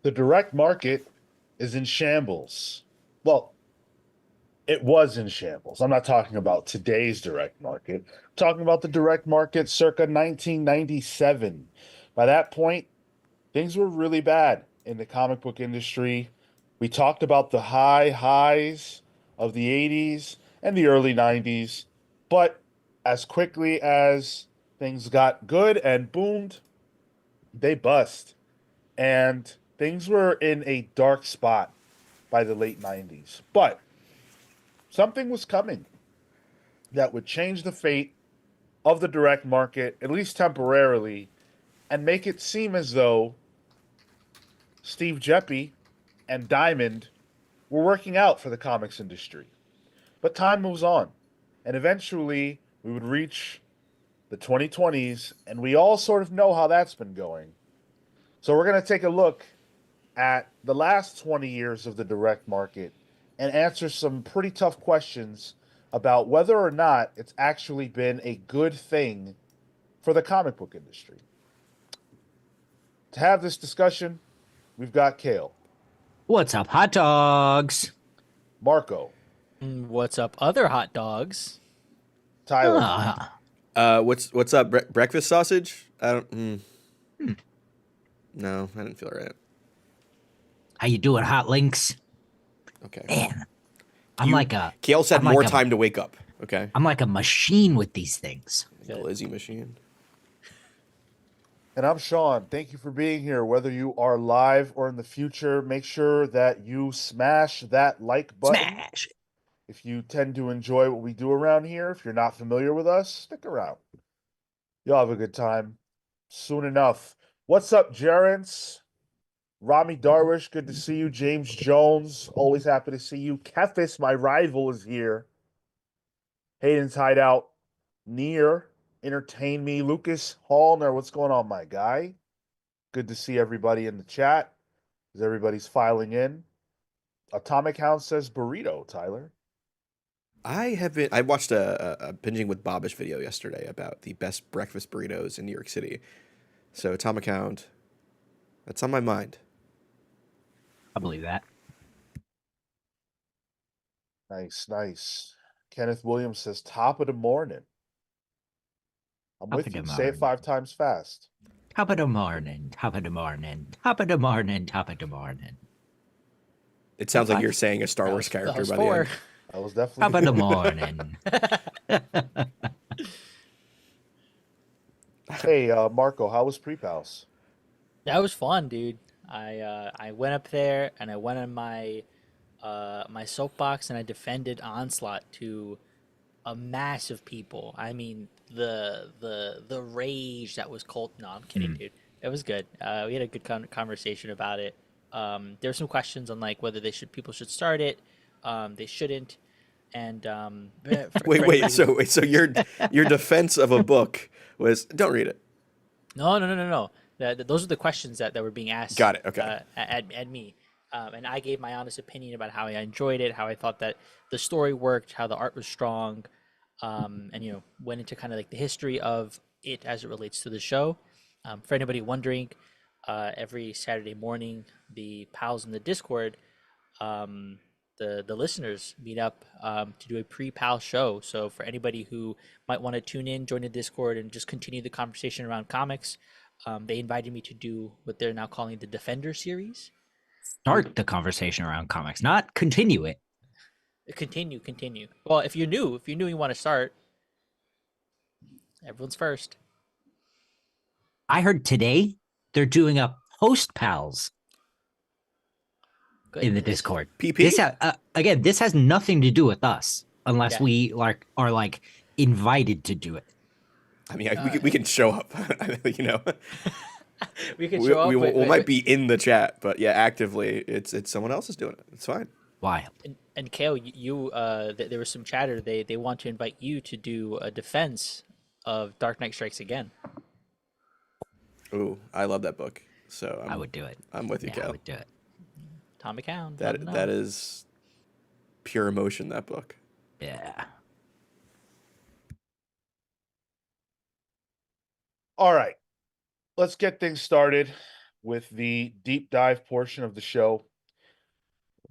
The direct market is in shambles. Well, it was in shambles. I'm not talking about today's direct market. I'm talking about the direct market circa 1997. By that point, things were really bad in the comic book industry. We talked about the high highs of the 80s and the early 90s, but as quickly as things got good and boomed, they bust. And things were in a dark spot by the late 90s. But something was coming that would change the fate of the direct market, at least temporarily, and make it seem as though Steve Geppy and Diamond were working out for the comics industry. But time moves on, and eventually we would reach the 2020s, and we all sort of know how that's been going. So we're going to take a look at the last 20 years of the direct market and answer some pretty tough questions about whether or not it's actually been a good thing for the comic book industry. To have this discussion, we've got Cale, What's up, hot dogs? Marco, What's up, other hot dogs? Tyler, Ah, What's up? Breakfast sausage? I don't. No, I didn't feel right. how you doing, hot links? Okay. Man, I'm You, like a Kale said I'm like more a- time to wake up. Okay. I'm like a machine with these things. The Lizzie machine. and I'm Sean. Thank you for being here. Whether you are live or in the future, make sure that you smash that like button. Smash. If you tend to enjoy what we do around here, if you're not familiar with us, stick around. You'll have a good time soon enough. What's up, Gerrans? Rami Darwish, good to see you. James Jones, always happy to see you. Kefis, my rival, is here. Hayden's Hideout, near, entertain me. Lucas Hallner, what's going on, my guy? Good to see everybody in the chat as everybody's filing in. Atomic Hound says burrito, Tyler. I haven't. I watched a binging with Bobish video yesterday about the best breakfast burritos in New York City. So Atomic Hound, that's on my mind. I believe that. Nice, nice. Kenneth Williams says top of the morning. I'm Top with of the you. Say it morning. 5 times fast. Top of the morning. Top of the morning. Top of the morning. Top of the morning. It sounds like Five. you're saying a Star That Wars was, character that was by four. the end. That was Top of definitely the morning. Hey, Marco, how was Pre-Pals? That was fun, dude. I went up there and I went on my soapbox and I defended Onslaught to a mass of people. I mean, the rage that was cult. No, I'm kidding, dude. It was good. We had a good conversation about it. There were some questions on like whether people should start it. They shouldn't. And Wait, for wait. anybody So your defense of a book was don't read it. No. Those are the questions that were being asked. Got it, okay. At me, and I gave my honest opinion about how I enjoyed it, how I thought that the story worked, how the art was strong, and went into kind of like the history of it as it relates to the show. For anybody wondering, every Saturday morning, the pals in the Discord, the listeners meet up to do a pre-pal show. So for anybody who might want to tune in, join the Discord, and just continue the conversation around comics, they invited me to do what they're now calling the Defender series. Start the conversation around comics, not continue it. Continue. Well, if you're new, you want to start, everyone's first. I heard today they're doing a post pals Good. in the Discord. PP? Again, this has nothing to do with us unless Yeah. we are like invited to do it. I mean, we can show up. We can show up. We might be in the chat, but yeah, actively, it's someone else is doing it. It's fine. Wild. And Cale, there was some chatter. They want to invite you to do a defense of Dark Knight Strikes Again. Ooh, I love that book. So I would do it. I'm with you, Yeah, I Cal. would do it. Atomic Hound. That is pure emotion. That book. Yeah. All right, let's get things started. with the deep dive portion of the show.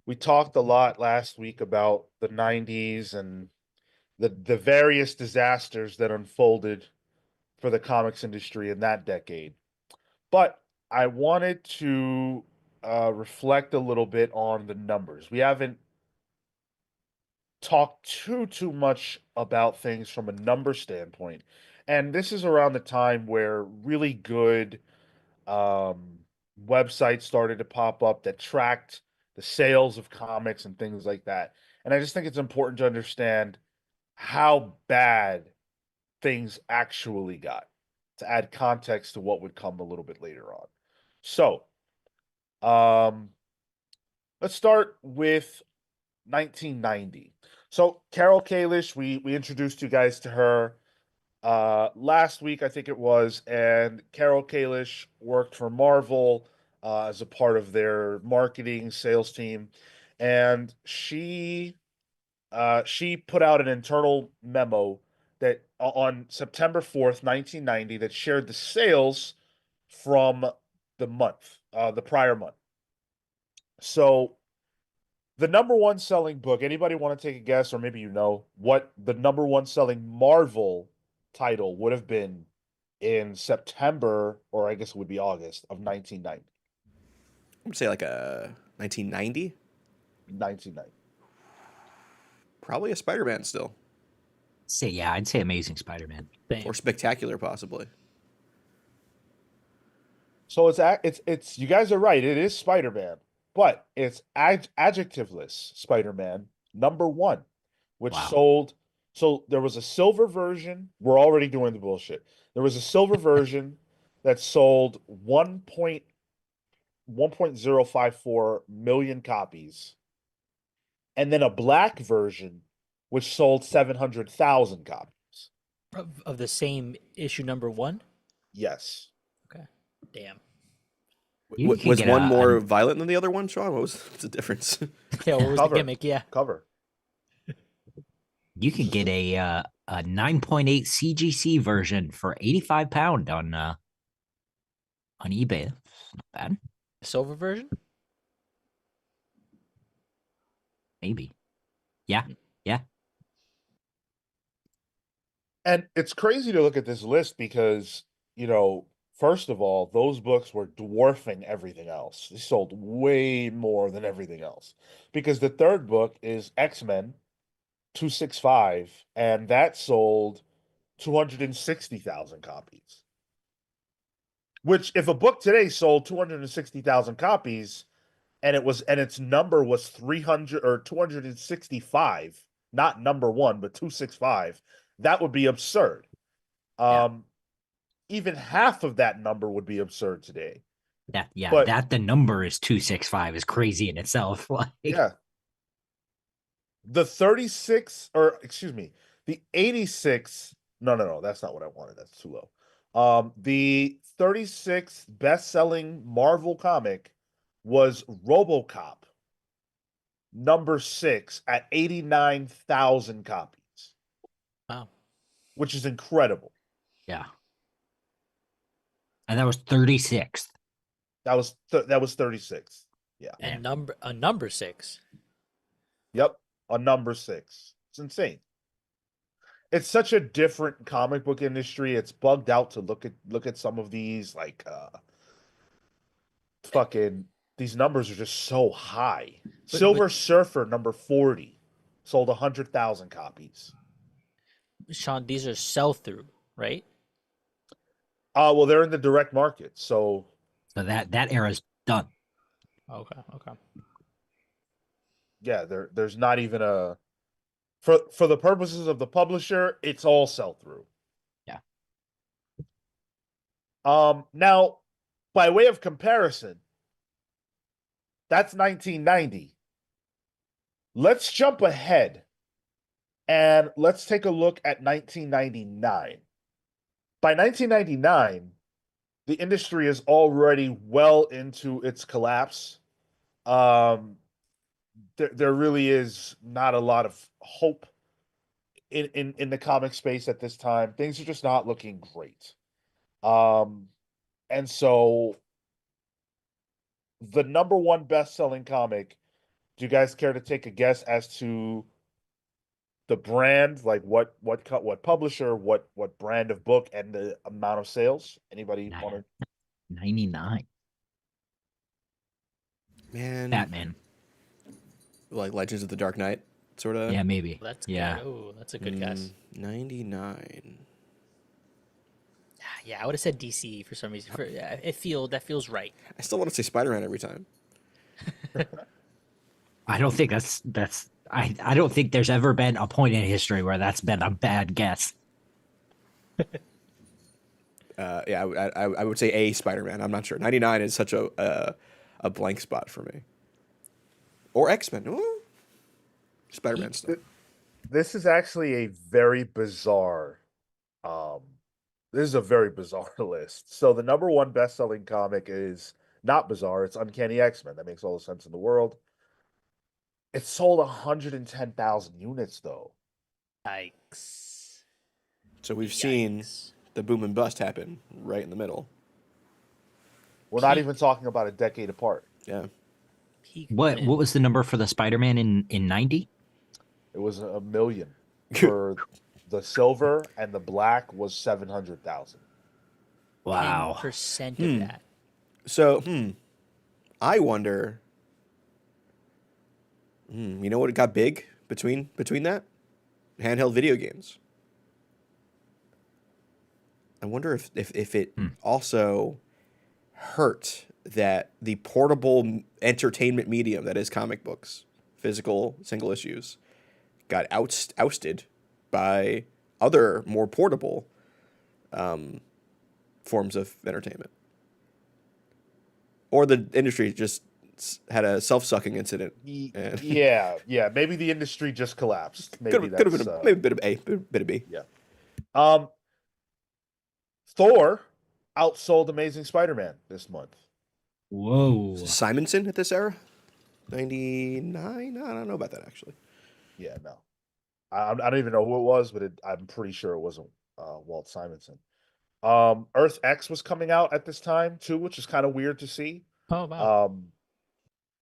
We talked a lot last week about the 90s and the various disasters that unfolded for the comics industry in that decade. But I wanted to reflect a little bit on the numbers. We haven't talked too much about things from a number standpoint, and this is around the time where really good um, websites started to pop up that tracked the sales of comics and things like that. And I just think it's important to understand how bad things actually got to add context to what would come a little bit later on. So, um, let's start with 1990. So, Carol Kalish, we introduced you guys to her last week, I think it was, and Carol Kalish worked for Marvel as a part of their marketing sales team, and she put out an internal memo that on September 4th, 1990, that shared the sales from the prior month. So the number one selling book, anybody want to take a guess, or maybe you know what the number one selling Marvel title would have been in September, or I guess it would be August of 1990? I'm gonna say like a 1990. 1990. Probably a Spider-Man still, I'd say Amazing Spider-Man. Same. or Spectacular possibly. So it's you guys are right. It is Spider-Man, but it's adjectiveless Spider-Man number one, which Wow. sold. So there was a silver version. We're already doing the bullshit. There was a silver version that sold 1.054 million copies, and then a black version which sold 700,000 copies. Of the same issue number one. Yes. Okay. Damn. You can Was get one more violent than the other one, Sean? What's the difference? Yeah. What was Cover. the gimmick? Yeah. Cover. You could get a 9.8 CGC version for £85 on eBay. That's not bad. Silver version. Maybe. Yeah. Yeah. And it's crazy to look at this list because, first of all, those books were dwarfing everything else. They sold way more than everything else. Because the third book is X-Men 265, and that sold 260,000 copies. Which, if a book today sold 260,000 copies and its number was 300 or 265, not number one, but 265, that would be absurd. Yeah. Even half of that number would be absurd today. But But the number is 265 is crazy in itself. Like, yeah, the 36, or excuse me, the 86. No, that's not what I wanted. That's too low. The 36th best-selling Marvel comic was RoboCop number 6 at 89,000 copies, Wow. which is incredible. yeah. And that was 36th. That was 36. Yeah. And number six. Yep, on number 6. It's insane. It's such a different comic book industry. It's bugged out to look at some of these, like fucking these numbers are just so high. Silver Surfer number 40 sold 100,000 copies. Sean, these are sell through, right? Well, they're in the direct market, so So that era's done. Okay. Okay. yeah, there's not even a for the purposes of the publisher, it's all sell through. Yeah. Now, by way of comparison, that's 1990. Let's jump ahead and let's take a look at 1999. By 1999, the industry is already well into its collapse. There really is not a lot of hope in the comic space at this time. Things are just not looking great. And so the number one best-selling comic. Do you guys care to take a guess as to the brand, like what publisher, what brand of book, and the amount of sales? Anybody want to? 99. Man, Batman. like Legends of the Dark Knight, sort of. Yeah, maybe. That's yeah. good. Oh, that's a good guess. 99. Yeah, I would have said DC for some reason. That feels right. I still want to say Spider-Man every time. I don't think that's I don't think there's ever been a point in history where that's been a bad guess. Yeah, I would say a Spider-Man. I'm not sure. 99 is such a blank spot for me. Or X-Men. Ooh. Spider-Man stuff. This is actually a very bizarre. Um, this is a very bizarre list. So the number one best-selling comic is not bizarre. It's Uncanny X-Men. That makes all the sense in the world. It sold 110,000 units, though. Yikes. So we've seen Yikes. the boom and bust happen right in the middle. We're not even talking about a decade apart. Yeah. Peak What win. was the number for the Spider-Man in 90? It was 1 million for the silver, and the black was 700,000. Wow. 10% of that. So, I wonder. You know what got big between that? Handheld video games. I wonder if it also hurt that the portable entertainment medium that is comic books, physical single issues, got ousted by other more portable forms of entertainment. Or the industry just had a self-sucking incident. And Yeah. Maybe the industry just collapsed. Maybe could have that's been maybe a bit of A, bit of B. yeah. Thor outsold Amazing Spider-Man this month. Whoa. Simonson at this era? 99? I don't know about that, actually. Yeah, no. I don't even know who it was, but I'm pretty sure it wasn't Walt Simonson. Earth X was coming out at this time too, which is kind of weird to see. Oh, wow.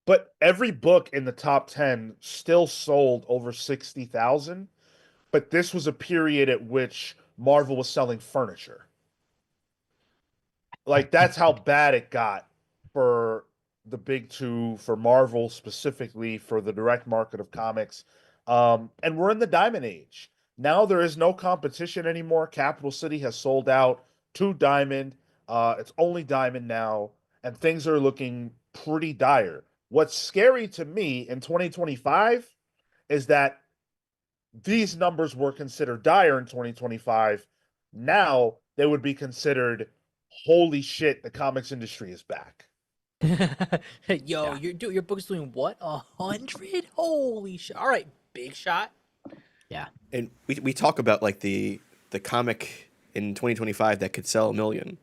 But every book in the top 10 still sold over 60,000. But this was a period at which Marvel was selling furniture. Like, that's how bad it got for the big two, for Marvel specifically, for the direct market of comics. And we're in the Diamond Age. Now there is no competition anymore. Capital City has sold out to Diamond. It's only Diamond now, and things are looking pretty dire. What's scary to me in 2025 is that these numbers were considered dire in 2025. Now they would be considered, holy shit, the comics industry is back. Yo, your book's doing what? 100? Holy shit! All right, big shot. Yeah. And we talk about like the comic in 2025 that could sell 1 million.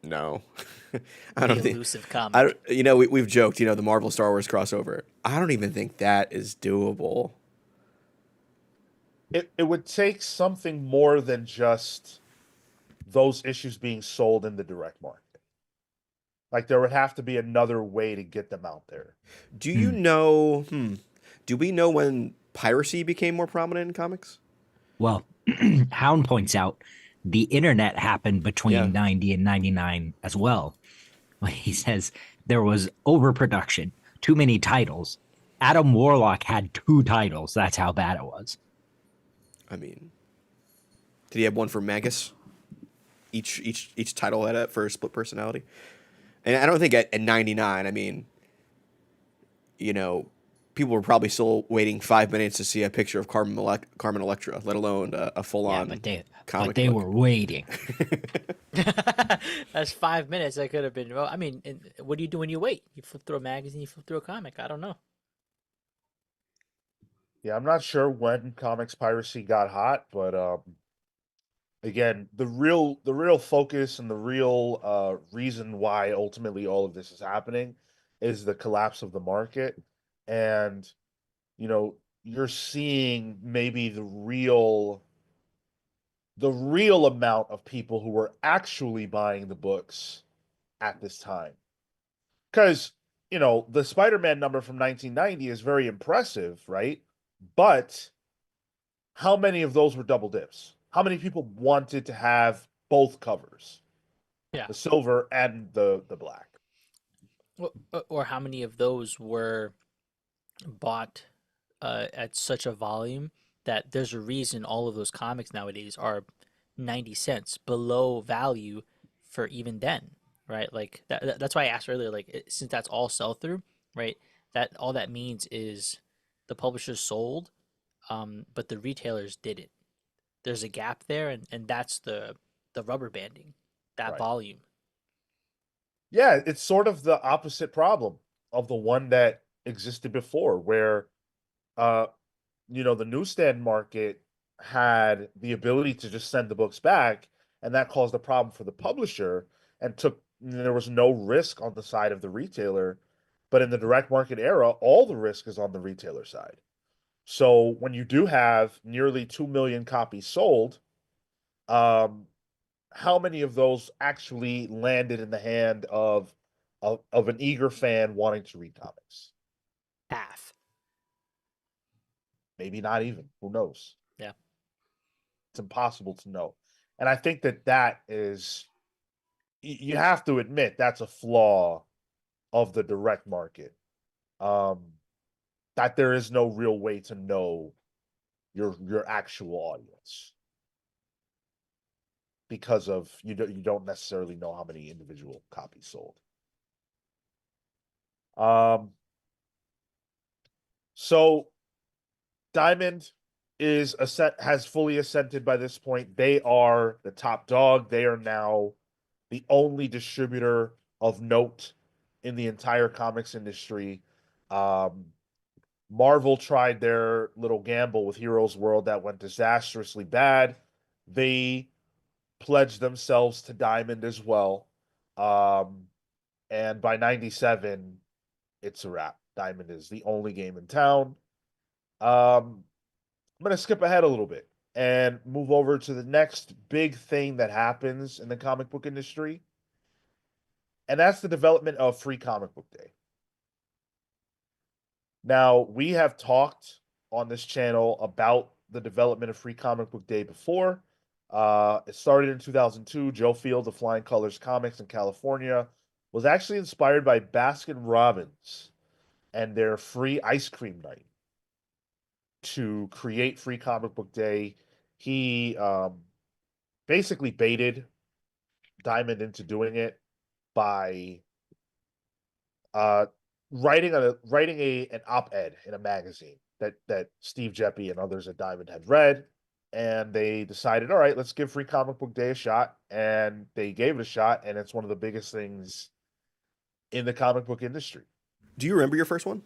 No, I don't think. Elusive comic. We've joked. The Marvel Star Wars crossover. I don't even think that is doable. It would take something more than just those issues being sold in the direct market. Like, there would have to be another way to get them out there. Do you know? Do we know when piracy became more prominent in comics? Well, Hound points out the internet happened between 90 and 99 as well. He says there was overproduction, too many titles. Adam Warlock had 2 titles. That's how bad it was. I mean, did he have one for Magus? Each title had it for a split personality. And I don't think at 99, I mean, people were probably still waiting 5 minutes to see a picture of Carmen Electra, let alone a full-on comic but they book. were waiting. That's 5 minutes. That could have been. Well, I mean, what do you do when you wait? You flip through a magazine. You flip through a comic. I don't know. Yeah, I'm not sure when comics piracy got hot, but again, the real focus and the real reason why ultimately all of this is happening is the collapse of the market. And you're seeing maybe the real amount of people who were actually buying the books at this time. Because, the Spider-Man number from 1990 is very impressive, right? But how many of those were double dips? How many people wanted to have both covers, Yeah. the silver and the black? Or how many of those were bought at such a volume that there's a reason all of those comics nowadays are 90 cents below value for even then, right? Like that's why I asked earlier, like since that's all sell through, right? That all that means is the publishers sold, but the retailers didn't. There's a gap there, and that's the rubber banding, that Right. volume. Yeah, it's sort of the opposite problem of the one that existed before, where uh, the newsstand market had the ability to just send the books back, and that caused a problem for the publisher and there was no risk on the side of the retailer. But in the direct market era, all the risk is on the retailer side. So when you do have nearly 2 million copies sold, um, how many of those actually landed in the hand of an eager fan wanting to read comics? Half. Maybe not even. Who knows? Yeah. It's impossible to know. And I think that is, you have to admit, that's a flaw of the direct market. Um, that there is no real way to know your actual audience because of you don't necessarily know how many individual copies sold. So Diamond has fully ascended by this point. They are the top dog. They are now the only distributor of note in the entire comics industry. Um, Marvel tried their little gamble with Heroes World that went disastrously bad. They pledged themselves to Diamond as well. And by 97, it's a wrap. Diamond is the only game in town. I'm going to skip ahead a little bit and move over to the next big thing that happens in the comic book industry. And that's the development of Free Comic Book Day. Now, we have talked on this channel about the development of Free Comic Book Day before. It started in 2002. Joe Field of Flying Colors Comics in California was actually inspired by Baskin Robbins and their free ice cream night to create Free Comic Book Day. He basically baited Diamond into doing it by uh, writing an op-ed in a magazine that Steve Geppy and others at Diamond had read, and they decided, all right, let's give Free Comic Book Day a shot, and they gave it a shot, and it's one of the biggest things in the comic book industry. Do you remember your first one?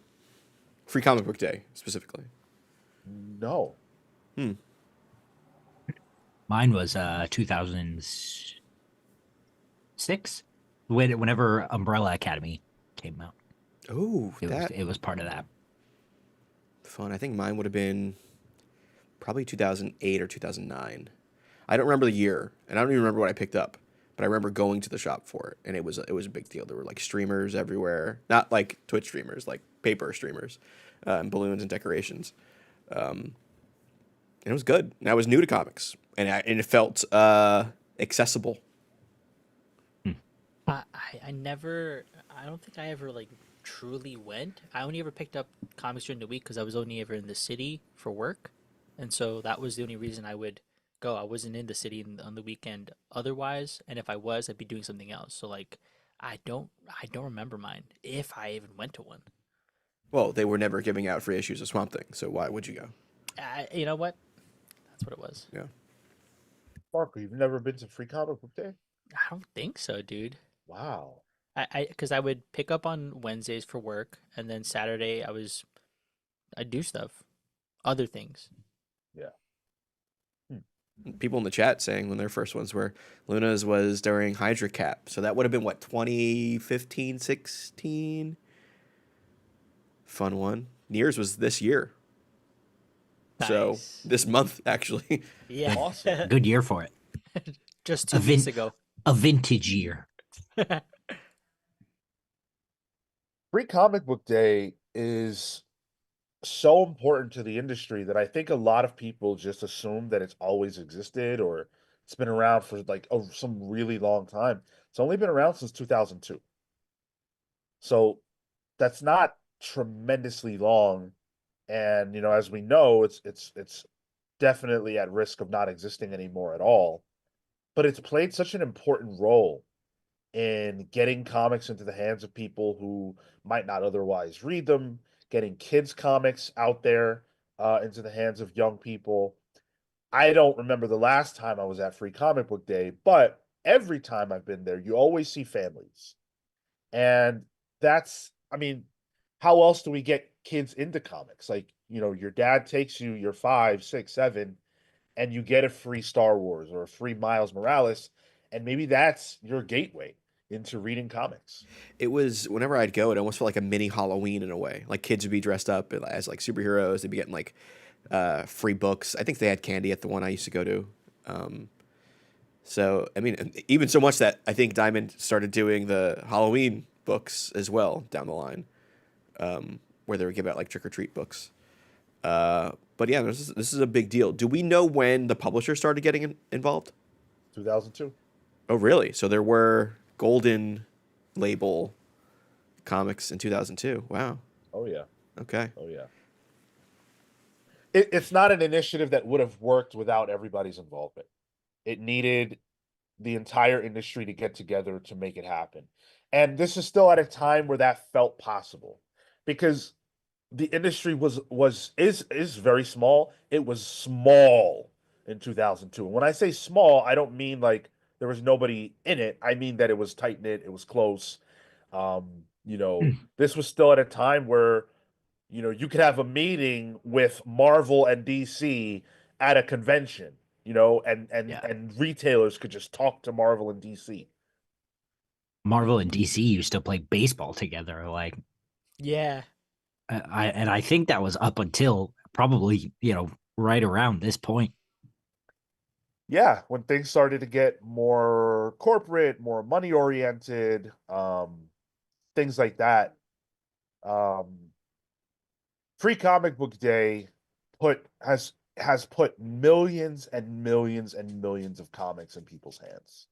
Free Comic Book Day, specifically. No. Mine was 2006, whenever Umbrella Academy came out. Oh, It was part of that. Fun. I think mine would have been probably 2008 or 2009. I don't remember the year, and I don't even remember what I picked up, but I remember going to the shop for it, and it was a big deal. There were like streamers everywhere, not like Twitch streamers, like paper streamers, and balloons and decorations. And it was good. And I was new to comics, and it felt accessible. I don't think I ever like truly went. I only ever picked up comics during the week because I was only ever in the city for work, and so that was the only reason I would go. I wasn't in the city on the weekend otherwise, and if I was, I'd be doing something else. So like, I don't remember mine if I even went to one. Well, they were never giving out free issues of Swamp Thing, so why would you go? You know what? That's what it was. Yeah. Parker, you've never been to Free Comic Book Day? I don't think so, dude. Wow. Because I would pick up on Wednesdays for work, and then Saturday I'd do stuff, other things. Yeah. People in the chat saying when their first ones were Luna's was during Hydra Cap, so that would have been what, 2015, 16? Fun one. Yours was this year. So Nice. this month actually. Yeah. Awesome. Good year for it. Just 2 weeks ago. A vintage year. Free Comic Book Day is so important to the industry that I think a lot of people just assume that it's always existed or it's been around for like some really long time. It's only been around since 2002. So that's not tremendously long. And as we know, it's definitely at risk of not existing anymore at all. But it's played such an important role in getting comics into the hands of people who might not otherwise read them, getting kids' comics out there into the hands of young people. I don't remember the last time I was at Free Comic Book Day, but every time I've been there, you always see families. And I mean, how else do we get kids into comics? Like, your dad takes you, you're 5, 6, 7, and you get a free Star Wars or a free Miles Morales, and maybe that's your gateway into reading comics. It was whenever I'd go, it almost felt like a mini Halloween in a way. Like kids would be dressed up as like superheroes. They'd be getting like free books. I think they had candy at the one I used to go to. So I mean, even so much that I think Diamond started doing the Halloween books as well down the line, where they would give out like trick or treat books. But yeah, this is a big deal. Do we know when the publisher started getting involved? 2002. Oh, really? So there were Golden Label comics in 2002. Wow. Oh yeah. Okay. Oh yeah. It's not an initiative that would have worked without everybody's involvement. It needed the entire industry to get together to make it happen. And this is still at a time where that felt possible because the industry is very small. It was small in 2002. And when I say small, I don't mean like there was nobody in it. I mean that it was tight knit, it was close. This was still at a time where you could have a meeting with Marvel and DC at a convention, Yeah. and retailers could just talk to Marvel and DC. Marvel and DC used to play baseball together. Like, Yeah. I think that was up until probably, right around this point. Yeah, when things started to get more corporate, more money oriented, things like that. Um, Free Comic Book Day put has put millions and millions and millions of comics in people's hands.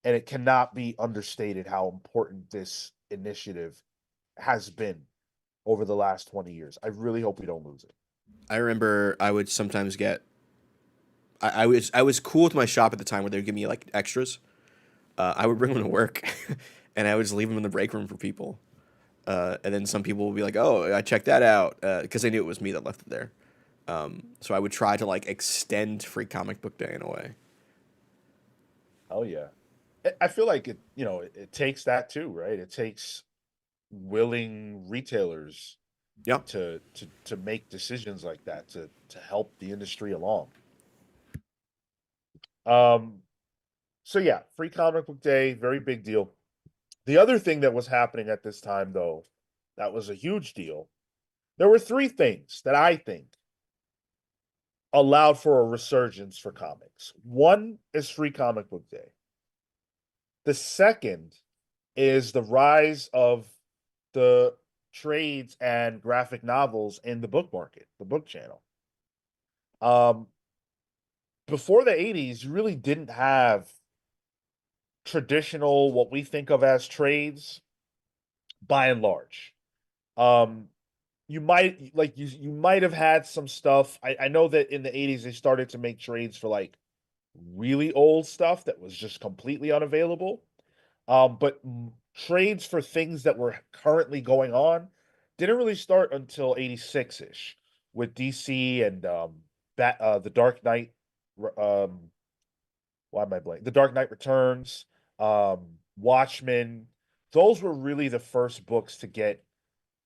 And it cannot be understated how important this initiative has been over the last 20 years. I really hope we don't lose it. I remember I would sometimes get. I was cool with my shop at the time where they would give me like extras. I would bring them to work, and I would just leave them in the break room for people. And then some people would be like, "Oh, I checked that out," because they knew it was me that left it there. So I would try to like extend Free Comic Book Day in a way. Oh yeah. I feel like it takes that too, right? It takes willing retailers Yeah. to make decisions like that to help the industry along. Um so yeah, Free Comic Book Day, very big deal. The other thing that was happening at this time though, that was a huge deal. There were three things that I think allowed for a resurgence for comics. One is Free Comic Book Day. The second is the rise of the trades and graphic novels in the book market, the book channel. Um, Before the 80s, you really didn't have traditional, what we think of as trades, by and large. Um, you might like you might have had some stuff. I know that in the 80s they started to make trades for like really old stuff that was just completely unavailable. But trades for things that were currently going on didn't really start until 86-ish with DC and the Dark Knight. Why am I blank? The Dark Knight Returns, Watchmen. Those were really the first books to get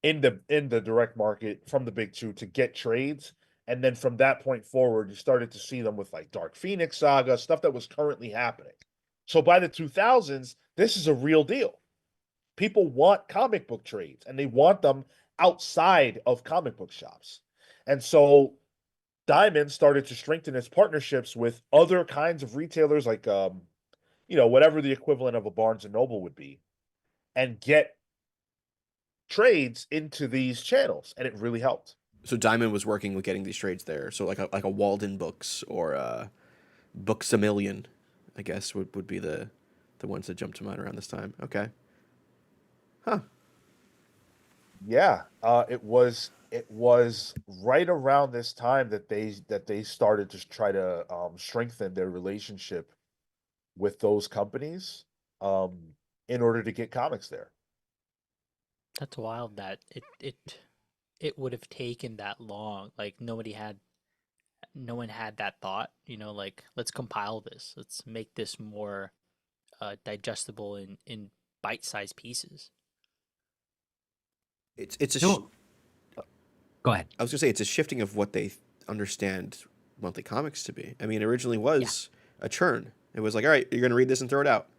in the direct market from the big two to get trades. And then from that point forward, you started to see them with like Dark Phoenix Saga, stuff that was currently happening. So by the 2000s, this is a real deal. People want comic book trades and they want them outside of comic book shops. And so Diamond started to strengthen its partnerships with other kinds of retailers like whatever the equivalent of a Barnes and Noble would be, and get trades into these channels, and it really helped. So Diamond was working with getting these trades there. So like a Walden Books or Books a Million, I guess would be the ones that jumped to mind around this time. Okay. Huh. Yeah, it was right around this time that they started to try to strengthen their relationship with those companies um, in order to get comics there. That's wild that it would have taken that long. Like no one had that thought, like let's compile this. Let's make this more digestible in bite-sized pieces. It's a No, go ahead. I was gonna say it's a shifting of what they understand monthly comics to be. I mean, it originally was a churn. It was like, all right, you're gonna read this and throw it out,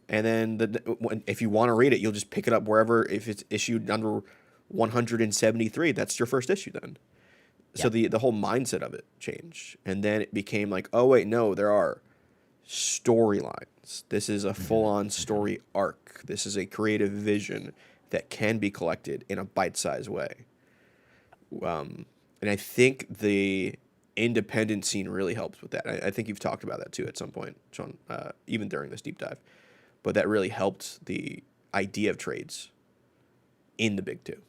and then if you want to read it, you'll just pick it up wherever. If it's issued under 173, that's your first issue then. So the whole mindset of it changed, and then it became like, oh wait, no, there are storylines. This is a full-on story arc. This is a creative vision that can be collected in a bite-sized way. And I think the independent scene really helps with that. I think you've talked about that too at some point, Sean, even during this deep dive. But that really helped the idea of trades in the big two.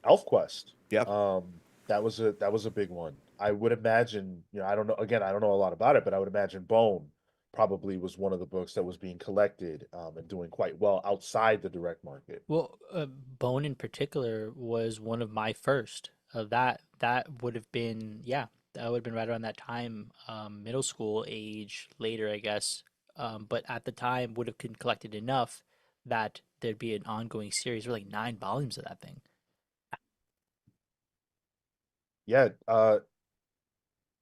ElfQuest. Yeah. That was a big one. I would imagine, I don't know, again, I don't know a lot about it, but I would imagine Bone probably was one of the books that was being collected and doing quite well outside the direct market. Well, Bone in particular was one of my first. That would have been that would have been right around that time, middle school age, later I guess. But at the time would have been collected enough that there'd be an ongoing series. There were like 9 volumes of that thing. Yeah,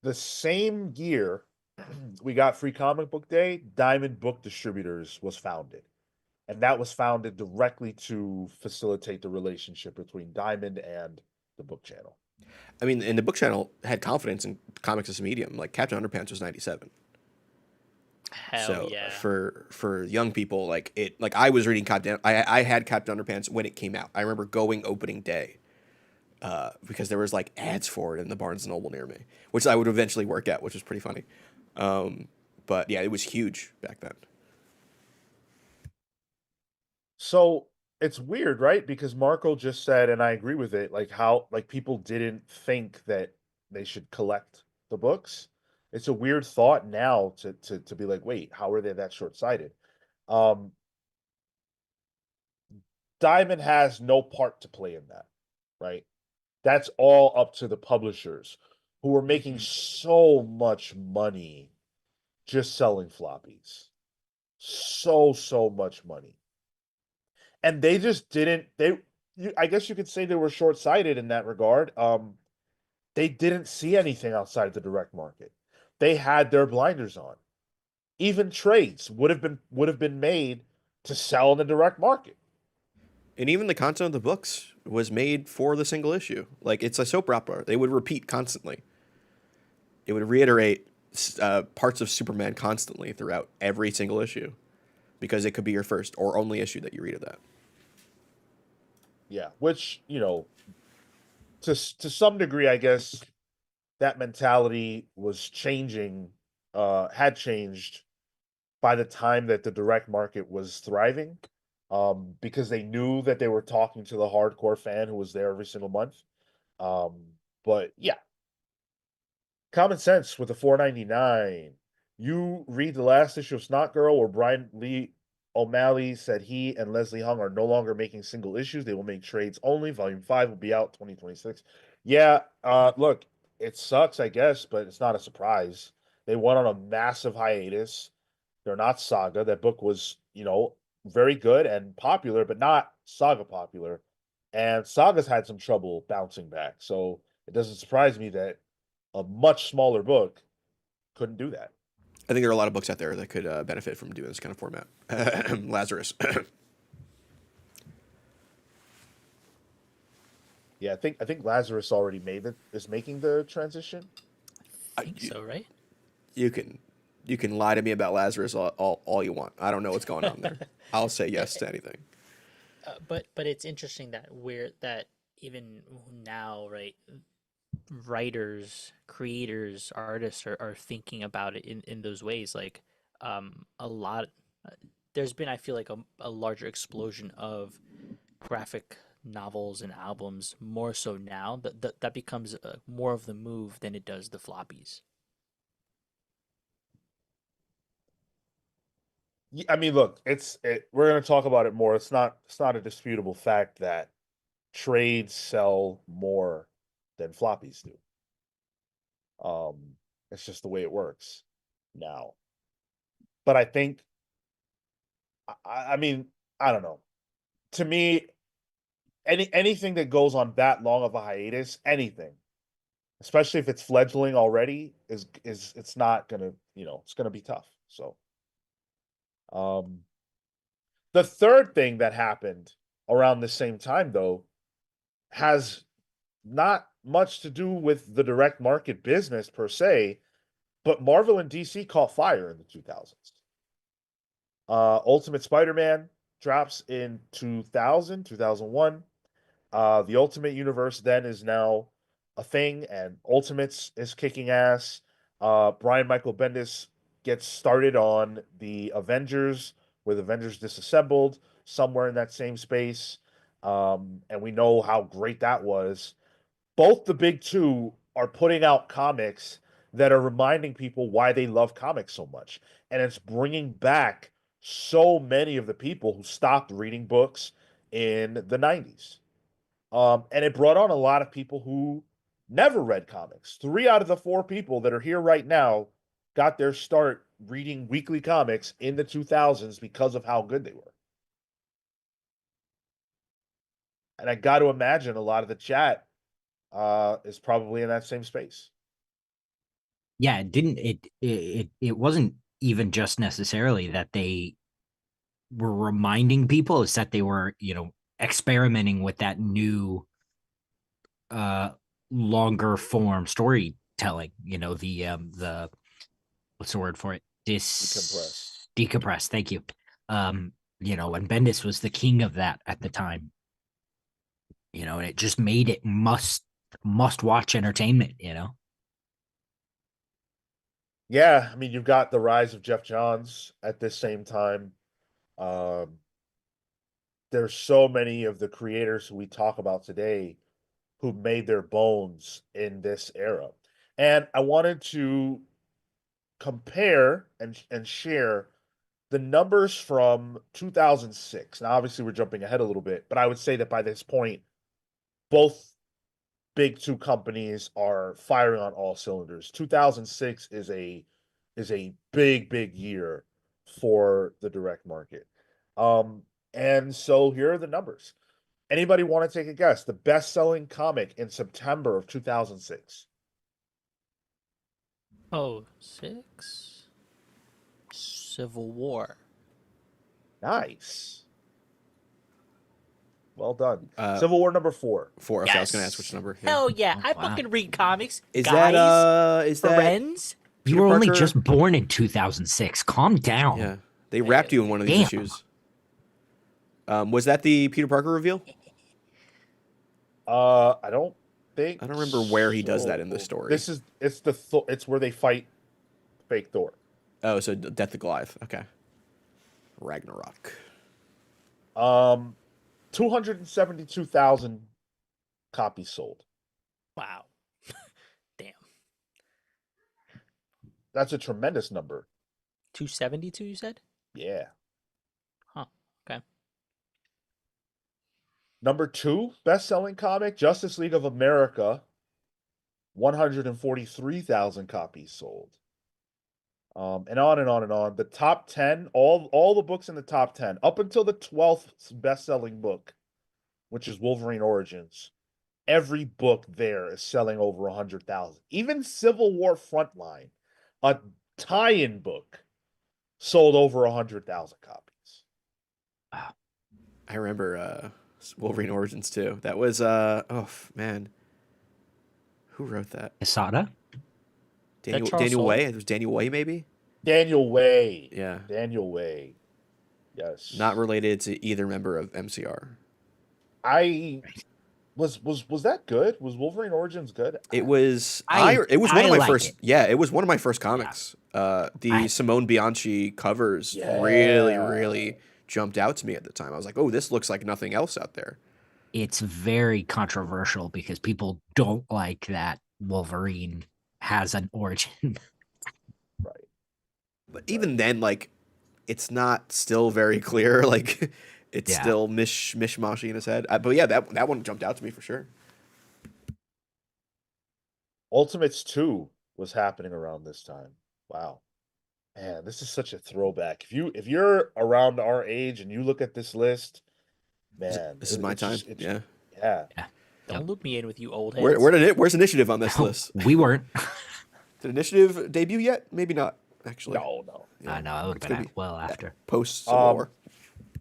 the same year we got Free Comic Book Day, Diamond Book Distributors was founded. And that was founded directly to facilitate the relationship between Diamond and the book channel. I mean, and the book channel had confidence in comics as a medium. Like Captain Underpants was 97. Hell So yeah. for young people, like I was reading Captain. I had Captain Underpants when it came out. I remember going opening day, because there was like ads for it in the Barnes and Noble near me, which I would eventually work at, which was pretty funny. But yeah, it was huge back then. So it's weird, right? Because Marco just said, and I agree with it, like how like people didn't think that they should collect the books. It's a weird thought now to be like, wait, how are they that short-sighted? Um, Diamond has no part to play in that, right? That's all up to the publishers who are making so much money just selling floppies. So much money. And they just didn't I guess you could say they were short-sighted in that regard. They didn't see anything outside the direct market. They had their blinders on. Even trades would have been made to sell in the direct market. And even the content of the books was made for the single issue. Like it's a soap opera. They would repeat constantly. It would reiterate parts of Superman constantly throughout every single issue, because it could be your first or only issue that you read of that. Yeah, which, to some degree, I guess that mentality was changing, had changed by the time that the direct market was thriving, because they knew that they were talking to the hardcore fan who was there every single month. Um, but yeah, common sense with the 4.99. You read the last issue of Snot Girl, where Brian Lee O'Malley said he and Leslie Hung are no longer making single issues. They will make trades only. Volume 5 will be out 2026. Yeah, look, it sucks, I guess, but it's not a surprise. They went on a massive hiatus. They're not Saga. That book was, very good and popular, but not Saga popular. And Saga's had some trouble bouncing back. So it doesn't surprise me that a much smaller book couldn't do that. I think there are a lot of books out there that could benefit from doing this kind of format. Lazarus. Yeah, I think Lazarus already is making the transition. I think so, right? You can lie to me about Lazarus all you want. I don't know what's going on there. I'll say yes to anything. But it's interesting that even now, right? Writers, creators, artists are thinking about it in those ways. Like, a lot. There's been, I feel like, a larger explosion of graphic novels and albums more so now that becomes more of the move than it does the floppies. I mean, look, we're going to talk about it more. It's not a disputable fact that trades sell more than floppies do. It's just the way it works now. But I think, I mean, I don't know. To me, anything that goes on that long of a hiatus, anything, especially if it's fledgling already, is it's not gonna, it's gonna be tough. So, um, the third thing that happened around the same time, though, has not much to do with the direct market business per se, but Marvel and DC caught fire in the 2000s. Ultimate Spider-Man drops in 2001. The Ultimate Universe then is now a thing, and Ultimates is kicking ass. Brian Michael Bendis gets started on the Avengers, with Avengers Disassembled, somewhere in that same space. And we know how great that was. Both the big two are putting out comics that are reminding people why they love comics so much. And it's bringing back so many of the people who stopped reading books in the 90s. And it brought on a lot of people who never read comics. 3 out of the 4 people that are here right now got their start reading weekly comics in the 2000s because of how good they were. And I got to imagine a lot of the chat is probably in that same space. Yeah, it wasn't even just necessarily that they were reminding people, it's that they were, experimenting with that new uh longer form storytelling, the what's the word for it? Decompress. Decompress, thank you. And Bendis was the king of that at the time. And it just made it must watch entertainment. Yeah, I mean, you've got the rise of Jeff Johns at this same time. Um, there's so many of the creators who we talk about today who made their bones in this era. And I wanted to compare and share the numbers from 2006. Now, obviously, we're jumping ahead a little bit, but I would say that by this point, both big two companies are firing on all cylinders. 2006 is a big year for the direct market. And so here are the numbers. Anybody want to take a guess? The best-selling comic in September of 2006. Oh, six. Civil War. Nice. Well done. Uh, Civil War number 4. 4. Okay, I was gonna ask which number. Yeah. Hell yeah! Oh, I wow. fucking read comics. Is guys, that friends. You Peter were only Parker? just born in 2006. Calm down. Yeah, they wrapped you in one of these Damn. issues. Was that the Peter Parker reveal? I don't think I don't remember where he does that in the so. story. It's where they fight fake Thor. Oh, so Death of Goliath. Okay. Ragnarok. 272,000 copies sold. Wow. Damn. That's a tremendous number. 272, you said? Yeah. Huh. Okay. Number 2, best-selling comic, Justice League of America. 143,000 copies sold. And on and on and on. The top 10, all the books in the top 10, up until the 12th best-selling book, which is Wolverine Origins, every book there is selling over 100,000. Even Civil War Frontline, a tie-in book, sold over 100,000 copies. I remember Wolverine Origins too. That was man. Who wrote that? Asada? Charles Daniel Soule? Way. It was Daniel Way, maybe. Daniel Way. Yeah. Daniel Way. Yes. Not related to either member of MCR. I was that good? Was Wolverine Origins good? It was I it was one I of my like first it. it was one of my first Yeah. comics. The I Simone Bianchi covers really Yeah. jumped out to me at the time. I was like, "Oh, this looks like nothing else out there." it's very controversial because people don't like that Wolverine has an origin. Right. But Right. even then, like, it's not still very clear. Like, it's Yeah. still mishmashy in his head. But yeah, that one jumped out to me for sure. Ultimates 2 was happening around this time. Wow. Man, this is such a throwback. If you're around our age and you look at this list, man, This is my it's time. just it's Yeah. yeah. Yeah. Don't Yep. loop me in with you old heads. Where's Initiative on this list? We weren't. Did Initiative debut yet? Maybe not. Actually, No, no. yeah, I know it would it's have gonna been be well after. post Civil War.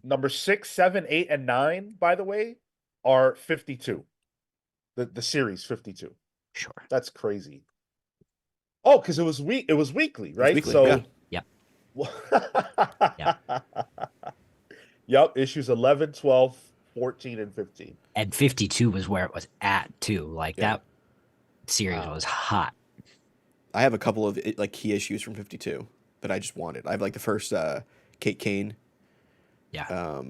Number 6, 7, 8, and 9, by the way, are 52. The series 52. Sure. That's crazy. Oh, because it was weekly, It's right? weekly. Yeah. So Yep. Yep. Yep, issues 11, 12, 14, and 15. And 52 was where it was at too. Like Yeah. that series Wow. was hot. I have a couple of like key issues from 52 that I just wanted. I have like the first Kate Kane. Yeah.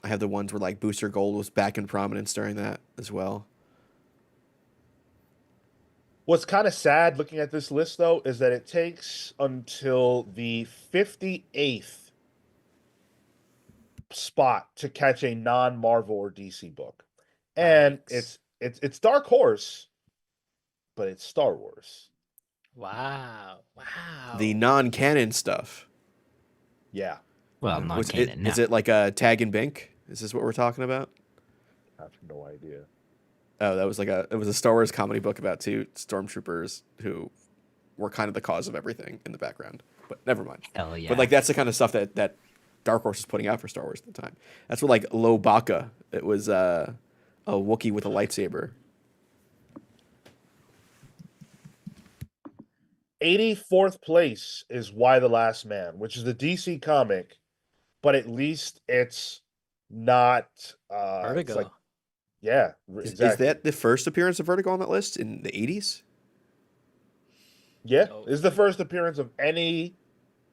I have the ones where like Booster Gold was back in prominence during that as well. What's kind of sad looking at this list, though, is that it takes until the 58th spot to catch a non-Marvel or DC book. And Yikes. it's Dark Horse, but it's Star Wars. Wow. Wow. The non-canon stuff. Yeah, Well, Was non-canon. No. Is it like a Tag and Bink? Is this what we're talking about? I have no idea. Oh, that was it was a Star Wars comedy book about two stormtroopers who were kind of the cause of everything in the background. But never mind. Hell yeah. But like that's the kind of stuff that Dark Horse was putting out for Star Wars at the time. That's what like Lo Baka. It was a Wookiee with a lightsaber. 84th place is Why the Last Man, which is the DC comic, but at least it's not Vertigo. It's like, yeah, Is exactly. that the first appearance of Vertigo on that list in the 80s? Yeah, Oh. this is the first appearance of any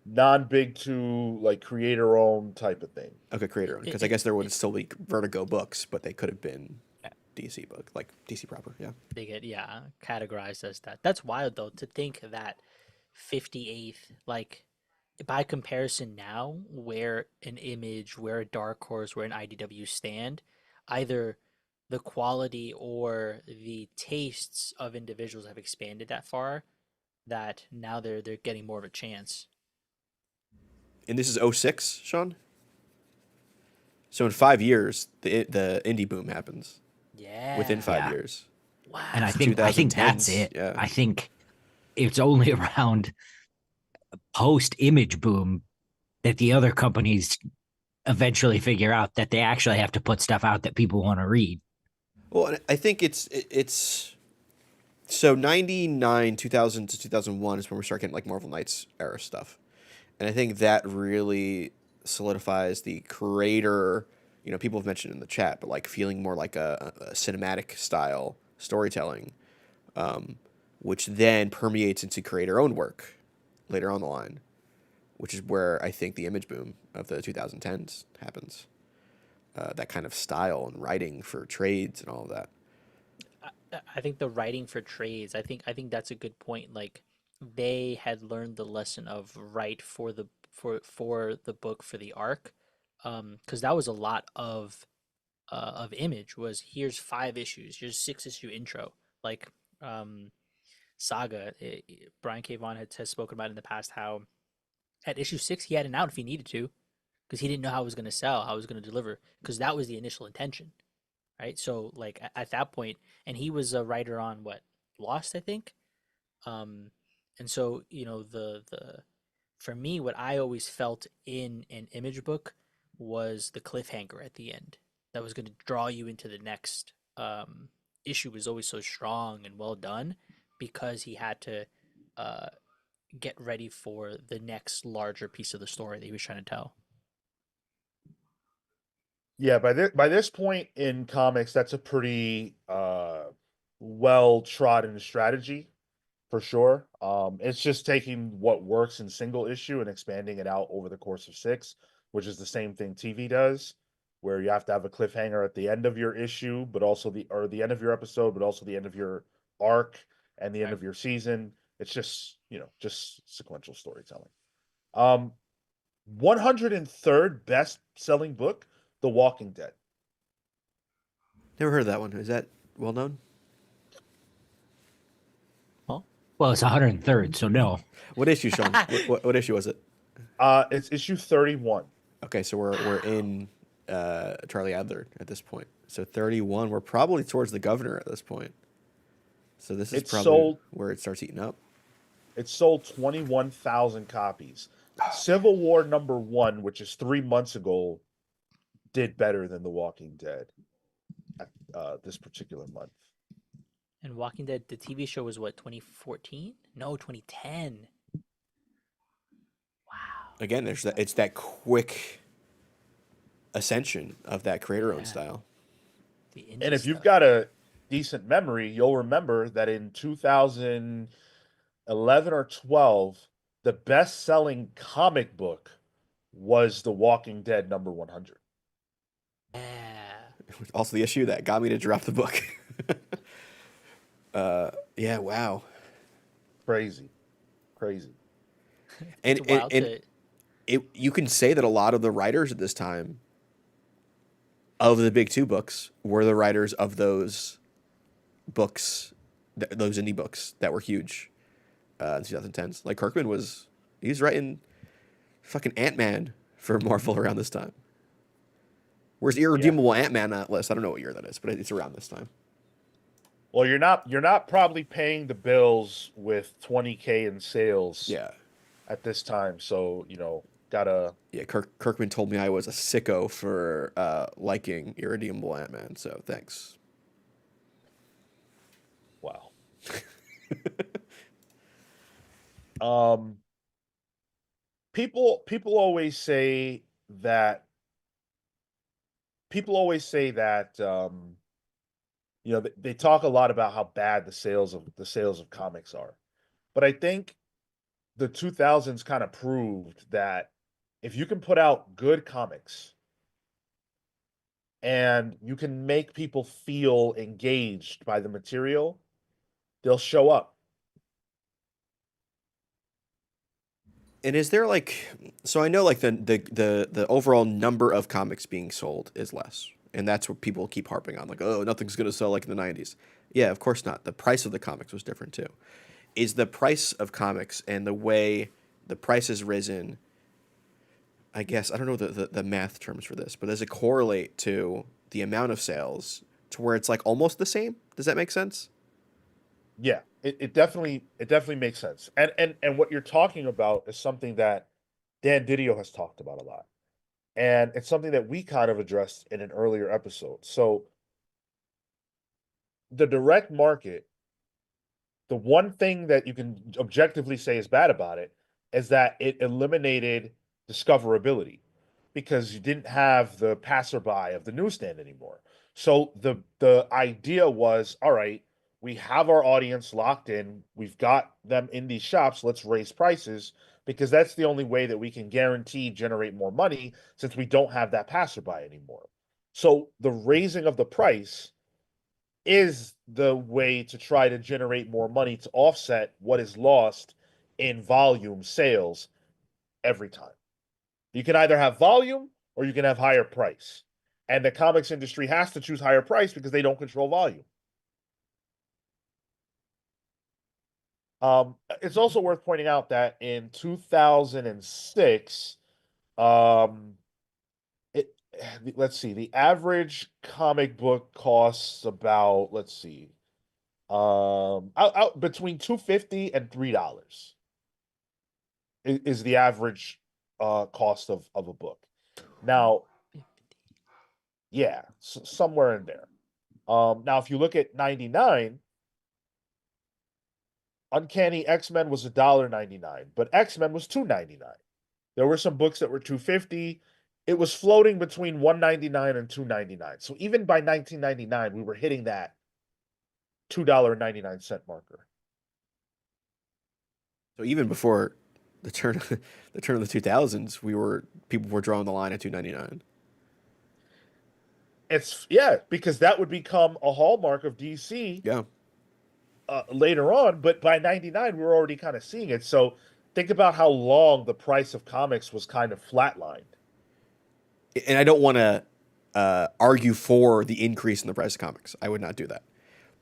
non-big two like creator owned type of thing. Okay, creator owned. Because I guess there would still be Vertigo books, but they could have been DC book, like DC proper. Yeah. They get categorized as that. That's wild though to think that 58th, like by comparison now, where an Image, where a Dark Horse, where an IDW stand, either the quality or the tastes of individuals have expanded that far that now they're getting more of a chance. And this is 06, Sean? So in 5 years, the indie boom happens. Yeah. Within 5 Yeah. years. Wow. And I think that's 2010s, it. yeah. I think it's only around post Image boom that the other companies eventually figure out that they actually have to put stuff out that people want to read. Well, and I think it's so 99, 2000 to 2001 is when we start getting like Marvel Knights era stuff. And I think that really solidifies the creator, people have mentioned in the chat, but like feeling more like a cinematic style storytelling, which then permeates into creator own work later on the line, which is where I think the Image boom of the 2010s happens. That kind of style and writing for trades and all of that. I think the writing for trades, I think that's a good point. Like they had learned the lesson of write for the book for the arc, because that was a lot of Image was here's 5 issues, here's 6 issue intro, like Saga. Brian K. Vaughan has spoken about in the past how at issue 6 he had an out if he needed to, because he didn't know how it was going to sell, how it was going to deliver, because that was the initial intention, right? So like at that point, and he was a writer on what Lost, I think, and so the for me, what I always felt in an Image book was the cliffhanger at the end that was going to draw you into the next issue was always so strong and well done because he had to get ready for the next larger piece of the story that he was trying to tell. Yeah, by this point in comics, that's a pretty well trodden strategy for sure. It's just taking what works in single issue and expanding it out over the course of six, which is the same thing TV does, where you have to have a cliffhanger at the end of your issue, but also the end of your episode, but also the end of your arc and the end Right. of your season. It's just, just sequential storytelling. Um, 103rd best selling book, The Walking Dead. Never heard of that one. Is that well known? Huh? Well, it's 103rd, so no. What issue, Sean? What issue was it? It's issue 31. Okay, so we're in Charlie Adler at this point. So 31, we're probably towards the governor at this point. So this is It's probably sold where it starts eating up. it sold 21,000 copies. Civil War #1, which is 3 months ago, did better than The Walking Dead at this particular month. And Walking Dead, the TV show was what, 2014? No, 2010. Wow. Again, it's that quick ascension of that creator-owned Yeah. style. The And indie if you've stuff. got a decent memory, you'll remember that in 2011 or 12, the best-selling comic book was The Walking Dead #100. Yeah. Also, the issue that got me to drop the book. Yeah, wow. Crazy. Crazy. And It's wild and to you can say that a lot of the writers at this time of the big two books were the writers of those books, those indie books that were huge in 2010s. Like Kirkman he was writing fucking Ant-Man for Marvel around this time. Where's Irredeemable Ant-Man on that list? I don't know what year that is, but it's around this time. Well, you're not probably paying the bills with 20K in sales Yeah. at this time, so gotta. Yeah, Kirkman told me I was a sicko for liking Irredeemable Ant-Man, so thanks. Wow. Um, people always say that they talk a lot about how bad the sales of comics are, but I think the 2000s kind of proved that if you can put out good comics and you can make people feel engaged by the material, they'll show up. And is there so I know the overall number of comics being sold is less. And that's what people keep harping on, like, oh, nothing's gonna sell like in the 90s. Yeah, of course not. The price of the comics was different too. Is the price of comics and the way the price has risen, I guess I don't know the math terms for this, but does it correlate to the amount of sales to where it's like almost the same? Does that make sense? Yeah, it definitely makes sense. And what you're talking about is something that Dan Didio has talked about a lot. And it's something that we kind of addressed in an earlier episode. So the direct market, the one thing that you can objectively say is bad about it is that it eliminated discoverability because you didn't have the passerby of the newsstand anymore. So the idea was, all right, we have our audience locked in, we've got them in these shops, let's raise prices because that's the only way that we can guarantee generate more money since we don't have that passerby anymore. So the raising of the price is the way to try to generate more money to offset what is lost in volume sales every time. You can either have volume or you can have higher price. And the comics industry has to choose higher price because they don't control volume. It's also worth pointing out that in 2006, um, it let's see, the average comic book costs about, let's see, out between 250 and $3 is the average cost of a book. Now, yeah, somewhere in there. Now if you look at 99, Uncanny X-Men was $1.99, but X-Men was $2.99. There were some books that were 250, it was floating between 199 and 299. So even by 1999, we were hitting that $2.99 marker. So even before the turn of the 2000s, people were drawing the line at $2.99. It's because that would become a hallmark of DC Yeah. Later on, but by 99 we were already kind of seeing it. So think about how long the price of comics was kind of flatlined. And I don't want to argue for the increase in the price of comics. I would not do that.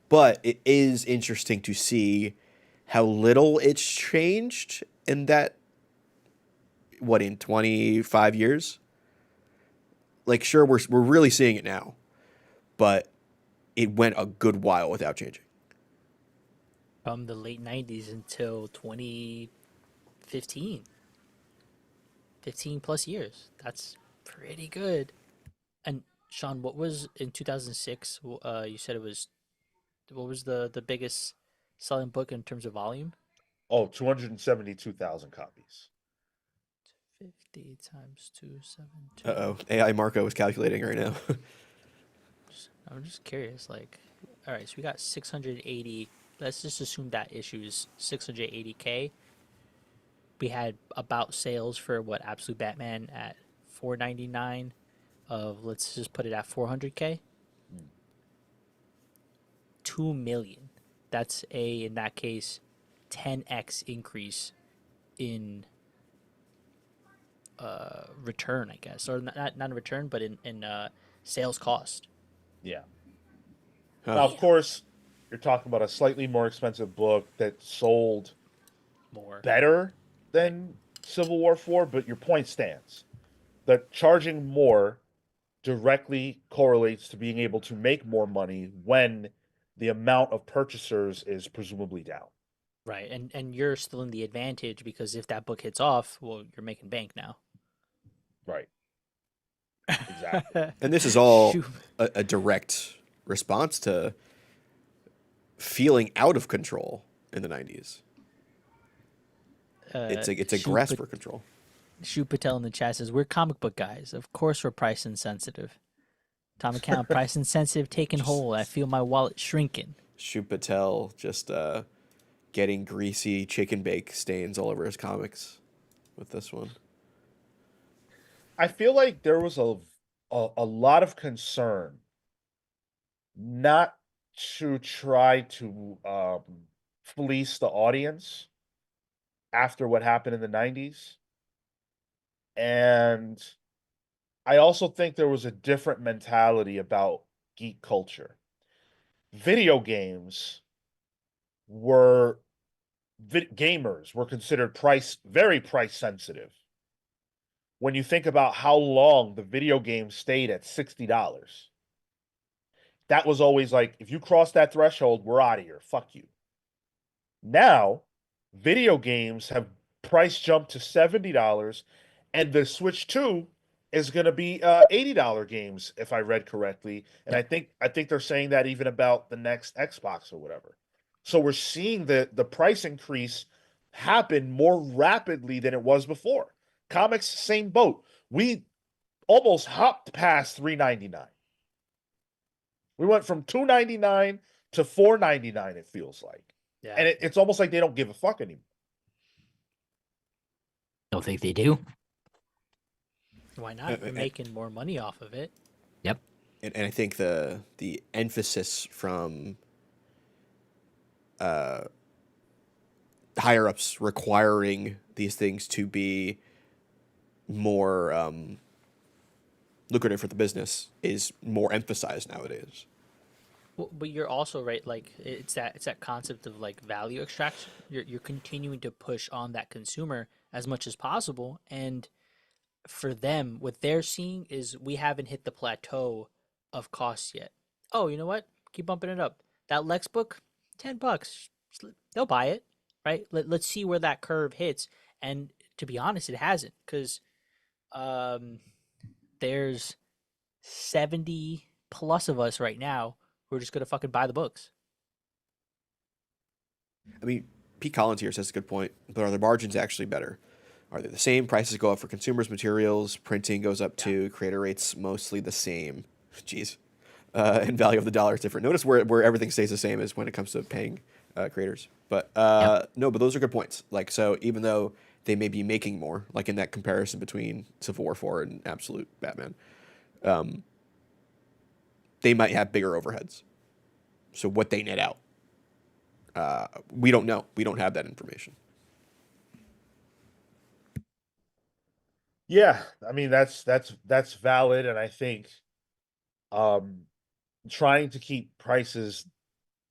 But it is interesting to see how little it's changed in that, in 25 years? Like, sure, we're really seeing it now, but it went a good while without changing. From the late 90s until 2015. 15 plus years. That's pretty good. And Sean, what was in 2006? You said it was, what was the biggest selling book in terms of volume? Oh, 272,000 copies. 50 times 272. Uh-oh. AI Marco is calculating right now. I'm just curious, like, all right, so we got 680. Let's just assume that issue is 680K. We had about sales for what, Absolute Batman at 499 of, let's just put it at 400K. 2 million. That's in that case, 10x increase in return, I guess, or not in return, but in sales cost. Yeah. Huh. Now, of course, you're talking about a slightly more expensive book that sold More. better than Civil War 4, but your point stands. That charging more directly correlates to being able to make more money when the amount of purchasers is presumably down. Right, and you're still in the advantage because if that book hits off, well, you're making bank now. Right. Exactly. And this is all Shoot. a direct response to feeling out of control in the 90s. It's a grasp for control. Shu Patel in the chat says, we're comic book guys. Of course we're price insensitive. Tom account, price insensitive, taking hold. I feel my wallet shrinking. Shu Patel just getting greasy chicken bake stains all over his comics with this one. I feel like there was a lot of concern not to try to fleece the audience after what happened in the 90s. And I also think there was a different mentality about geek culture. Video games were gamers were considered very price sensitive. When you think about how long the video game stayed at $60, that was always like, if you cross that threshold, we're out of here. Fuck you. Now, video games have price jumped to $70, and the Switch 2 is going to be $80 games, if I read correctly. And I think they're saying that even about the next Xbox or whatever. So we're seeing the price increase happen more rapidly than it was before. Comics, same boat. We almost hopped past $3.99. We went from $2.99 to $4.99, it feels like. Yeah. And it's almost like they don't give a fuck anymore. Don't think they do. Why not? You're making more money off of it. Yep. And I think the emphasis from higher ups requiring these things to be more lucrative for the business is more emphasized nowadays. Well, but you're also right. Like it's that concept of like value extraction. You're continuing to push on that consumer as much as possible, and for them, what they're seeing is we haven't hit the plateau of costs yet. Oh, you know what? Keep bumping it up. That Lex book, $10. They'll buy it, right? Let's see where that curve hits. And to be honest, it hasn't, because there's 70 plus of us right now who are just gonna fucking buy the books. I mean, Pete Collins here says a good point, but are the margins actually better? Are they the same? Prices go up for consumers, materials, printing goes up too. Creator rates mostly the same. Jeez. And value of the dollar is different. Notice where everything stays the same is when it comes to paying creators. But Yep. no, but those are good points. Like, so even though they may be making more, like in that comparison between Civil War 4 and Absolute Batman, they might have bigger overheads. So what they net out, we don't know. We don't have that information. Yeah, I mean that's valid, and I think um trying to keep prices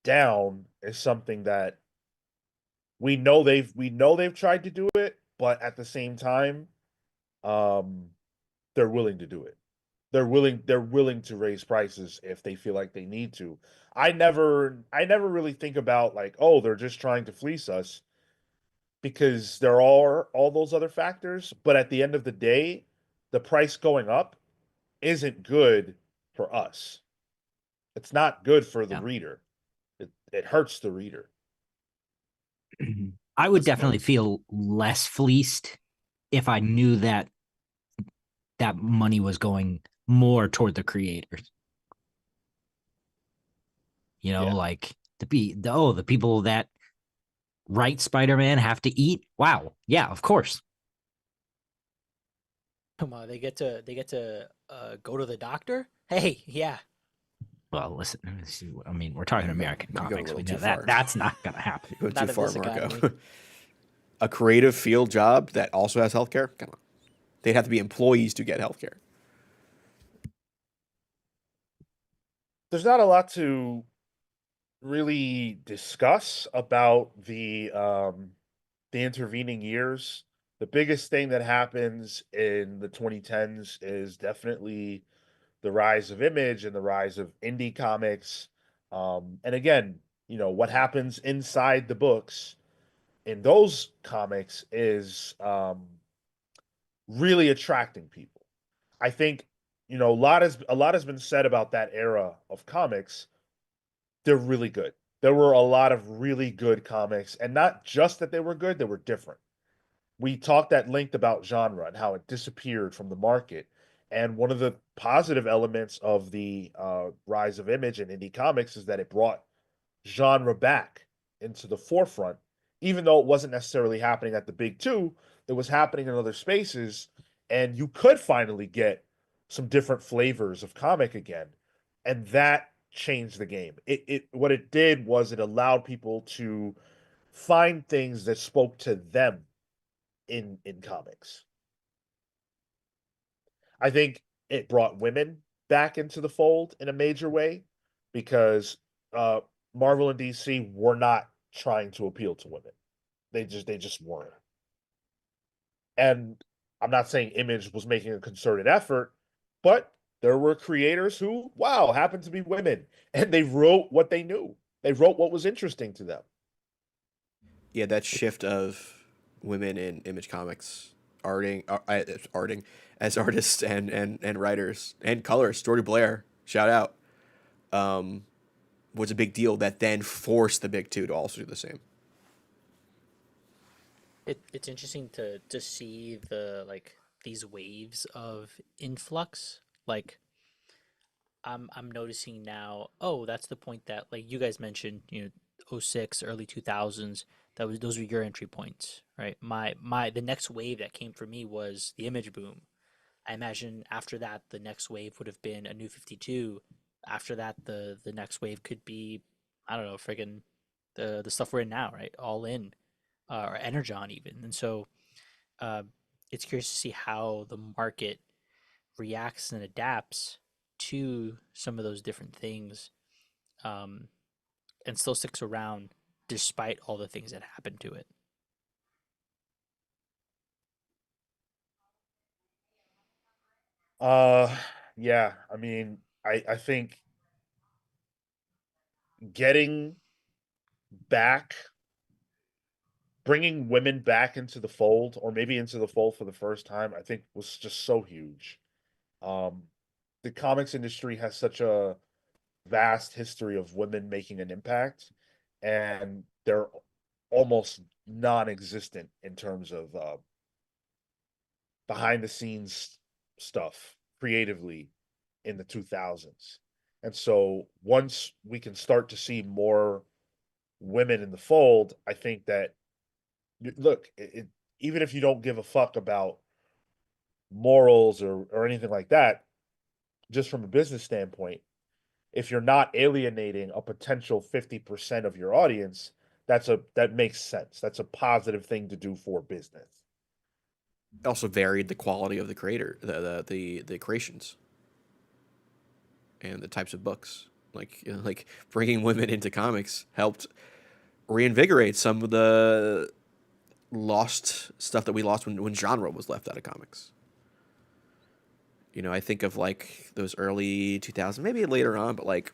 down is something that we know they've tried to do it, but at the same time, um, they're willing to do it. They're willing to raise prices if they feel like they need to. I never really think about like, oh, they're just trying to fleece us because there are all those other factors, but at the end of the day, the price going up isn't good for us. It's not good for the Yeah. reader. It hurts the reader. I would That's definitely nice. feel less fleeced if I knew that that money was going more toward the creators. You know, Yeah. like the people that write Spider-Man have to eat. Wow. Yeah, of course. Come on, they get to go to the doctor. Hey, yeah. Well, listen, I mean, we're talking American You're going a comics. little We too know that far. that's not going to happen. You're going too Not at far, this economy. Marco. A creative field job that also has healthcare? Come on. They'd have to be employees to get healthcare. There's not a lot to really discuss about the intervening years. The biggest thing that happens in the 2010s is definitely the rise of Image and the rise of indie comics. And again, what happens inside the books in those comics is really attracting people. I think a lot has been said about that era of comics. They're really good. There were a lot of really good comics, and not just that they were good, they were different. We talked at length about genre and how it disappeared from the market. And one of the positive elements of the rise of Image and indie comics is that it brought genre back into the forefront, even though it wasn't necessarily happening at the big two, it was happening in other spaces, and you could finally get some different flavors of comic again. And that changed the game. It what it did was it allowed people to find things that spoke to them in comics. I think it brought women back into the fold in a major way because uh, Marvel and DC were not trying to appeal to women. They just weren't. And I'm not saying Image was making a concerted effort, but there were creators who, wow, happened to be women, and they wrote what they knew. They wrote what was interesting to them. Yeah, that shift of women in Image Comics arting as artists and writers and colorists. Jordy Blair, shout out, um, was a big deal that then forced the big two to also do the same. It's interesting to see the like these waves of influx. Like I'm noticing now, oh, that's the point that like you guys mentioned, '06, early 2000s, those were your entry points, right? My the next wave that came for me was the Image boom. I imagine after that the next wave would have been a New 52. After that the next wave could be, I don't know, friggin' the stuff we're in now, right? All in, or Energon even. And so uh, it's curious to see how the market reacts and adapts to some of those different things, um, and still sticks around despite all the things that happen to it. Uh yeah, I mean, I think getting back bringing women back into the fold, or maybe into the fold for the first time, I think was just so huge. Um, the comics industry has such a vast history of women making an impact, and they're almost non-existent in terms of behind the scenes stuff creatively in the 2000s. And so once we can start to see more women in the fold, I think that look, even if you don't give a fuck about morals or anything like that, just from a business standpoint, if you're not alienating a potential 50% of your audience, that makes sense. That's a positive thing to do for business. It also varied the quality of the creator, the creations, and the types of books. Like, you know, like bringing women into comics helped reinvigorate some of the lost stuff that we lost when genre was left out of comics. You know, I think of like those early 2000s, maybe later on, but like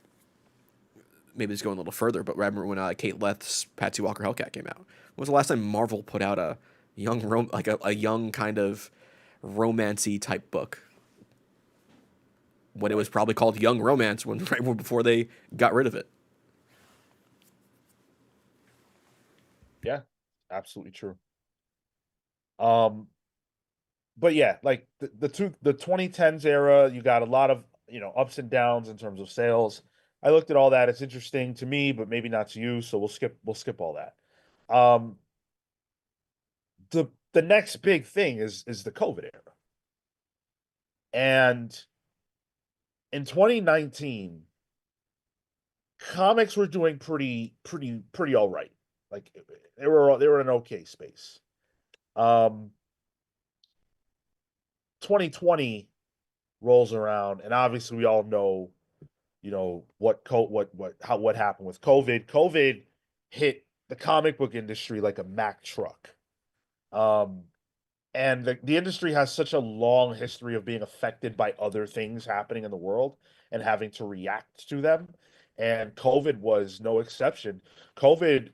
maybe it's going a little further. But remember when Kate Leth's Patsy Walker Hellcat came out? When was the last time Marvel put out a young a young kind of romancy type book? When it was probably called Young Romance right before they got rid of it. Yeah, absolutely true. But yeah, like the 2010s era, you got a lot of, ups and downs in terms of sales. I looked at all that. It's interesting to me, but maybe not to you, so we'll skip all that. Um the next big thing is the COVID era. And in 2019, comics were doing pretty all right. Like they were in an okay space. 2020 rolls around, and obviously we all know, what happened with COVID. COVID hit the comic book industry like a Mack truck. Um, and the industry has such a long history of being affected by other things happening in the world and having to react to them. And COVID was no exception. COVID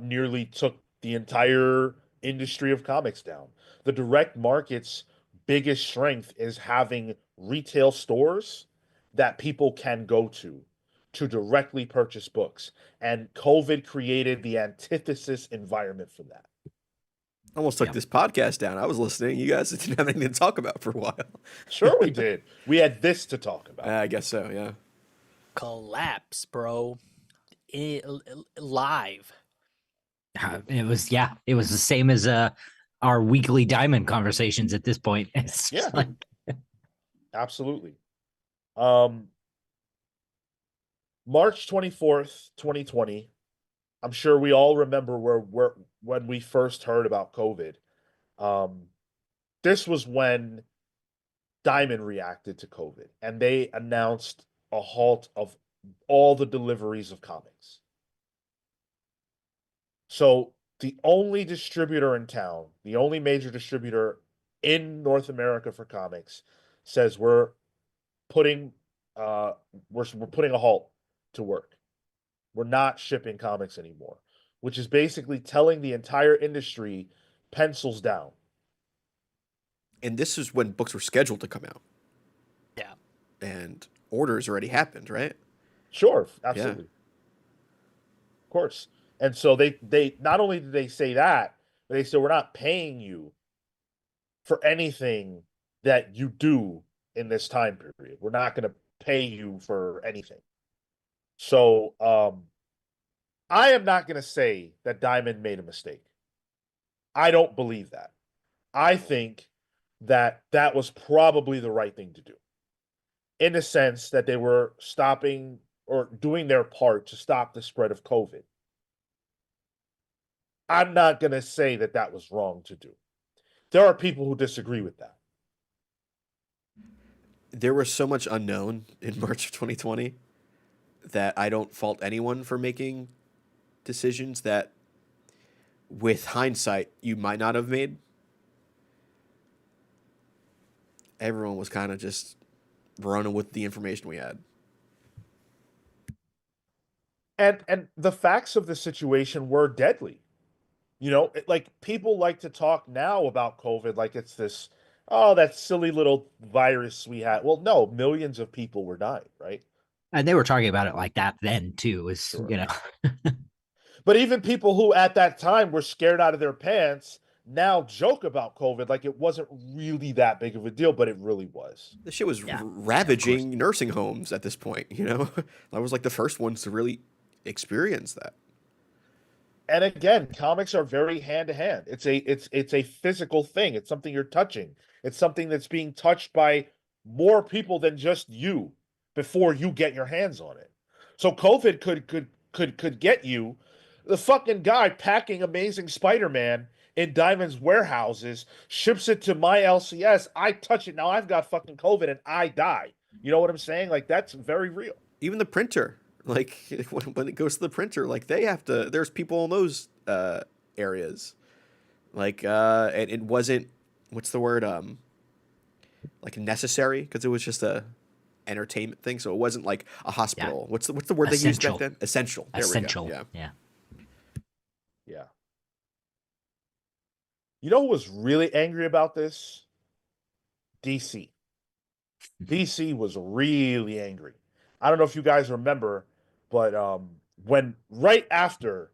nearly took the entire industry of comics down. The direct market's biggest strength is having retail stores that people can go to directly purchase books. And COVID created the antithesis environment for that. Almost took this podcast down. I was listening. You guys didn't have anything to talk about for a while. Sure, we did. We had this to talk about. I guess so, yeah. Collapse, bro. Live. It was the same as our weekly diamond conversations at this point. It's Yeah. like, Absolutely. March 24th, 2020. I'm sure we all remember when we first heard about COVID. This was when Diamond reacted to COVID, and they announced a halt of all the deliveries of comics. So the only distributor in town, the only major distributor in North America for comics, says we're putting we're putting a halt to work. We're not shipping comics anymore, which is basically telling the entire industry pencils down. And this is when books were scheduled to come out. Yeah. And orders already happened, right? Sure, absolutely. Yeah. Of course. And so they not only did they say that, but they said we're not paying you for anything that you do in this time period. We're not going to pay you for anything. So I am not going to say that Diamond made a mistake. I don't believe that. I think that was probably the right thing to do, in the sense that they were stopping or doing their part to stop the spread of COVID. I'm not going to say that was wrong to do. There are people who disagree with that. There was so much unknown in March of 2020 that I don't fault anyone for making decisions that, with hindsight, you might not have made. Everyone was kind of just running with the information we had. And the facts of the situation were deadly. Like people like to talk now about COVID like it's this, that silly little virus we had. Well, no, millions of people were dying, right? and they were talking about it like that then too. Sure. But even people who at that time were scared out of their pants now joke about COVID like it wasn't really that big of a deal, but it really was. This shit was Yeah, ravaging nursing homes at this point, you know? I was like the first ones to really experience that. And again, comics are very hand to hand. It's a physical thing. It's something you're touching. It's something that's being touched by more people than just you before you get your hands on it. So COVID could get you. The fucking guy packing Amazing Spider-Man in Diamond's warehouses, ships it to my LCS. I touch it. Now I've got fucking COVID and I die. You know what I'm saying? Like, that's very real. Even the printer, like when it goes to the printer, like they have to, there's people in those areas. Like, and it wasn't, what's the word? Like necessary, because it was just a entertainment thing. So it wasn't like a hospital. Yeah. What's the word they used back then? Essential. There Essential. we go. Yeah. Yeah. You know who was really angry about this? DC. DC was really angry. I don't know if you guys remember, but when right after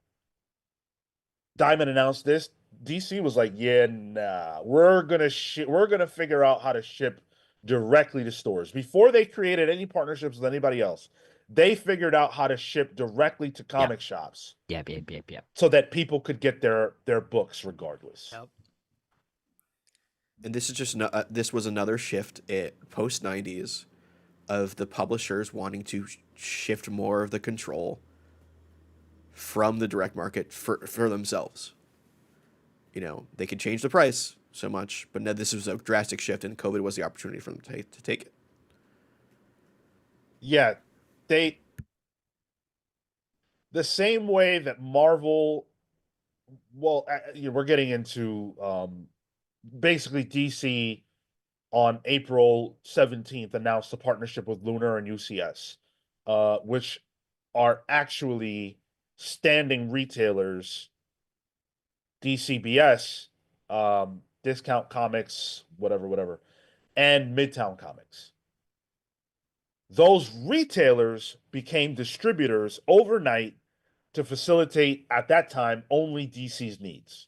Diamond announced this, DC was like, "Yeah, nah, we're gonna figure out how to ship directly to stores." Before they created any partnerships with anybody else, they figured out how to ship directly to comic shops. Yep. So that people could get their books regardless. Yep. And this is just this was another shift at post 90s of the publishers wanting to shift more of the control from the direct market for themselves. You know, they could change the price so much, but no, this was a drastic shift, and COVID was the opportunity for them to take it. Yeah, the same way that Marvel, well, we're getting into basically DC on April 17th announced a partnership with Lunar and UCS, which are actually standing retailers, DCBS, Discount Comics, whatever, and Midtown Comics. Those retailers became distributors overnight to facilitate, at that time, only DC's needs,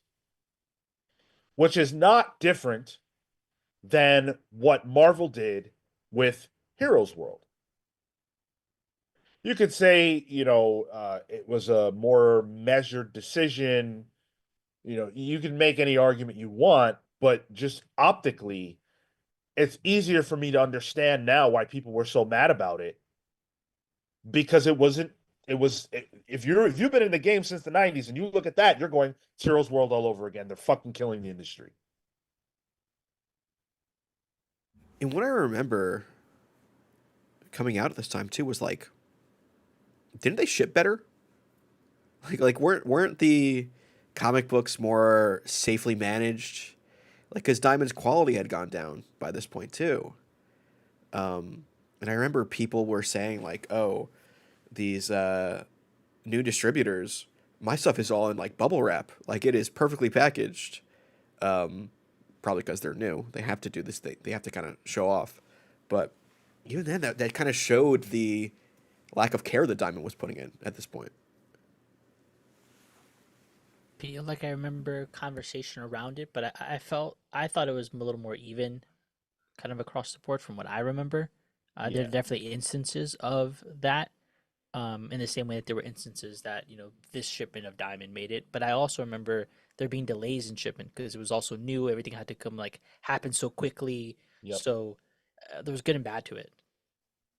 which is not different than what Marvel did with Heroes World. You could say, it was a more measured decision. You can make any argument you want, but just optically, it's easier for me to understand now why people were so mad about it, because if you've been in the game since the 90s and you look at that, you're going, it's Heroes World all over again. They're fucking killing the industry. And what I remember coming out at this time too was like, didn't they ship better? Like weren't the comic books more safely managed? Like, because Diamond's quality had gone down by this point too. And I remember people were saying like, oh, these new distributors, my stuff is all in like bubble wrap. Like, it is perfectly packaged. Probably because they're new. They have to do this. They have to kind of show off. But even then, that kind of showed the lack of care that Diamond was putting in at this point. Feel like I remember conversation around it, but I thought it was a little more even, kind of across the board from what I remember. There are definitely instances of that, in the same way that there were instances that this shipment of Diamond made it. But I also remember there being delays in shipment because it was also new. Everything had to come happen so quickly. Yep. So there was good and bad to it.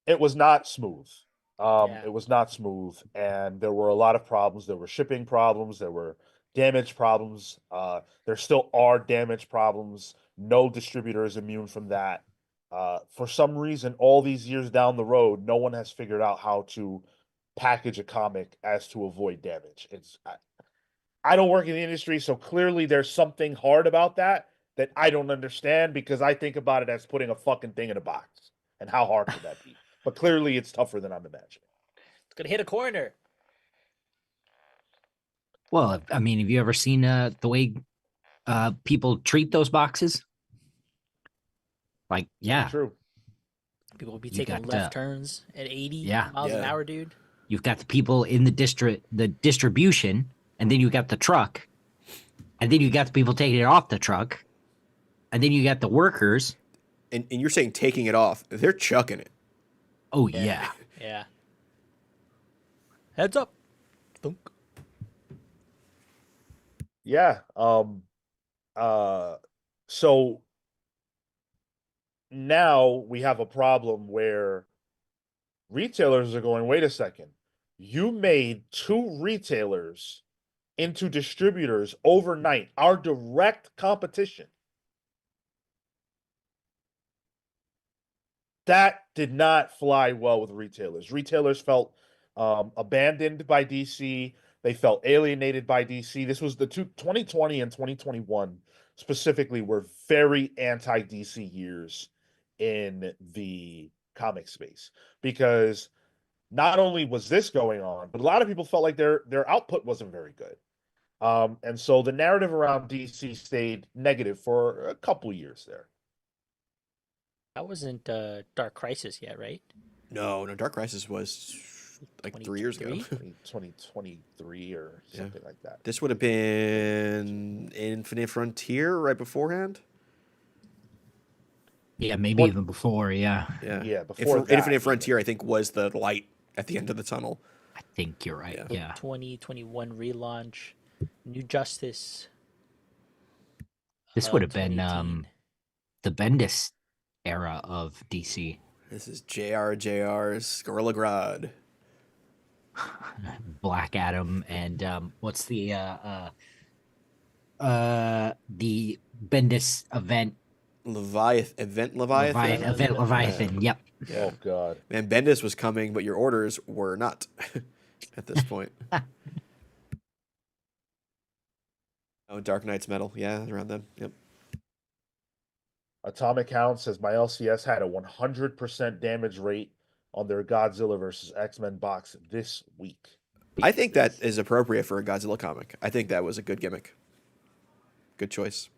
It was not smooth. Yeah. It was not smooth, and there were a lot of problems. There were shipping problems. There were damage problems. There still are damage problems. No distributor is immune from that. For some reason, all these years down the road, no one has figured out how to package a comic as to avoid damage. I don't work in the industry, so clearly there's something hard about that I don't understand, because I think about it as putting a fucking thing in a box. And how hard could that be? But clearly it's tougher than I'm imagining. It's gonna hit a corner. Well, I mean, have you ever seen the way people treat those boxes? Like, yeah, True. People will be You taking got, left turns at 80 yeah. miles an Yeah. hour, dude. you've got the people in the distribution, and then you got the truck, And then you got the people taking it off the truck. And then you got the workers. And you're saying taking it off. They're chucking it. Oh, Yeah. yeah. Yeah. Heads up. Thunk. Yeah. So now we have a problem where retailers are going, wait a second. You made two retailers into distributors overnight, our direct competition. That did not fly well with retailers. Retailers felt abandoned by DC. They felt alienated by DC. This was the 2020 and 2021 specifically were very anti-DC years in the comic space because not only was this going on, but a lot of people felt like their output wasn't very good. And so the narrative around DC stayed negative for a couple years there. That wasn't Dark Crisis yet, right? No, Dark Crisis was like 3 years ago. 2023 or something like that. This would have been Infinite Frontier right beforehand. Yeah, maybe even before. Yeah. Yeah. Before that, Infinite Frontier, I think, was the light at the end of the tunnel. I think you're right. Yeah. 2021 relaunch, New Justice. This would have been 2018. the Bendis era of DC. This is JR's Gorilla Grodd. Black Adam and what's the Bendis event Leviathan. Leviathan. Yep. Yeah. Oh God. Man, Bendis was coming, but your orders were not at this point. Oh, Dark Knight's Metal. Yeah, around then. Yep. Atomic Hound says my LCS had a 100% damage rate on their Godzilla versus X-Men box this week. I think that is appropriate for a Godzilla comic. I think that was a good gimmick. Good choice.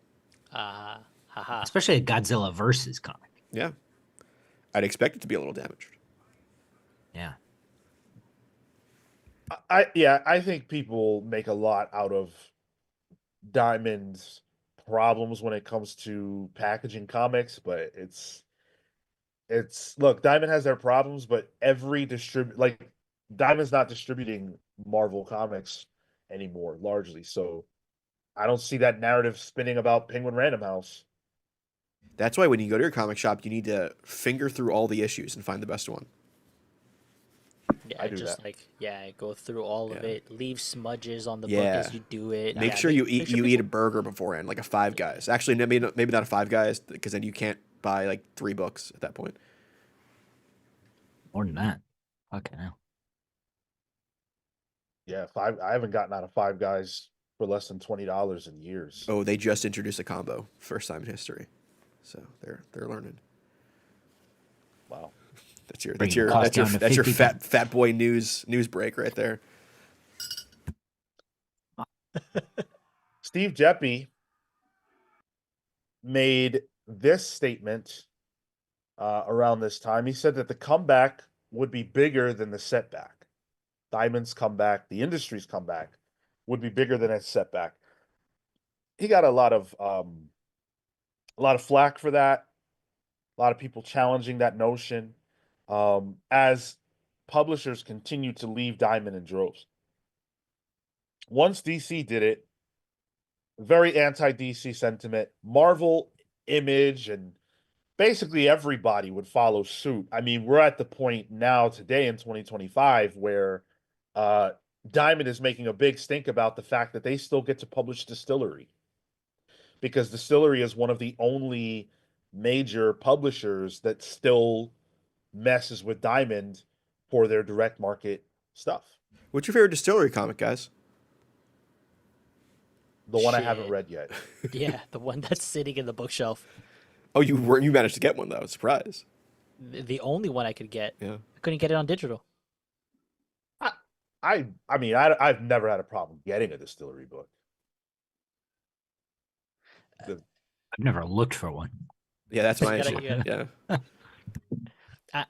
Haha. Especially a Godzilla versus comic. Yeah. I'd expect it to be a little damaged. Yeah. I think people make a lot out of Diamond's problems when it comes to packaging comics, but it's look, Diamond has their problems, but every Diamond's not distributing Marvel comics anymore, largely. So I don't see that narrative spinning about Penguin Random House. That's why when you go to your comic shop, you need to finger through all the issues and find the best one. Yeah, I do just that. go through all of Yeah. it. Leave smudges on the book Yeah. as you do it. Make Yeah, sure you make eat sure you eat a people- burger beforehand, like a Five Guys. Actually, maybe not a Five Guys, because then you can't buy like 3 books at that point. More than that. Okay. Now. Yeah, I haven't gotten out of Five Guys for less than $20 in years. Oh, they just introduced a combo, first time in history, so they're learning. Wow. That's your Bring the cost down to that's your 50. fat boy news break right there. Steve Geppy made this statement around this time. He said that the comeback would be bigger than the setback. Diamond's comeback, the industry's comeback, would be bigger than its setback. He got a lot of flack for that. A lot of people challenging that notion as publishers continue to leave Diamond in droves. Once DC did it, very anti-DC sentiment. Marvel, Image, and basically everybody would follow suit. I mean, we're at the point now today in 2025 where Diamond is making a big stink about the fact that they still get to publish Distillery, because Distillery is one of the only major publishers that still messes with Diamond for their direct market stuff. What's your favorite Distillery comic, guys? The one I haven't Shit. read yet. Yeah, the one that's sitting in the bookshelf. Oh, you managed to get one though. Surprise. The only one I could get. Yeah. I couldn't get it on digital. I mean, I've never had a problem getting a Distillery book. I've never looked for one. Yeah, that's my You issue. gotta- Yeah.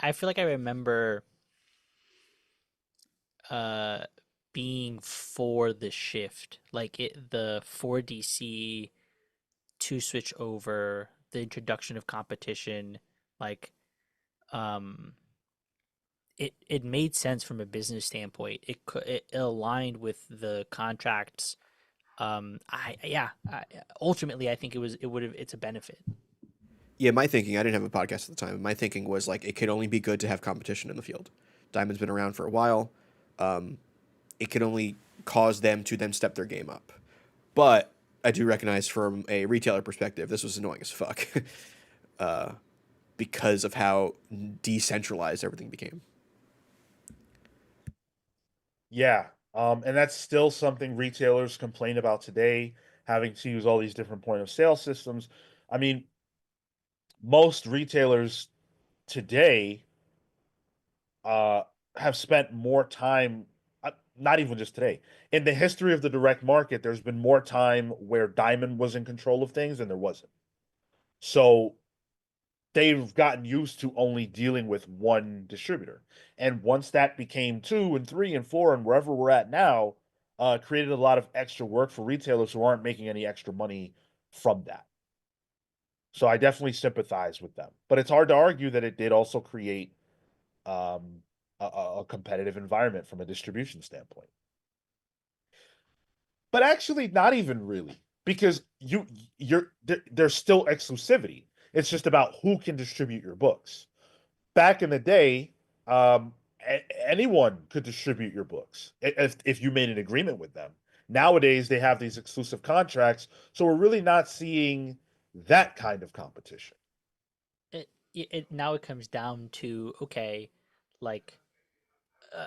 I feel like I remember being for the shift, like the for DC to switch over, the introduction of competition, like um it made sense from a business standpoint. It aligned with the contracts. I yeah, ultimately I think it's a benefit. Yeah, my thinking, I didn't have a podcast at the time. My thinking was like it could only be good to have competition in the field. Diamond's been around for a while. Um, it could only cause them to then step their game up. But I do recognize from a retailer perspective, this was annoying as fuck uh, because of how decentralized everything became. Yeah. And that's still something retailers complain about today, having to use all these different point of sale systems. I mean, most retailers today uh, have spent more time, not even just today, in the history of the direct market, there's been more time where Diamond was in control of things than there wasn't. So they've gotten used to only dealing with one distributor. And once that became two and three and four and wherever we're at now, created a lot of extra work for retailers who aren't making any extra money from that. So I definitely sympathize with them. But it's hard to argue that it did also create um, a competitive environment from a distribution standpoint. But actually, not even really, because there's still exclusivity. It's just about who can distribute your books. Back in the day, anyone could distribute your books if you made an agreement with them. Nowadays, they have these exclusive contracts, so we're really not seeing that kind of competition. It now it comes down to, okay, like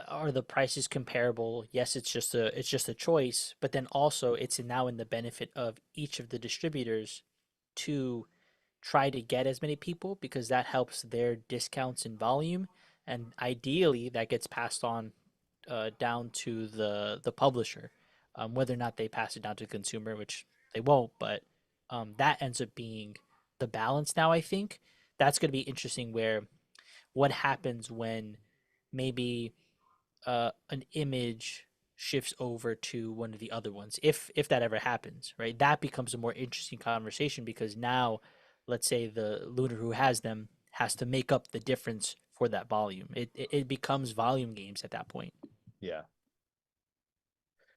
are the prices comparable? Yes, it's just a choice, but then also it's now in the benefit of each of the distributors to try to get as many people, because that helps their discounts in volume, and ideally that gets passed on down to the publisher, whether or not they pass it down to the consumer, which they won't, but that ends up being the balance now. I think that's going to be interesting, where what happens when maybe an image shifts over to one of the other ones, if that ever happens, right? That becomes a more interesting conversation, because now, let's say the Lunar who has them has to make up the difference for that volume. It becomes volume games at that point. Yeah.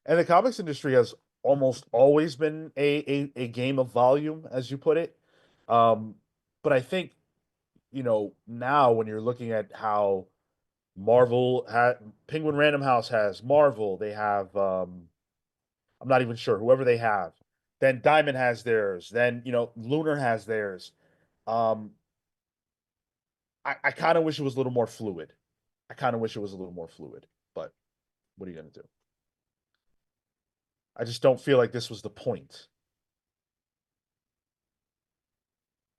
And the comics industry has almost always been a game of volume, as you put it. Um, but I think, now when you're looking at how Marvel had Penguin Random House has Marvel, they have I'm not even sure, whoever they have. Then Diamond has theirs, then Lunar has theirs. Um, I kind of wish it was a little more fluid. I kind of wish it was a little more fluid, but what are you gonna do? I just don't feel like this was the point.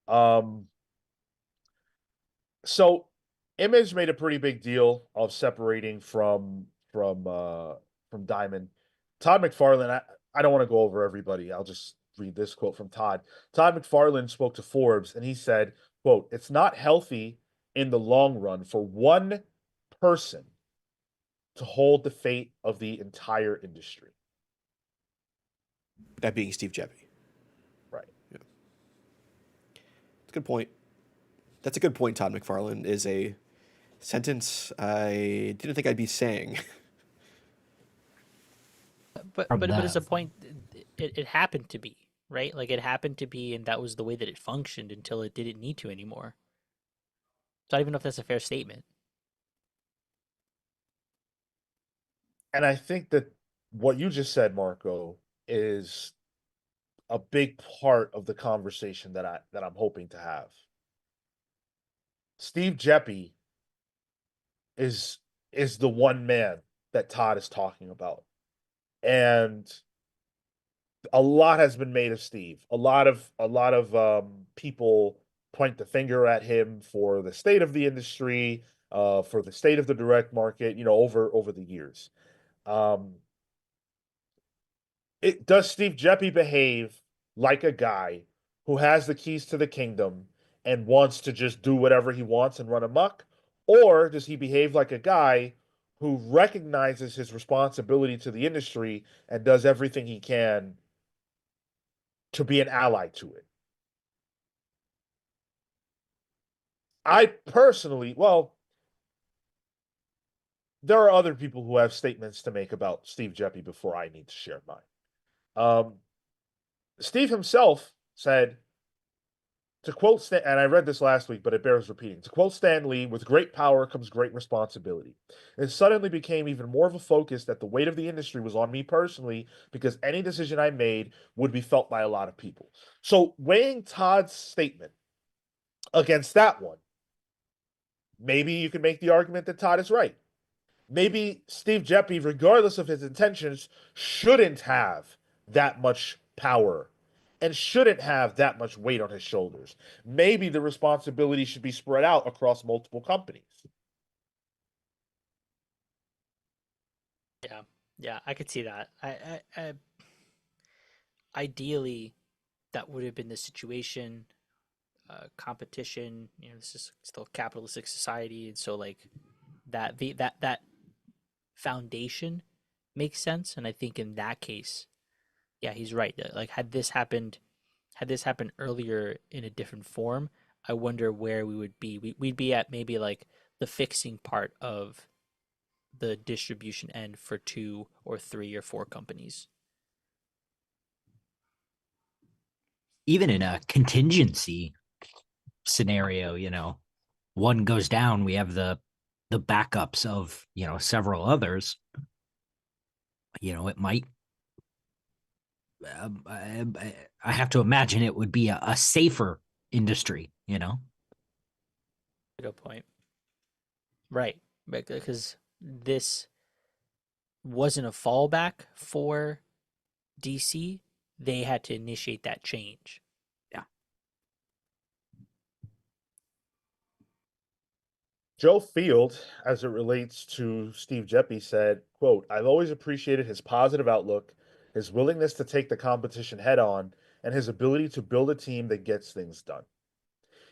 Um, So Image made a pretty big deal of separating from Diamond. Todd McFarlane, I don't want to go over everybody. I'll just read this quote from Todd. Todd McFarlane spoke to Forbes and he said, quote, "It's not healthy in the long run for one person to hold the fate of the entire industry." That being Steve Geppy. Right. Yeah. It's a good point. That's a good point, Todd McFarlane, is a sentence I didn't think I'd be saying. From But it's a the point. It happened to be, right. Like it happened to be, and that was the way that it functioned until it didn't need to anymore. So I don't even know if that's a fair statement. And I think that what you just said, Marco, is a big part of the conversation that I'm hoping to have. Steve Geppy is is the one man that Todd is talking about. And a lot has been made of Steve. A lot of people point the finger at him for the state of the industry, for the state of the direct market, over the years. Um, does Steve Geppy behave like a guy who has the keys to the kingdom and wants to just do whatever he wants and run amok? Or does he behave like a guy who recognizes his responsibility to the industry and does everything he can to be an ally to it. I personally, well, there are other people who have statements to make about Steve Geppy before I need to share mine. Steve himself said, to quote Stan, and I read this last week, but it bears repeating. To quote Stan Lee, with great power comes great responsibility. It suddenly became even more of a focus that the weight of the industry was on me personally because any decision I made would be felt by a lot of people. So weighing Todd's statement against that one, maybe you can make the argument that Todd is right. Maybe Steve Geppy, regardless of his intentions, shouldn't have that much power and shouldn't have that much weight on his shoulders. Maybe the responsibility should be spread out across multiple companies. Yeah, I could see that. Ideally, that would have been the situation. Competition. This is still a capitalistic society, and so like that foundation makes sense. And I think in that case, yeah, he's right. Like had this happened earlier in a different form, I wonder where we would be. We'd be at maybe like the fixing part of the distribution end for 2 or 3 or 4 companies. Even in a contingency scenario, one goes down, we have the backups of, several others. It might, I have to imagine it would be a safer industry. Good point. Right. Because this wasn't a fallback for DC. They had to initiate that change. Yeah. Joe Field, as it relates to Steve Geppy, said, quote, I've always appreciated his positive outlook, his willingness to take the competition head on, and his ability to build a team that gets things done.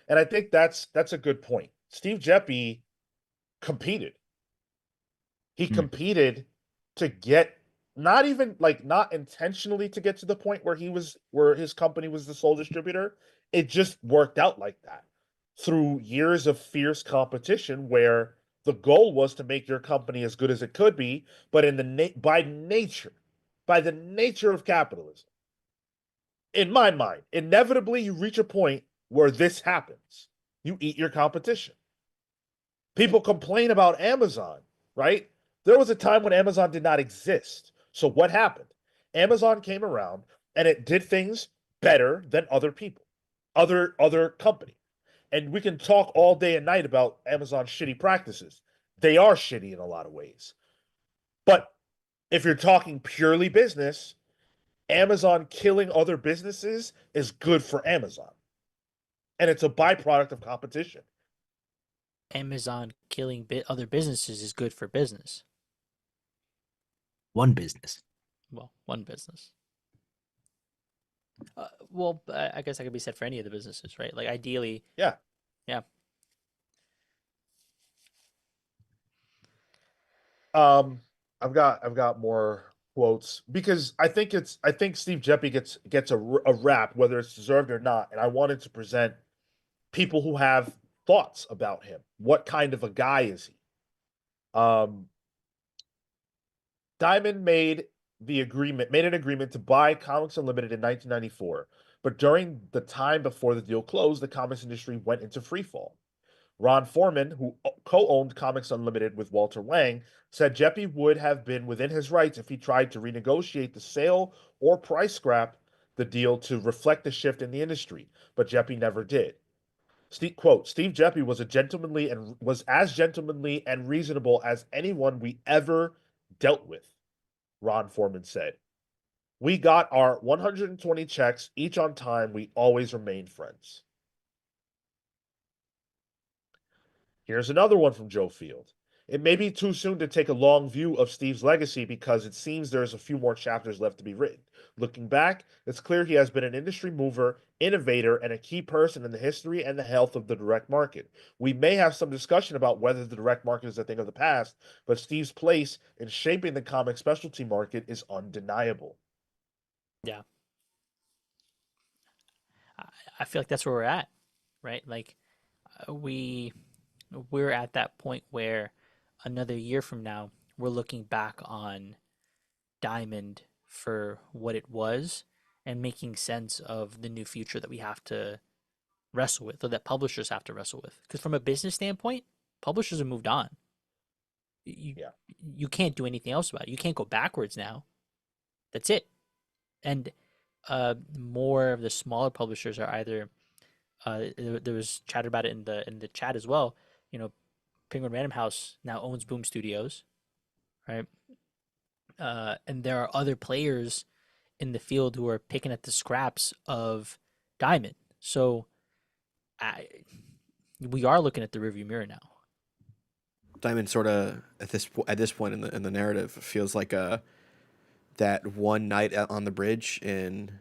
And I think that's a good point. Steve Geppy competed. He competed to get not even not intentionally to get to the point where his company was the sole distributor. It just worked out like that through years of fierce competition where the goal was to make your company as good as it could be, but in the by the nature of capitalism, in my mind, inevitably you reach a point where this happens. You eat your competition. People complain about Amazon, right? There was a time when Amazon did not exist. So what happened? Amazon came around and it did things better than other people, other companies. And we can talk all day and night about Amazon's shitty practices. They are shitty in a lot of ways. But if you're talking purely business, Amazon killing other businesses is good for Amazon. And it's a byproduct of competition. Amazon killing other businesses is good for business. One business. Well, one business. Well, I guess that could be said for any of the businesses, right? Like ideally, Yeah. yeah. I've got more quotes because I think Steve Geppy gets a rap whether it's deserved or not, and I wanted to present people who have thoughts about him. What kind of a guy is he? Diamond made an agreement to buy Comics Unlimited in 1994, but during the time before the deal closed, the comics industry went into freefall. Ron Foreman, who co-owned Comics Unlimited with Walter Wang, said Geppy would have been within his rights if he tried to renegotiate the sale or price scrap the deal to reflect the shift in the industry, but Geppy never did. Quote, Steve Geppy was as gentlemanly and reasonable as anyone we ever dealt with, Ron Foreman said. We got our 120 checks, each on time. We always remained friends. Here's another one from Joe Field. It may be too soon to take a long view of Steve's legacy because it seems there's a few more chapters left to be written. Looking back, it's clear he has been an industry mover, innovator, and a key person in the history and the health of the direct market. We may have some discussion about whether the direct market is a thing of the past, but Steve's place in shaping the comic specialty market is undeniable. Yeah. I feel like that's where we're at, right? Like we we're at that point where another year from now we're looking back on Diamond for what it was and making sense of the new future that we have to wrestle with, or that publishers have to wrestle with. Because from a business standpoint, publishers have moved on. You Yeah. you can't do anything else about it. You can't go backwards now. That's it. And more of the smaller publishers are either there was chatter about it in the chat as well. You know, Penguin Random House now owns Boom Studios, right? And there are other players in the field who are picking at the scraps of Diamond. So we are looking at the rearview mirror now. Diamond sort of at this point in the narrative feels like that one night on the bridge in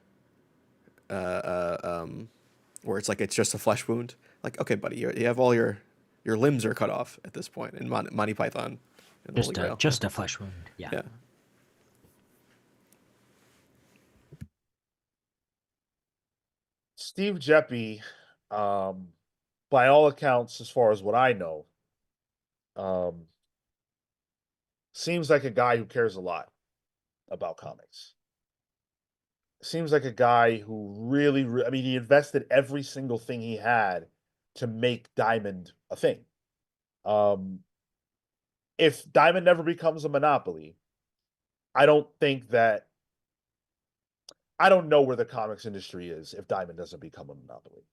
where it's like it's just a flesh wound. Like, okay, buddy, you have all your limbs are cut off at this point in Monty Python. And Just a flesh wound. Yeah. Yeah. Steve Geppy, by all accounts, as far as what I know, seems like a guy who cares a lot about comics. Seems like a guy who really, I mean, he invested every single thing he had to make Diamond a thing. If Diamond never becomes a monopoly, I don't know where the comics industry is if Diamond doesn't become a monopoly.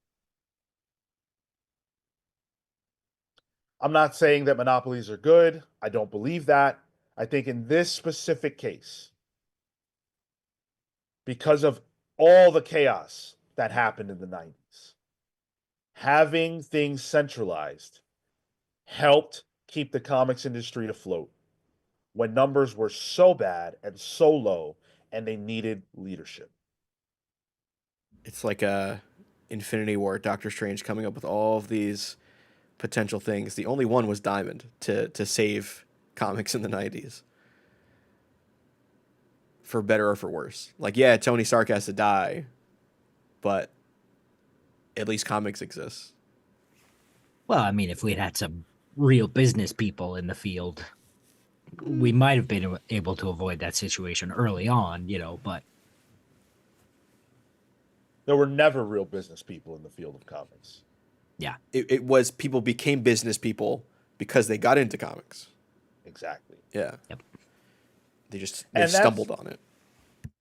I'm not saying that monopolies are good. I don't believe that. I think in this specific case, because of all the chaos that happened in the 90s, having things centralized helped keep the comics industry afloat when numbers were so bad and so low and they needed leadership. It's like a Infinity War, Doctor Strange coming up with all of these potential things. The only one was Diamond to save comics in the 90s. For better or for worse. Like, yeah, Tony Stark has to die, but at least comics exists. Well, I mean, if we'd had some real business people in the field, we might have been able to avoid that situation early on, but there were never real business people in the field of comics. Yeah. It was people became business people because they got into comics. Exactly. Yeah. Yep. They stumbled on it.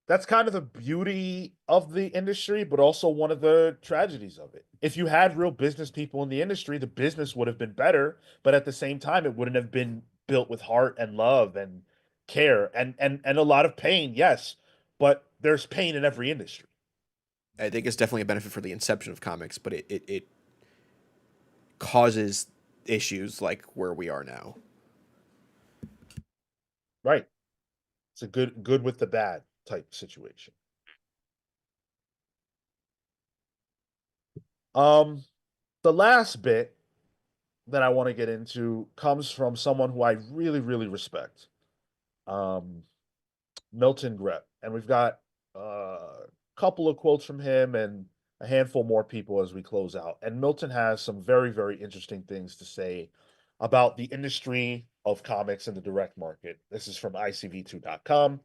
That's kind of the beauty of the industry, but also one of the tragedies of it. If you had real business people in the industry, the business would have been better, but at the same time, it wouldn't have been built with heart and love and care and a lot of pain, yes, but there's pain in every industry. I think it's definitely a benefit for the inception of comics, but it causes issues like where we are now. Right. It's a good with the bad type situation. The last bit that I want to get into comes from someone who I really, really respect. Milton Grepp. And we've got a couple of quotes from him and a handful more people as we close out. And Milton has some very, very interesting things to say about the industry of comics and the direct market. This is from ICV2.com.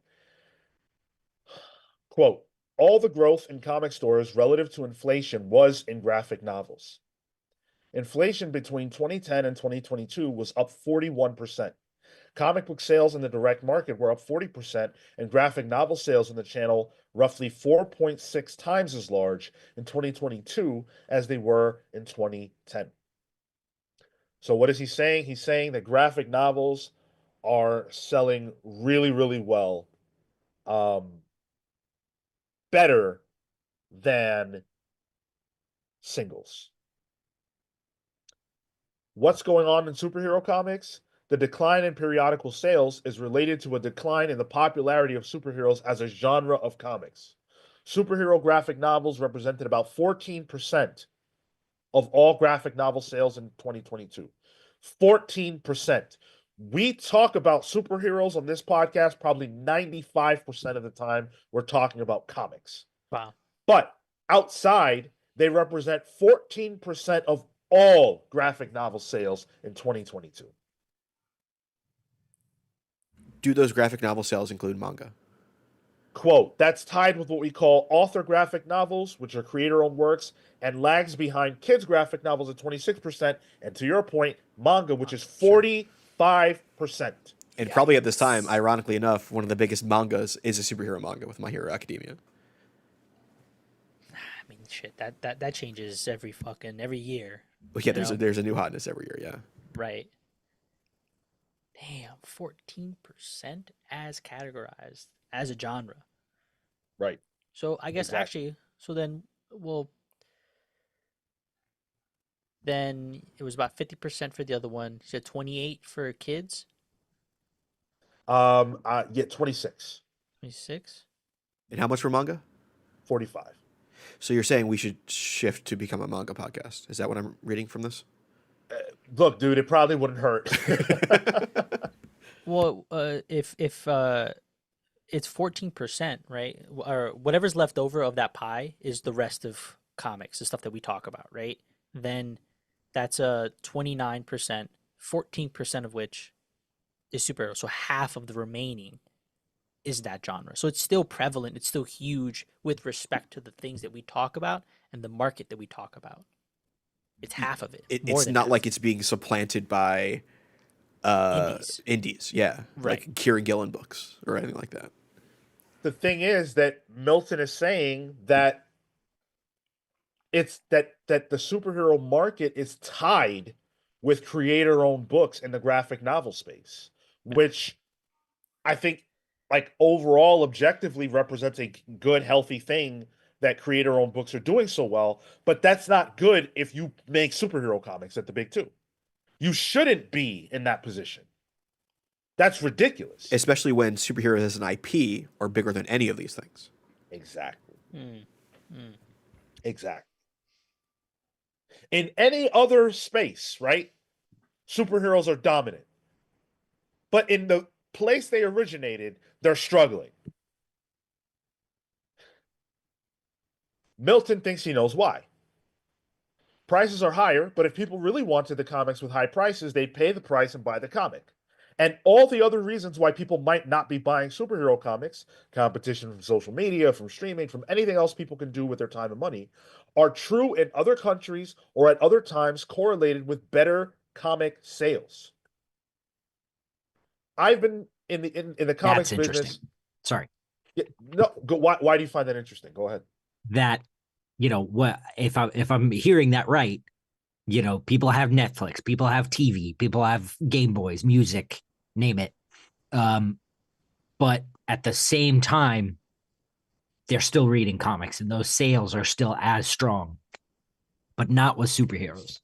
Quote, all the growth in comic stores relative to inflation was in graphic novels. Inflation between 2010 and 2022 was up 41%. Comic book sales in the direct market were up 40%, and graphic novel sales in the channel roughly 4.6 times as large in 2022 as they were in 2010. So what is he saying? He's saying that graphic novels are selling really, really well, better than singles. What's going on in superhero comics? the decline in periodical sales is related to a decline in the popularity of superheroes as a genre of comics. Superhero graphic novels represented about 14% of all graphic novel sales in 2022. 14%. We talk about superheroes on this podcast probably 95% of the time we're talking about comics. Wow. But outside, they represent 14% of all graphic novel sales in 2022. Do those graphic novel sales include manga? Quote, that's tied with what we call author graphic novels, which are creator-owned works, and lags behind kids graphic novels at 26%, and to your point, manga, which is 45%. And probably at this time, ironically enough, one of the biggest mangas is a superhero manga with My Hero Academia. I mean, shit, that changes every year. Well, yeah, there's a new hotness every year, yeah. Right. Damn, 14% as categorized as a genre. Right. So I guess Exactly. actually, so then, well, then it was about 50% for the other one. You said 28 for kids, Yeah, 26, 26. And how much for manga? 45. So you're saying we should shift to become a manga podcast? Is that what I'm reading from this? Look, dude, it probably wouldn't hurt. Well, if it's 14%, right? Or whatever's left over of that pie is the rest of comics, the stuff that we talk about, right? Then that's a 29%, 14% of which is superhero. So half of the remaining is that genre. So it's still prevalent. It's still huge with respect to the things that we talk about and the market that we talk about. It's half of it. It's not like it's being supplanted by indies. Yeah. Right. Like Kieran Gillen books or anything like that. The thing is that Milton is saying that it's that the superhero market is tied with creator-owned books in the graphic novel space, which I think, like, overall, objectively represents a good, healthy thing that creator-owned books are doing so well. But that's not good if you make superhero comics at the big two. You shouldn't be in that position. That's ridiculous. Especially when superheroes as an IP are bigger than any of these things. Exactly. Mm. Exactly. In any other space, right? Superheroes are dominant. But in the place they originated, they're struggling. Milton thinks he knows why. Prices are higher, but if people really wanted the comics with high prices, they'd pay the price and buy the comic. And all the other reasons why people might not be buying superhero comics, competition from social media, from streaming, from anything else people can do with their time and money, are true in other countries or at other times correlated with better comic sales. I've been in the comics That's interesting. business. Sorry. Yeah, no, why do you find that interesting? Go ahead. That, what if I'm hearing that right, people have Netflix, people have TV, people have Game Boys, music, name it. But at the same time, they're still reading comics and those sales are still as strong, but not with superheroes.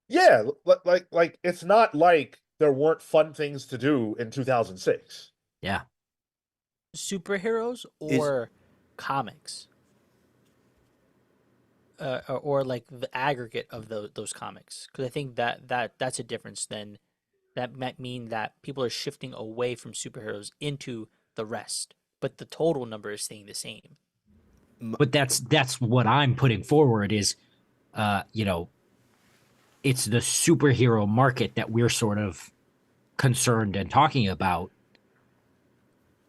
Yeah, like it's not like there weren't fun things to do in 2006. Yeah. Superheroes or comics? Or like the aggregate of those comics, because I think that's a difference. Then that might mean that people are shifting away from superheroes into the rest, but the total number is staying the same. But that's what I'm putting forward is, it's the superhero market that we're sort of concerned and talking about,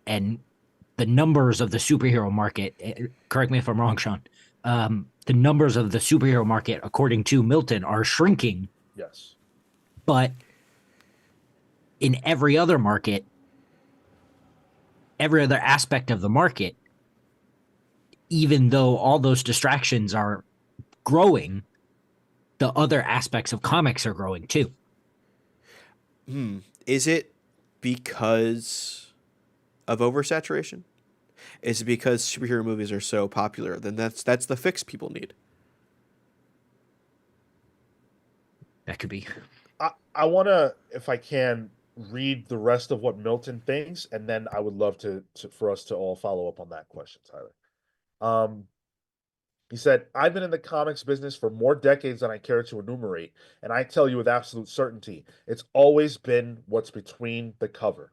and the numbers of the superhero market. Correct me if I'm wrong, Sean. The numbers of the superhero market, according to Milton, are shrinking. Yes. But in every other market, every other aspect of the market, even though all those distractions are growing, the other aspects of comics are growing too. Is it because of oversaturation? Is it because superhero movies are so popular? Then that's the fix people need. That could be. I want to, if I can, read the rest of what Milton thinks, and then I would love for us to all follow up on that question, Tyler. Um, he said, "I've been in the comics business for more decades than I care to enumerate, and I tell you with absolute certainty, it's always been what's between the cover.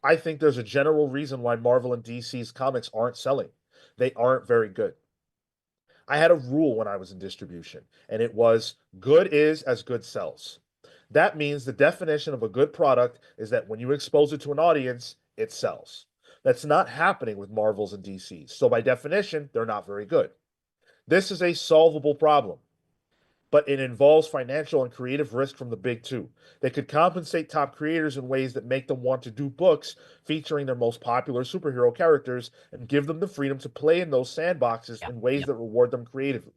I think there's a general reason why Marvel and DC's comics aren't selling. They aren't very good. I had a rule when I was in distribution, and it was good is as good sells. That means the definition of a good product is that when you expose it to an audience, it sells. That's not happening with Marvels and DCs. So by definition, they're not very good. This is a solvable problem, but it involves financial and creative risk from the big two. They could compensate top creators in ways that make them want to do books featuring their most popular superhero characters and give them the freedom to play in those sandboxes Yeah. in ways Yep. that reward them creatively.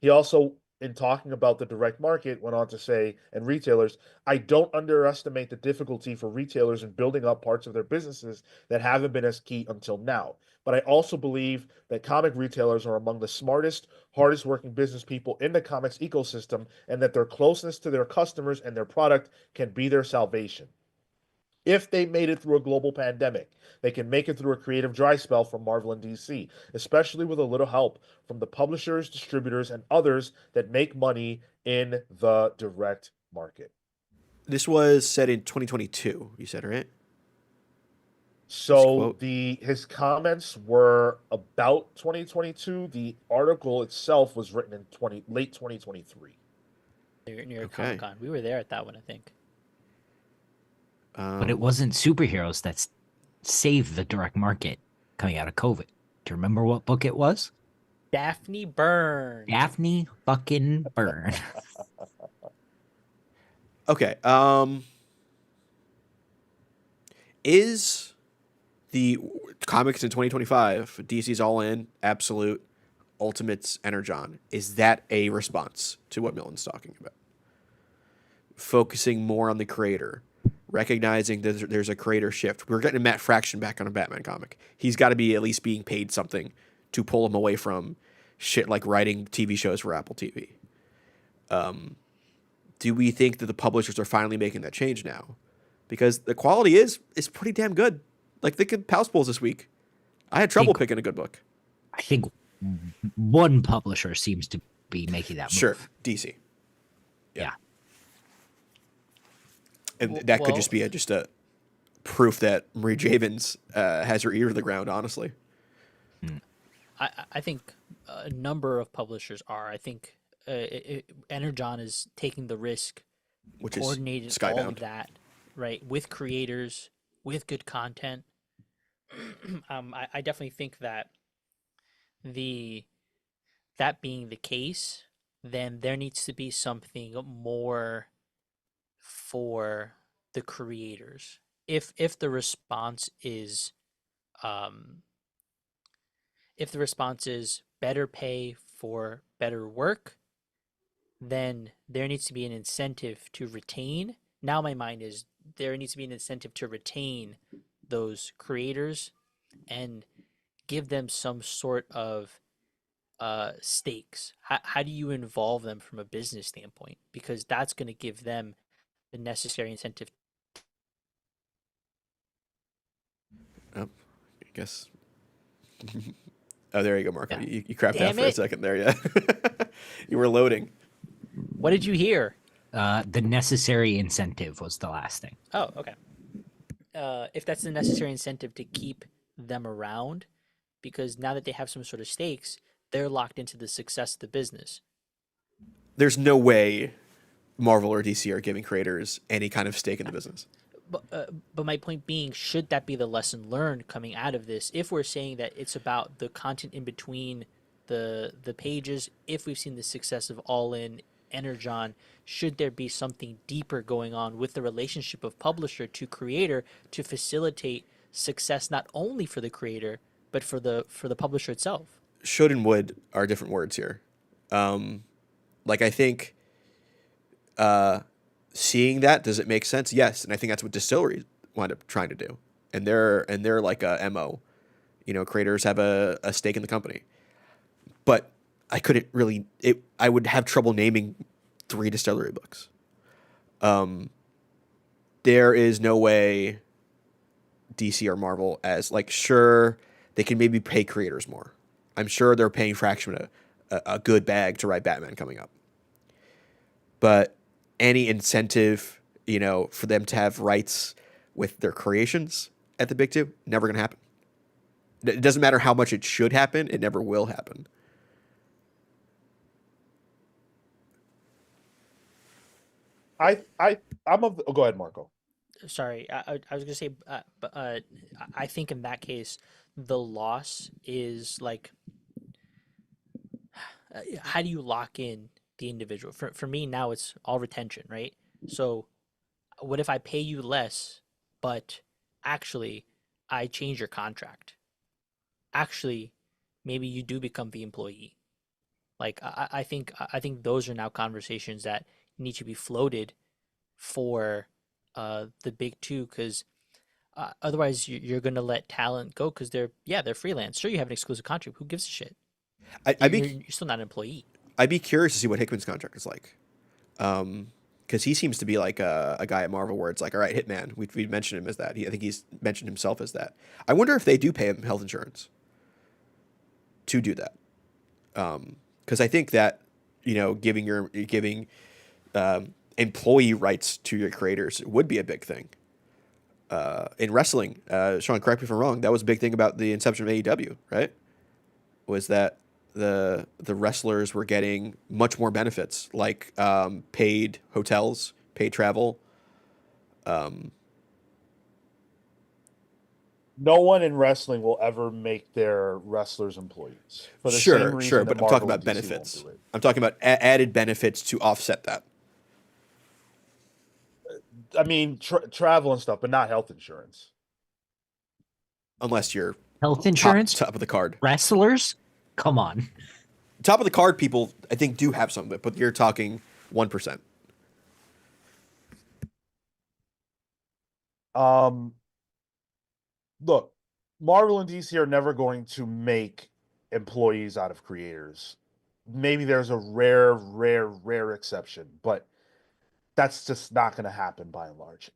He also, in talking about the direct market, went on to say, and retailers, I don't underestimate the difficulty for retailers in building up parts of their businesses that haven't been as key until now. But I also believe that comic retailers are among the smartest, hardest working business people in the comics ecosystem, and that their closeness to their customers and their product can be their salvation. If they made it through a global pandemic, they can make it through a creative dry spell from Marvel and DC, especially with a little help from the publishers, distributors, and others that make money in the direct market. This was said in 2022. You said, right? This So quote. the his comments were about 2022. The article itself was written in late 2023. Near Comic Okay. Con. We were there at that one, I think. But it wasn't superheroes that saved the direct market coming out of COVID. Do you remember what book it was? Daphne Byrne. Daphne fucking Byrne. Okay. Is the comics in 2025 DC's All In, Absolute, Ultimates, Energon, is that a response to what Milton's talking about? Focusing more on the creator, recognizing that there's a creator shift. We're getting Matt Fraction back on a Batman comic. He's got to be at least being paid something to pull him away from shit like writing TV shows for Apple TV. Do we think that the publishers are finally making that change now? Because the quality is pretty damn good. Like, think of Pals Pools this week. I had trouble picking a good book. I think one publisher seems to be making that move. Sure, DC. Yeah. And that could Well- just be a proof that Marie Javins has her ear to the ground, honestly. I think a number of publishers are. I think Energon is taking the risk, Which is coordinating all Skybound. of that, right, with creators, with good content. I definitely think that that being the case, then there needs to be something more for the creators. If the response is better pay for better work, then there needs to be an incentive to retain. Now my mind is there needs to be an incentive to retain those creators and give them some sort of stakes. How do you involve them from a business standpoint? Because that's going to give them the necessary incentive. Oh, I guess. Oh, there you go, Marco. Yeah. You crapped out Damn for a it. second there, yeah. You were loading. What did you hear? The necessary incentive was the last thing. Oh, okay. If that's the necessary incentive to keep them around, because now that they have some sort of stakes, they're locked into the success of the business. There's no way Marvel or DC are giving creators any kind of stake in the business. But my point being, should that be the lesson learned coming out of this? If we're saying that it's about the content in between the pages, if we've seen the success of All In, Energon, should there be something deeper going on with the relationship of publisher to creator to facilitate success not only for the creator but for the publisher itself? Should and would are different words here. Like, I think seeing that, does it make sense? Yes, and I think that's what distilleries wind up trying to do. And they're like a MO. You know, creators have a stake in the company. But I couldn't really I would have trouble naming 3 distillery books. There is no way DC or Marvel, as like, sure, they can maybe pay creators more. I'm sure they're paying Fraction a good bag to write Batman coming up. But any incentive, for them to have rights with their creations at the big two, never going to happen. It doesn't matter how much it should happen, it never will happen. Go ahead, Marco. Sorry, I was gonna say, I think in that case, the loss is like, how do you lock in the individual? For me now, it's all retention, right? So, what if I pay you less, but actually, I change your contract? Actually, maybe you do become the employee. Like, I think those are now conversations that need to be floated for the big two, because otherwise you're going to let talent go because they're freelance. Sure, you have an exclusive contract. Who gives a shit? You're still not an employee. I'd be curious to see what Hickman's contract is like. Because he seems to be like a guy at Marvel where it's like, all right, Hitman, we mentioned him as that. I think he's mentioned himself as that. I wonder if they do pay him health insurance to do that. Because I think that, giving employee rights to your creators would be a big thing. In wrestling, Sean, correct me if I'm wrong, that was a big thing about the inception of AEW, right? Was that the wrestlers were getting much more benefits, like paid hotels, paid travel. No one in wrestling will ever make their wrestlers employees for the Sure, same reason that but I'm talking Marvel about and DC won't benefits. do it. I'm talking about added benefits to offset that. I mean, travel and stuff, but not health insurance. Unless you're Health insurance? top of the card. Wrestlers? Come on. Top of the card people, I think, do have some of it, but you're talking 1%. Look, Marvel and DC are never going to make employees out of creators. Maybe there's a rare exception, but that's just not going to happen by and large.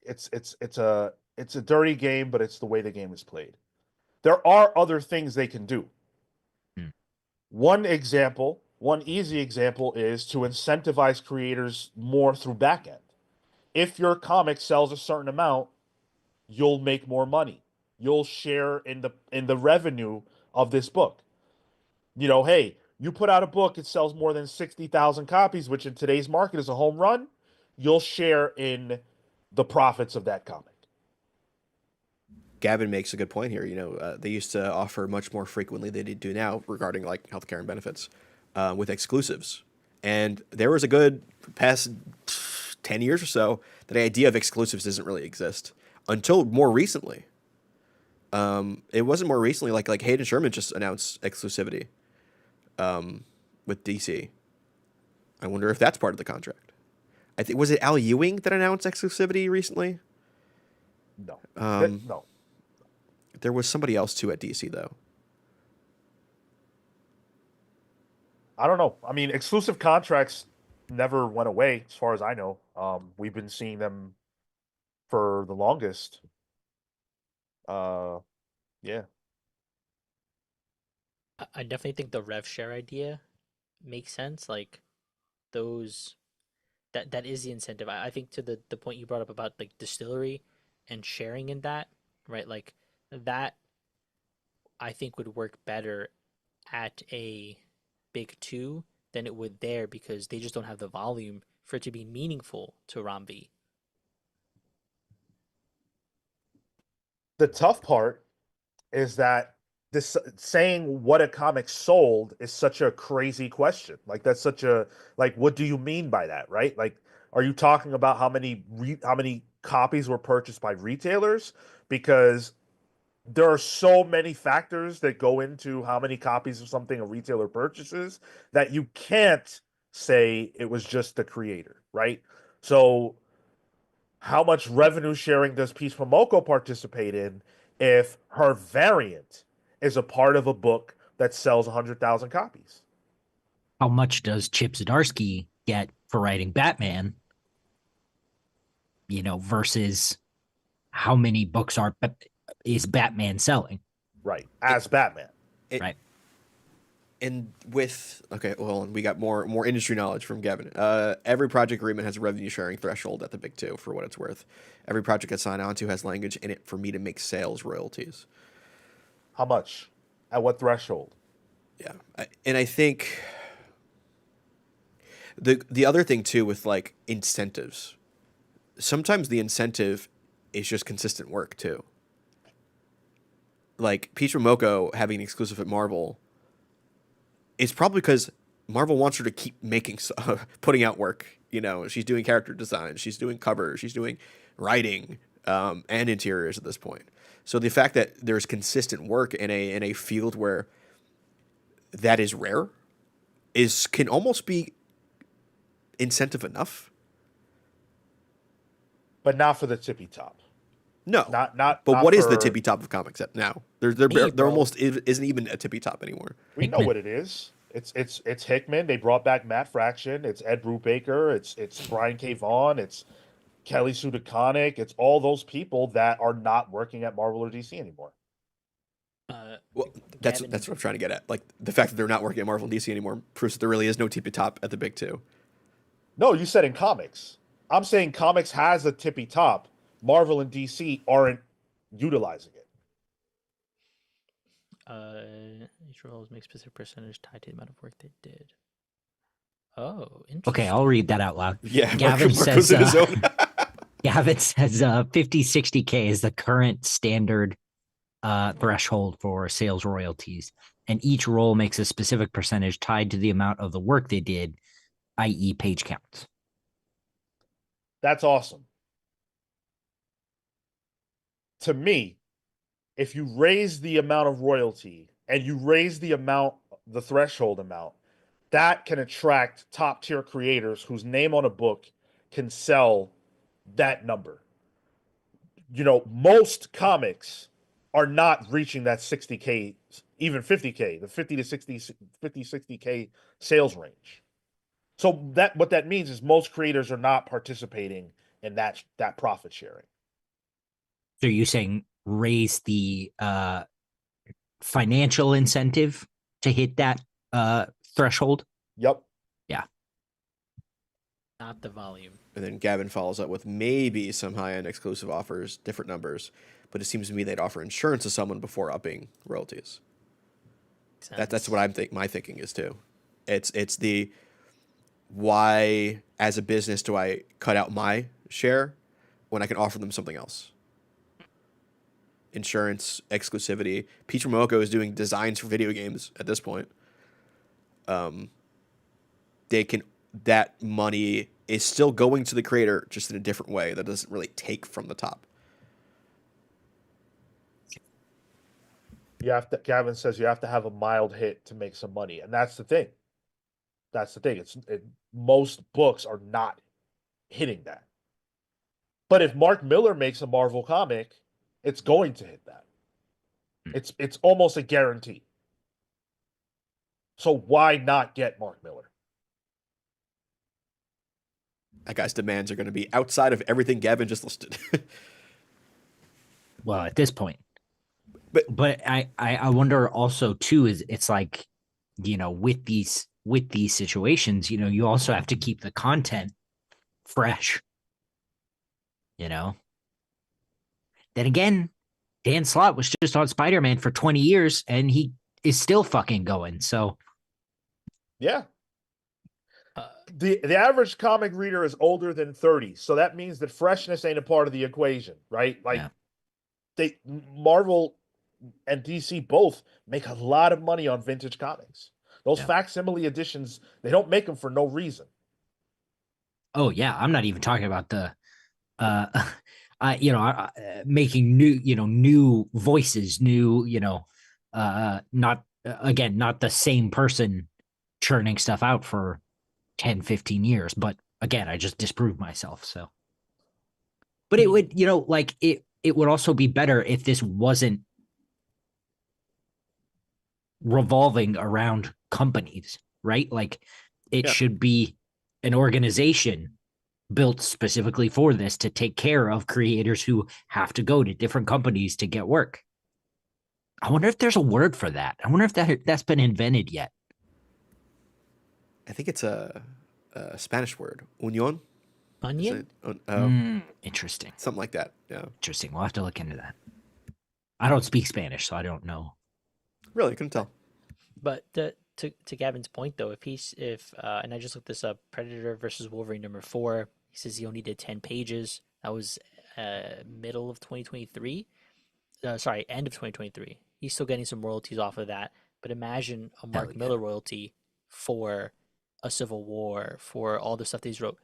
It's a dirty game, but it's the way the game is played. There are other things they can do. One easy example is to incentivize creators more through backend. If your comic sells a certain amount, you'll make more money. You'll share in the revenue of this book. Hey, you put out a book, it sells more than 60,000 copies, which in today's market is a home run. You'll share in the profits of that comic. Gavin makes a good point here. They used to offer much more frequently than they do now regarding like healthcare and benefits with exclusives. And there was a good past 10 years or so that the idea of exclusives doesn't really exist until more recently. It wasn't more recently like Hayden Sherman just announced exclusivity with DC. I wonder if that's part of the contract. I think was it Al Ewing that announced exclusivity recently? No. No. There was somebody else too at DC though. I don't know. I mean, exclusive contracts never went away, as far as I know. We've been seeing them for the longest. Yeah. I definitely think the rev share idea makes sense. Like those, that is the incentive. I think to the point you brought up about like distillery and sharing in that, right? Like that, I think would work better at a big two than it would there, because they just don't have the volume for it to be meaningful to Ramvi. The tough part is that this saying what a comic sold is such a crazy question. Like that's such a what do you mean by that, right? Like are you talking about how many copies were purchased by retailers? Because there are so many factors that go into how many copies of something a retailer purchases that you can't say it was just the creator, right? So how much revenue sharing does Peach Momoko participate in if her variant is a part of a book that sells 100,000 copies? How much does Chip Zdarsky get for writing Batman, versus how many books is Batman selling? Right. As Batman. Right. And we got more industry knowledge from Gavin. Every project agreement has a revenue sharing threshold at the big two, for what it's worth. Every project I sign on to has language in it for me to make sales royalties. How much? At what threshold? Yeah, and I think the other thing too with like incentives, sometimes the incentive is just consistent work too. Like Peach Momoko having an exclusive at Marvel, it's probably because Marvel wants her to keep putting out work. She's doing character design, she's doing covers, she's doing writing, and interiors at this point. So the fact that there's consistent work in a field where that is rare can almost be incentive enough. But not for the tippy top. No, Not. But not what is for... the tippy top of comics now? There almost isn't even a tippy top anymore. We know what it is. It's Hickman. They brought back Matt Fraction. It's Ed Brubaker. It's Brian K. Vaughan. It's Kelly Sue DeConnick. It's all those people that are not working at Marvel or DC anymore. Well, that's what I'm trying to get at. Like the fact that they're not working at Marvel and DC anymore proves that there really is no tippy top at the big two. No, you said in comics. I'm saying comics has a tippy top. Marvel and DC aren't utilizing it. Each role makes specific percentage tied to the amount of work they did. Oh, interesting. Okay, I'll read that out loud. Yeah, Gavin says, in his own. Gavin says 50-60K is the current standard threshold for sales royalties, and each role makes a specific percentage tied to the amount of the work they did, i.e. page counts. That's awesome. To me, if you raise the amount of royalty and you raise the threshold amount, that can attract top tier creators whose name on a book can sell that number. Most comics are not reaching that 60K, even 50K, the 60K sales range. So what that means is most creators are not participating in that profit sharing. So you're saying raise the financial incentive to hit that threshold? Yep. Yeah. Not the volume. And then Gavin follows up with maybe some high-end exclusive offers, different numbers, but it seems to me they'd offer insurance to someone before upping royalties. That's what my thinking is too. It's the why as a business do I cut out my share when I can offer them something else? Insurance, exclusivity. Peach Momoko is doing designs for video games at this point. That money is still going to the creator, just in a different way that doesn't really take from the top. Gavin says you have to have a mild hit to make some money, and that's the thing. Most books are not hitting that. But if Mark Miller makes a Marvel comic, it's going to hit that. It's almost a guarantee. So why not get Mark Miller? That guy's demands are going to be outside of everything Gavin just listed. Well, at this point. But I wonder also too, is it's like, with these situations, you also have to keep the content fresh. Then again, Dan Slott was just on Spider-Man for 20 years and he is still fucking going. So yeah. The average comic reader is older than 30, so that means that freshness ain't a part of the equation, right? Like Marvel and DC both make a lot of money on vintage comics. Those facsimile editions, they don't make them for no reason. Oh yeah, I'm not even talking about the making new voices, not the same person churning stuff out for 10, 15 years. But again, I just disproved myself. So, but it would, it would also be better if this wasn't revolving around companies, right? Like it should be an organization built specifically for this to take care of creators who have to go to different companies to get work. I wonder if there's a word for that. I wonder if that's been invented yet. I think it's a Spanish word, union. Onion? Interesting. Something like that. Yeah. Interesting. We'll have to look into that. I don't speak Spanish, so I don't know. Really, couldn't tell. But to Gavin's point though, and I just looked this up, Predator versus Wolverine #4. He says he only did 10 pages. That was middle of 2023. Sorry, end of 2023. He's still getting some royalties off of that. But imagine a Mark Miller royalty for a Civil War, for all the stuff that he's wrote.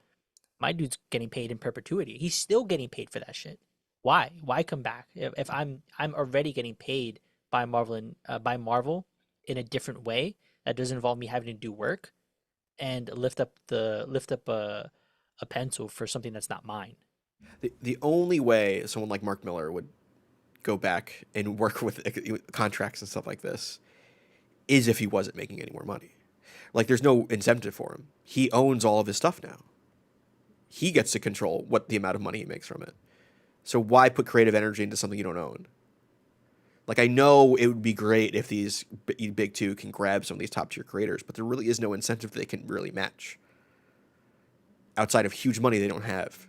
My dude's getting paid in perpetuity. He's still getting paid for that shit. Why? Why come back? If I'm already getting paid by Marvel in a different way that doesn't involve me having to do work and lift up a pencil for something that's not mine. The only way someone like Mark Miller would go back and work with contracts and stuff like this is if he wasn't making any more money. Like, there's no incentive for him. He owns all of his stuff now. He gets to control the amount of money he makes from it. So why put creative energy into something you don't own? Like, I know it would be great if these big two can grab some of these top tier creators, but there really is no incentive they can really match outside of huge money they don't have.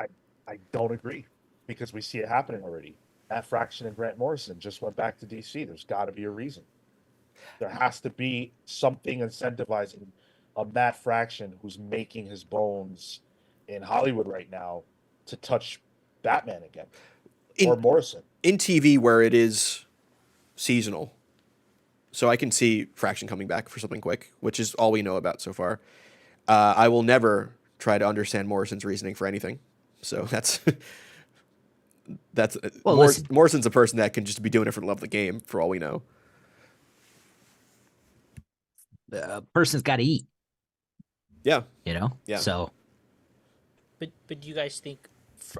I don't agree, because we see it happening already. Matt Fraction and Grant Morrison just went back to DC. There's got to be a reason. There has to be something incentivizing a Matt Fraction who's making his bones in Hollywood right now to touch Batman again, or Morrison. In TV, where it is seasonal, so I can see Fraction coming back for something quick, which is all we know about so far. I will never try to understand Morrison's reasoning for anything. So that's Morrison's a person that can just be doing it for the love of the game, for all we know. The person's got to eat. Yeah. Yeah. So. But do you guys think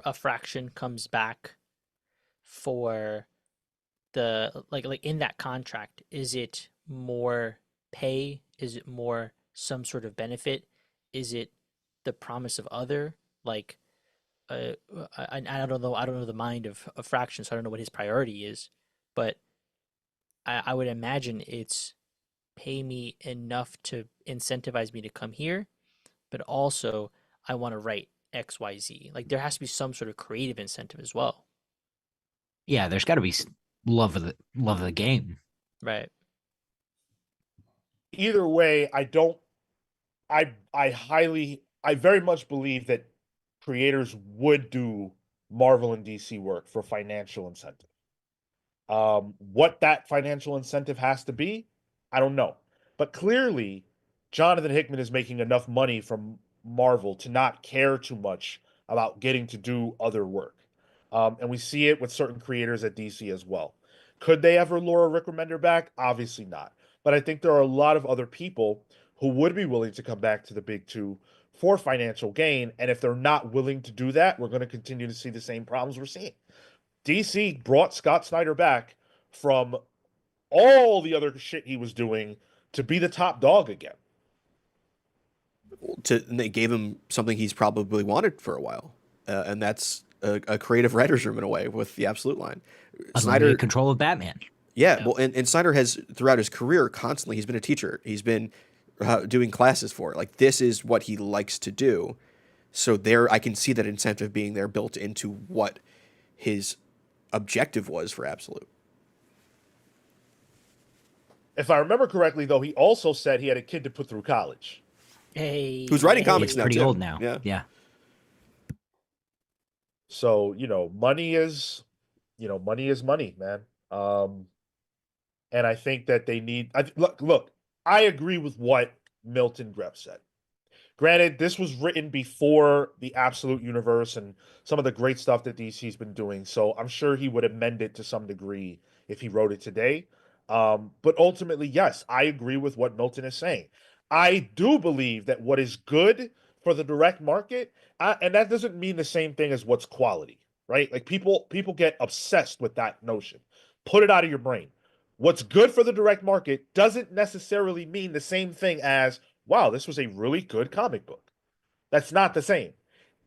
a Fraction comes back for the like in that contract? Is it more pay? Is it more some sort of benefit? Is it the promise of other? Like, I don't know. I don't know the mind of Fraction, so I don't know what his priority is. But I would imagine it's pay me enough to incentivize me to come here, but also I want to write XYZ. Like, there has to be some sort of creative incentive as well. Yeah, there's got to be love of the game. Right. Either way, I very much believe that creators would do Marvel and DC work for financial incentive. What that financial incentive has to be, I don't know. But clearly, Jonathan Hickman is making enough money from Marvel to not care too much about getting to do other work. And we see it with certain creators at DC as well. Could they ever lure a Rick Remender back? Obviously not. But I think there are a lot of other people who would be willing to come back to the big two for financial gain. And if they're not willing to do that, we're going to continue to see the same problems we're seeing. DC brought Scott Snyder back from all the other shit he was doing to be the top dog again. And they gave him something he's probably wanted for a while, and that's a creative writer's room in a way with the Absolute line. Snyder control of Batman. Yeah, well, and Snyder has throughout his career constantly he's been a teacher. He's been doing classes for it. Like, this is what he likes to do. So I can see that incentive being there built into what his objective was for Absolute. If I remember correctly, though, he also said he had a kid to put through college. Hey, who's writing comics now? Pretty too. old now. Yeah. So, money is money, man. And I think that they need. Look. I agree with what Milton Grepp said. Granted, this was written before the Absolute Universe and some of the great stuff that DC's been doing, so I'm sure he would amend it to some degree if he wrote it today. But ultimately, yes, I agree with what Milton is saying. I do believe that what is good for the direct market, and that doesn't mean the same thing as what's quality, right? Like, people get obsessed with that notion. Put it out of your brain. What's good for the direct market doesn't necessarily mean the same thing as wow, this was a really good comic book. That's not the same.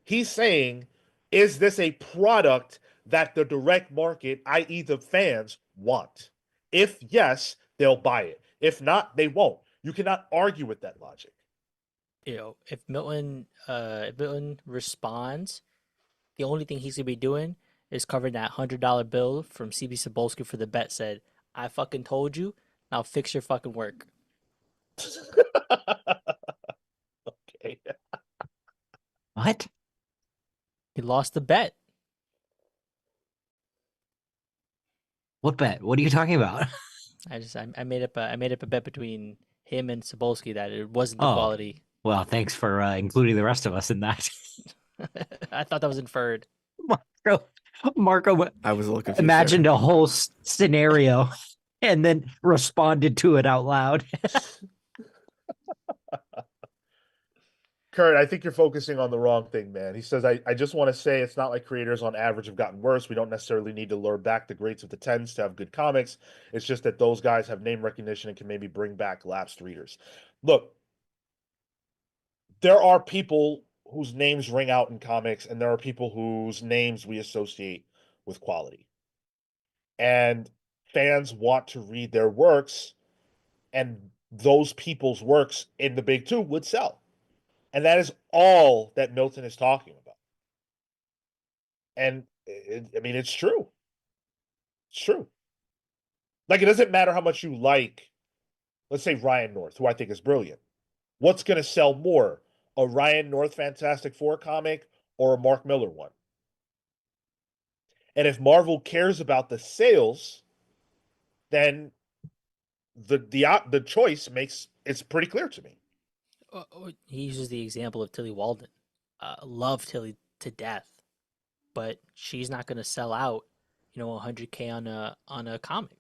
He's saying, is this a product that the direct market, i.e., the fans, want? If yes, they'll buy it. If not, they won't. You cannot argue with that logic. If Milton responds, the only thing he's gonna be doing is covering that $100 bill from CB Cebulski for the bet. Said, "I fucking told you. Now fix your fucking work." Okay. What? He lost the bet. What bet? What are you talking about? I made up a bet between him and Cebulski that it wasn't the Oh, quality. well, thanks for including the rest of us in that. I thought that was inferred. Marco, Marco I was a little confused. imagined a whole scenario and then responded to it out loud. Kurt, I think you're focusing on the wrong thing, man. He says, I just want to say it's not like creators on average have gotten worse. We don't necessarily need to lure back the greats of the tens to have good comics. It's just that those guys have name recognition and can maybe bring back lapsed readers. Look, there are people whose names ring out in comics, and there are people whose names we associate with quality. And fans want to read their works, and those people's works in the big two would sell. And that is all that Milton is talking about. And I mean, it's true. It's true. Like, it doesn't matter how much you like, let's say, Ryan North, who I think is brilliant. What's going to sell more, a Ryan North Fantastic Four comic or a Mark Miller one? And if Marvel cares about the sales, then the choice makes it's pretty clear to me. He uses the example of Tilly Walden. Love Tilly to death, but she's not going to sell out, 100K on a comic.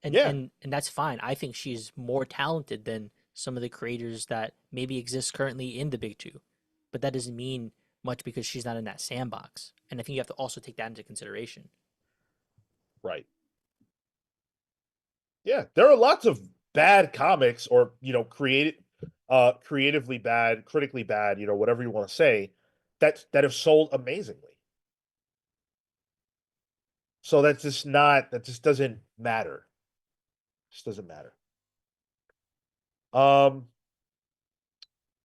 And, Yeah. and that's fine. I think she's more talented than some of the creators that maybe exist currently in the big two, but that doesn't mean much because she's not in that sandbox. And I think you have to also take that into consideration. Right. Yeah, there are lots of bad comics or, creatively bad, critically bad, whatever you want to say, that have sold amazingly. So that just doesn't matter. Just doesn't matter.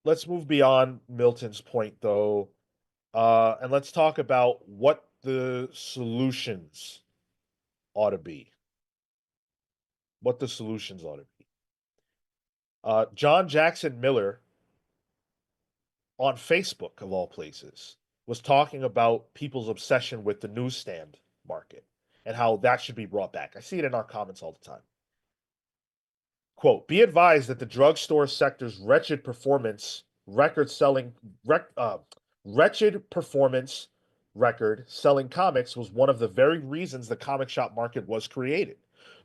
Let's move beyond Milton's point though. And let's talk about what the solutions ought to be. What the solutions ought to be. John Jackson Miller on Facebook, of all places, was talking about people's obsession with the newsstand market and how that should be brought back. I see it in our comments all the time. Quote, be advised that the drugstore sector's wretched performance record selling comics was one of the very reasons the comic shop market was created.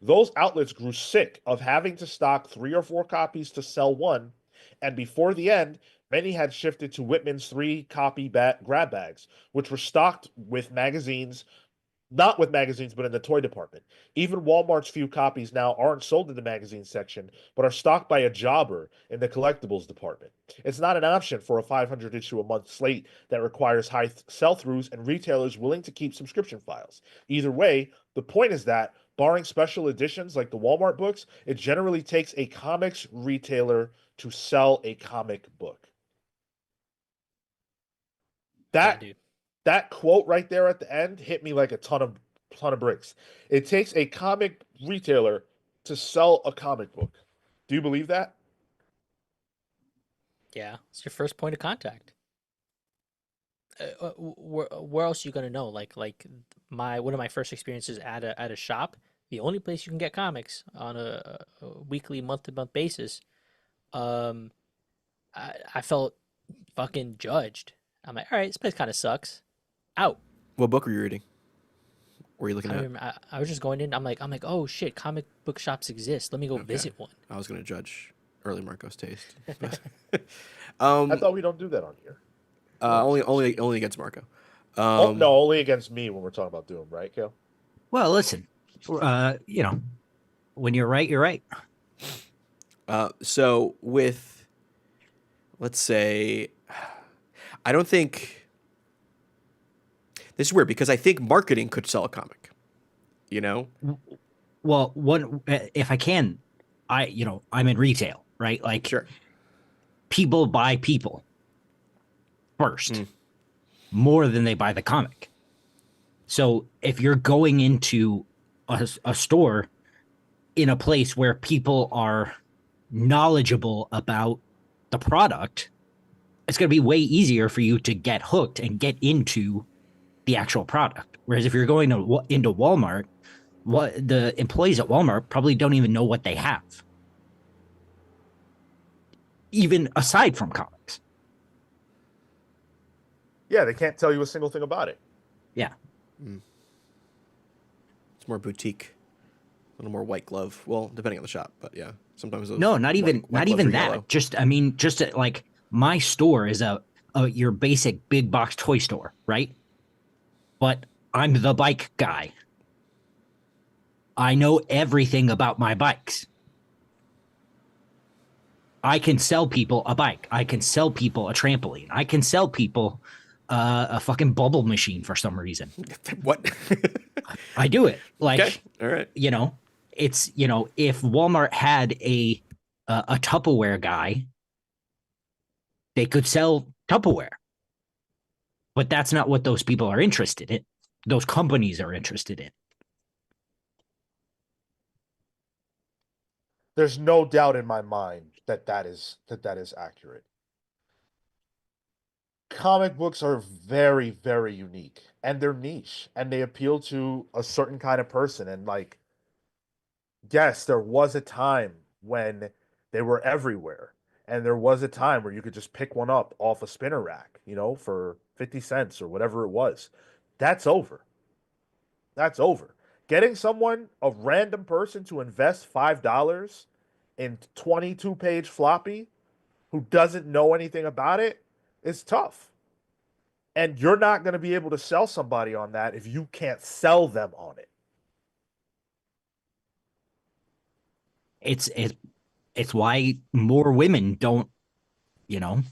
Those outlets grew sick of having to stock 3 or 4 copies to sell one, and before the end, many had shifted to Whitman's 3-copy grab bags, which were stocked with magazines, not with magazines, but in the toy department. Even Walmart's few copies now aren't sold in the magazine section, but are stocked by a jobber in the collectibles department. It's not an option for a 500 issue a month slate that requires high sell-throughs and retailers willing to keep subscription files. Either way, the point is that, barring special editions like the Walmart books, it generally takes a comics retailer to sell a comic book. That quote right there at the end hit me like a ton of bricks. It takes a comic retailer to sell a comic book. Do you believe that? Yeah, it's your first point of contact. Where else are you gonna know? Like one of my first experiences at a shop, the only place you can get comics on a weekly, month-to-month basis. I felt fucking judged. I'm like, all right, this place kind of sucks. Out. What book were you reading? What were you looking I at? remember I was just going in. I'm like, oh shit, comic book shops exist. Let me go visit one. I was gonna judge early Marco's taste. I thought we don't do that on here. Only against Marco. No, only against me when we're talking about Doom, right, Cale? Well, listen, when you're right, you're right. So with let's say, I don't think this is weird because I think marketing could sell a comic. You know? Well, one if I can, I'm in retail, right? Like Sure. people buy people first Mm. more than they buy the comic. So if you're going into a store in a place where people are knowledgeable about the product, it's going to be way easier for you to get hooked and get into the actual product. Whereas if you're going into Walmart, what the employees at Walmart probably don't even know what they have, even aside from comics. Yeah, they can't tell you a single thing about it. Yeah. It's more boutique, a little more white glove. Well, depending on the shop, but yeah, sometimes those No, not even white not gloves even are that. yellow. Just like my store is a your basic big box toy store, right? But I'm the bike guy. I know everything about my bikes. I can sell people a bike. I can sell people a trampoline. I can sell people a fucking bubble machine for some reason. What? I do it. Like, Okay, all right. It's, if Walmart had a Tupperware guy, they could sell Tupperware. But that's not what those people are interested in. Those companies are interested in. There's no doubt in my mind that is accurate. Comic books are very, very unique and they're niche and they appeal to a certain kind of person. And like, yes, there was a time when they were everywhere. And there was a time where you could just pick one up off a spinner rack, for 50 cents or whatever it was. That's over. That's over. Getting someone, a random person, to invest $5 in 22-page floppy who doesn't know anything about it is tough. And you're not going to be able to sell somebody on that if you can't sell them on it. It's why more women don't, you know,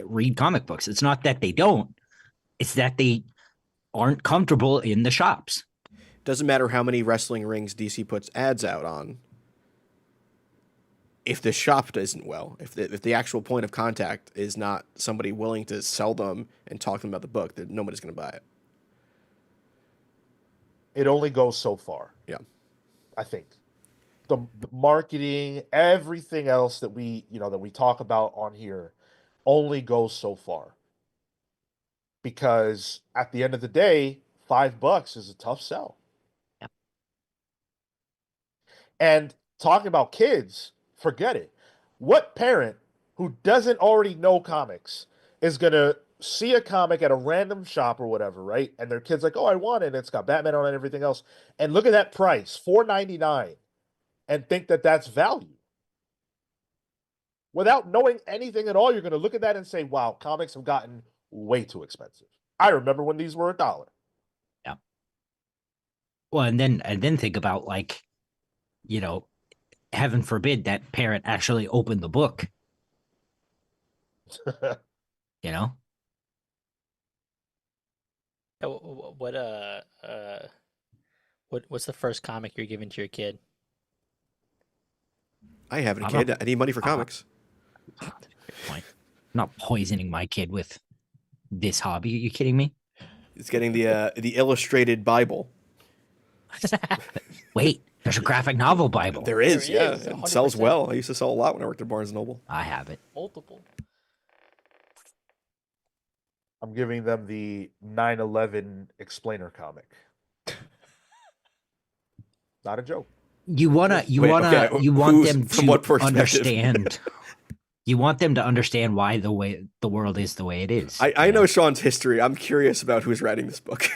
read comic books. It's not that they don't, it's that they aren't comfortable in the shops. Doesn't matter how many wrestling rings DC puts ads out on. If the shop isn't well, if the actual point of contact is not somebody willing to sell them and talk to them about the book, then nobody's going to buy it. It only goes so far. Yeah. I think. The marketing, everything else that we talk about on here only goes so far. Because at the end of the day, $5 is a tough sell. Yep. And talking about kids, forget it. What parent who doesn't already know comics is going to see a comic at a random shop or whatever, right? And their kid's like, "Oh, I want it. And it's got Batman on it and everything else." And look at that price, $4.99, and think that that's value. Without knowing anything at all, you're going to look at that and say, "Wow, comics have gotten way too expensive." I remember when these were $1. Yeah. Well, and then think about, like, heaven forbid that parent actually opened the book. you know? What's the first comic you're giving to your kid? I haven't a kid. I need money for comics. Good point. I'm not poisoning my kid with this hobby. Are you kidding me? It's getting the illustrated Bible. Wait, there's a graphic novel Bible. There is, There yeah. is, It sells 100%. well. I used to sell a lot when I worked at Barnes & Noble. I have it. Multiple. I'm giving them the 9/11 explainer comic. Not a joke. You want them from what to perspective? understand. You want them to understand why the world is the way it is. I know Sean's history. I'm curious about who's writing this book.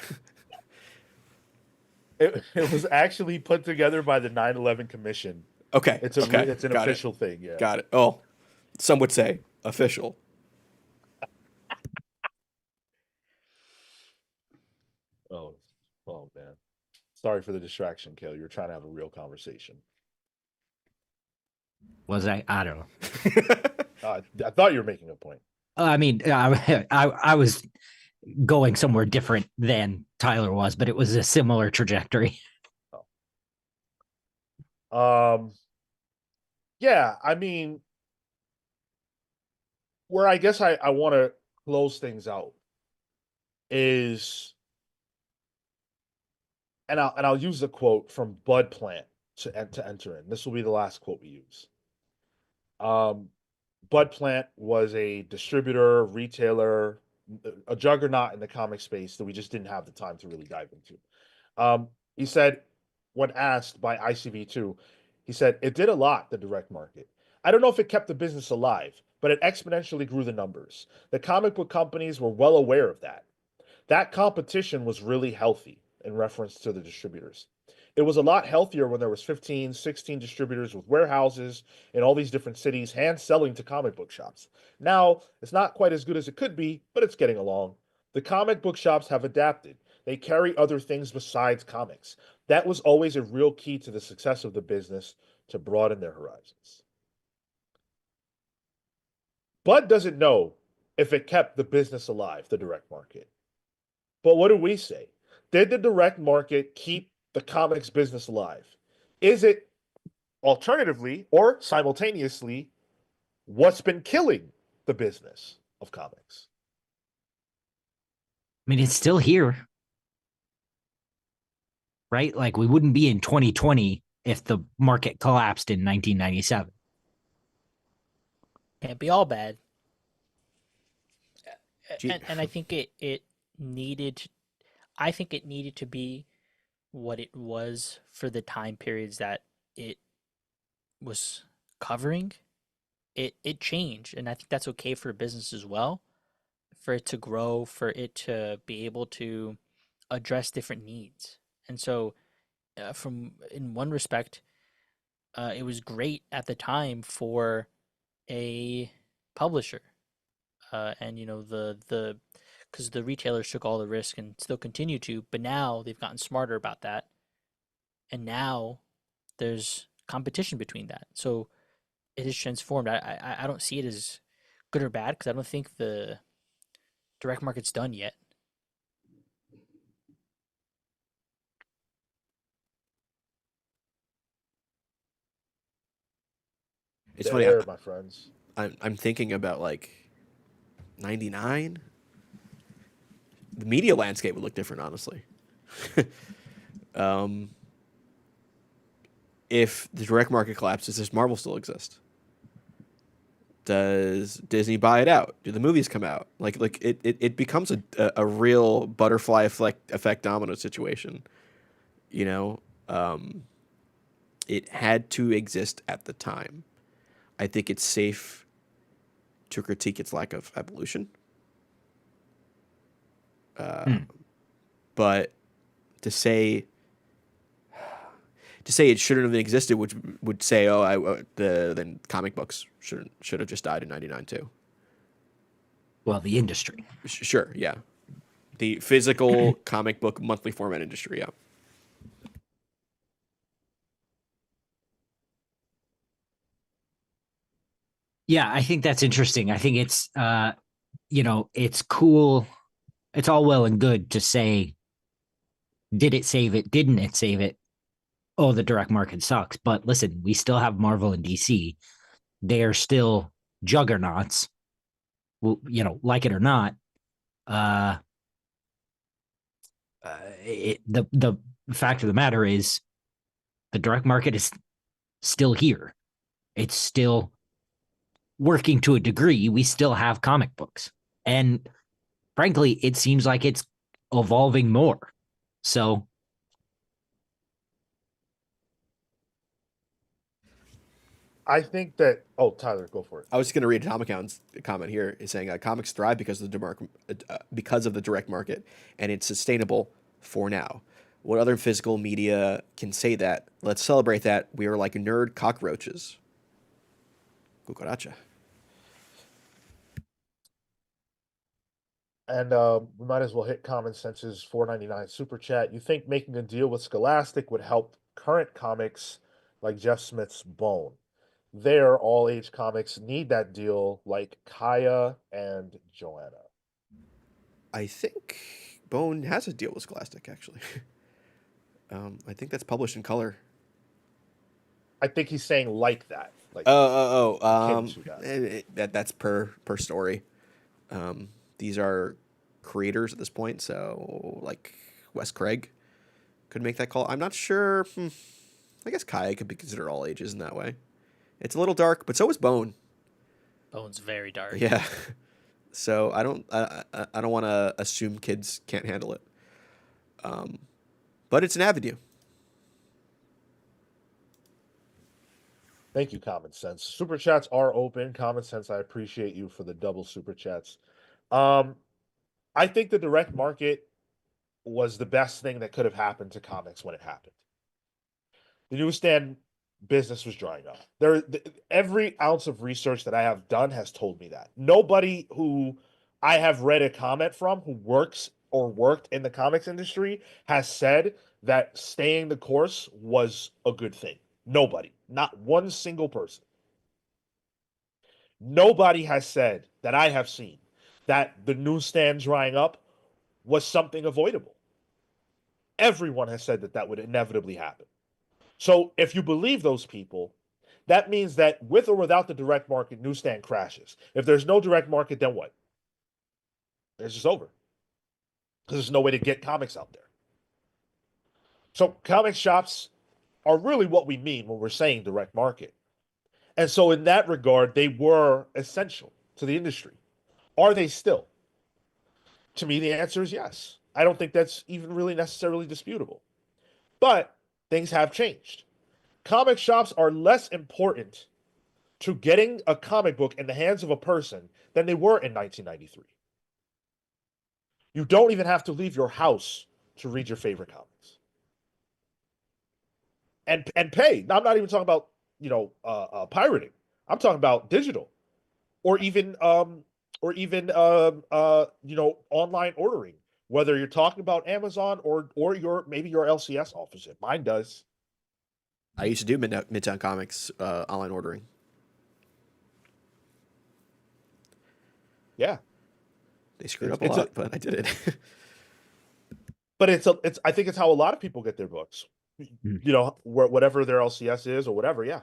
It was actually put together by the 9/11 Commission. Okay. It's an Got official thing. Yeah. Got it. Oh, some would say official. Oh man. Sorry for the distraction, Cale. You were trying to have a real conversation. Was I? I don't know. I thought you were making a point. I mean, I was going somewhere different than Tyler was, but it was a similar trajectory. Um, yeah, I mean, where I guess I want to close things out is, and I'll use the quote from Bud Plant to enter in. This will be the last quote we use. Um, Bud Plant was a distributor, retailer, a juggernaut in the comic space that we just didn't have the time to really dive into. He said, when asked by ICV2, he said, it did a lot, the direct market. I don't know if it kept the business alive, but it exponentially grew the numbers. The comic book companies were well aware of that. That competition was really healthy in reference to the distributors. It was a lot healthier when there was 15, 16 distributors with warehouses in all these different cities hand selling to comic book shops. Now, it's not quite as good as it could be, but it's getting along. The comic book shops have adapted. They carry other things besides comics. That was always a real key to the success of the business, to broaden their horizons. Bud doesn't know if it kept the business alive, the direct market. But what do we say? Did the direct market keep the comics business alive? Is it alternatively or simultaneously what's been killing the business of comics? I mean, it's still here, right? Like we wouldn't be in 2020 if the market collapsed in 1997. Can't be all bad. Gee, And I think it needed, I think it needed to be what it was for the time periods that it was covering. It changed, and I think that's okay for a business as well, for it to grow, for it to be able to address different needs. And so, from in one respect, it was great at the time for a publisher, and the because the retailers took all the risk and still continue to, but now they've gotten smarter about that, and now there's competition between that. So it is transformed. I don't see it as good or bad because I don't think the direct market's done yet. it's Dead funny. air, my friends. I'm thinking about like '99. The media landscape would look different, honestly. um, if the direct market collapses, does Marvel still exist? Does Disney buy it out? Do the movies come out? It becomes a real butterfly effect domino situation. You know, it had to exist at the time. I think it's safe to critique its lack of evolution. But to say it shouldn't have existed, which would say, then comic books should have just died in '99 too. Well, the industry. Sure, yeah, the physical comic book monthly format industry, yeah. Yeah, I think that's interesting. I think it's it's cool. It's all well and good to say, did it save it? Didn't it save it? Oh, the direct market sucks. But listen, we still have Marvel and DC. They are still juggernauts. Well, like it or not. Uh, the fact of the matter is, the direct market is still here. It's still working to a degree. We still have comic books, and frankly, it seems like it's evolving more. So, I think that. Oh, Tyler, go for it. I was just going to read Tom Account's comment here, is saying comics thrive because of the direct market, and it's sustainable for now. What other physical media can say that? Let's celebrate that. We are like nerd cockroaches. Cucaracha. And we might as well hit Common Sense's 4.99 super chat. You think making a deal with Scholastic would help current comics like Jeff Smith's Bone? their all age comics need that deal like Kaya and Joanna. I think Bone has a deal with Scholastic, actually. I think that's published in color. I think he's saying like that. Like akin to that. That's per story. These are creators at this point, so like Wes Craig could make that call. I'm not sure. I guess Kaya could be considered all ages in that way. It's a little dark, but so is Bone. Bone's very dark. Yeah. So I don't want to assume kids can't handle it. But it's an avenue. Thank you, Common Sense. Super chats are open. Common Sense, I appreciate you for the double super chats. I think the direct market was the best thing that could have happened to comics when it happened. The newsstand business was drying up. Every ounce of research that I have done has told me that. Nobody who I have read a comment from who works or worked in the comics industry has said that staying the course was a good thing. Nobody, not one single person. Nobody has said that I have seen that the newsstand drying up was something avoidable. Everyone has said that that would inevitably happen. So if you believe those people, that means that with or without the direct market, newsstand crashes. If there's no direct market, then what? It's just over. Because there's no way to get comics out there. So comic shops are really what we mean when we're saying direct market. And so in that regard, they were essential to the industry. Are they still? To me, the answer is yes. I don't think that's even really necessarily disputable. But things have changed. Comic shops are less important to getting a comic book in the hands of a person than they were in 1993. You don't even have to leave your house to read your favorite comics. And pay. Now, I'm not even talking about, pirating. I'm talking about digital or even online ordering, whether you're talking about Amazon or your LCS offers it. Mine does. I used to do Midtown Comics online ordering. Yeah. They screwed up a lot, but I did it. But I think it's how a lot of people get their books. Whatever their LCS is or whatever, yeah.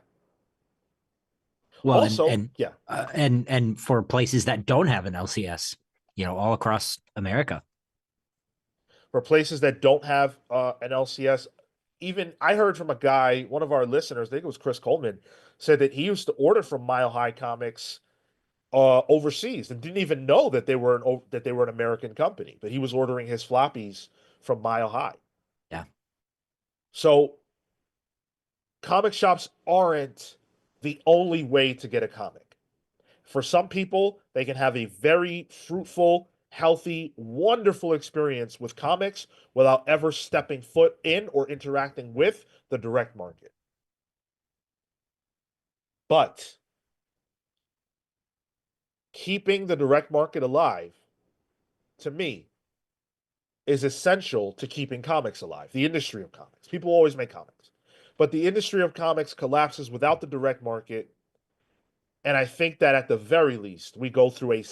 Well, Also, and for places that don't have an LCS, all across America. For places that don't have an LCS, even I heard from a guy, one of our listeners, I think it was Chris Coleman, said that he used to order from Mile High Comics overseas and didn't even know that they were an American company, but he was ordering his floppies from Mile High. Yeah. So comic shops aren't the only way to get a comic. For some people, they can have a very fruitful, healthy, wonderful experience with comics without ever stepping foot in or interacting with the direct market. But keeping the direct market alive, to me, is essential to keeping comics alive, the industry of comics. People always make comics. But the industry of comics collapses without the direct market. And I think that at the very least, we go through a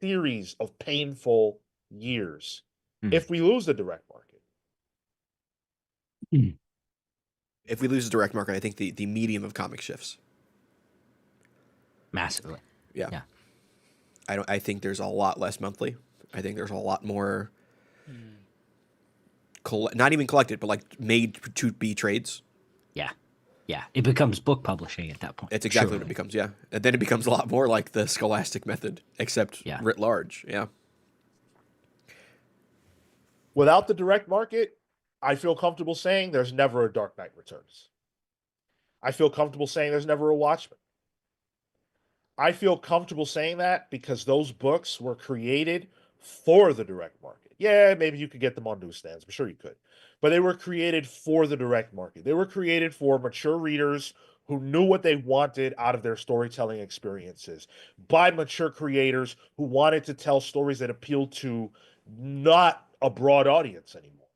series of painful years if we lose the direct market. If we lose the direct market, I think the medium of comic shifts massively. Yeah. I think there's a lot less monthly. I think there's a lot more not even collected, but like made to be trades. Yeah, it becomes book publishing at that point. It's exactly what it becomes, yeah. And then it becomes a lot more like the Scholastic method, except writ large, yeah. Without the direct market, I feel comfortable saying there's never a Dark Knight Returns. I feel comfortable saying there's never a Watchmen. I feel comfortable saying that because those books were created for the direct market. Yeah, maybe you could get them on newsstands. I'm sure you could. But they were created for the direct market. They were created for mature readers who knew what they wanted out of their storytelling experiences, by mature creators who wanted to tell stories that appealed to not a broad audience anymore.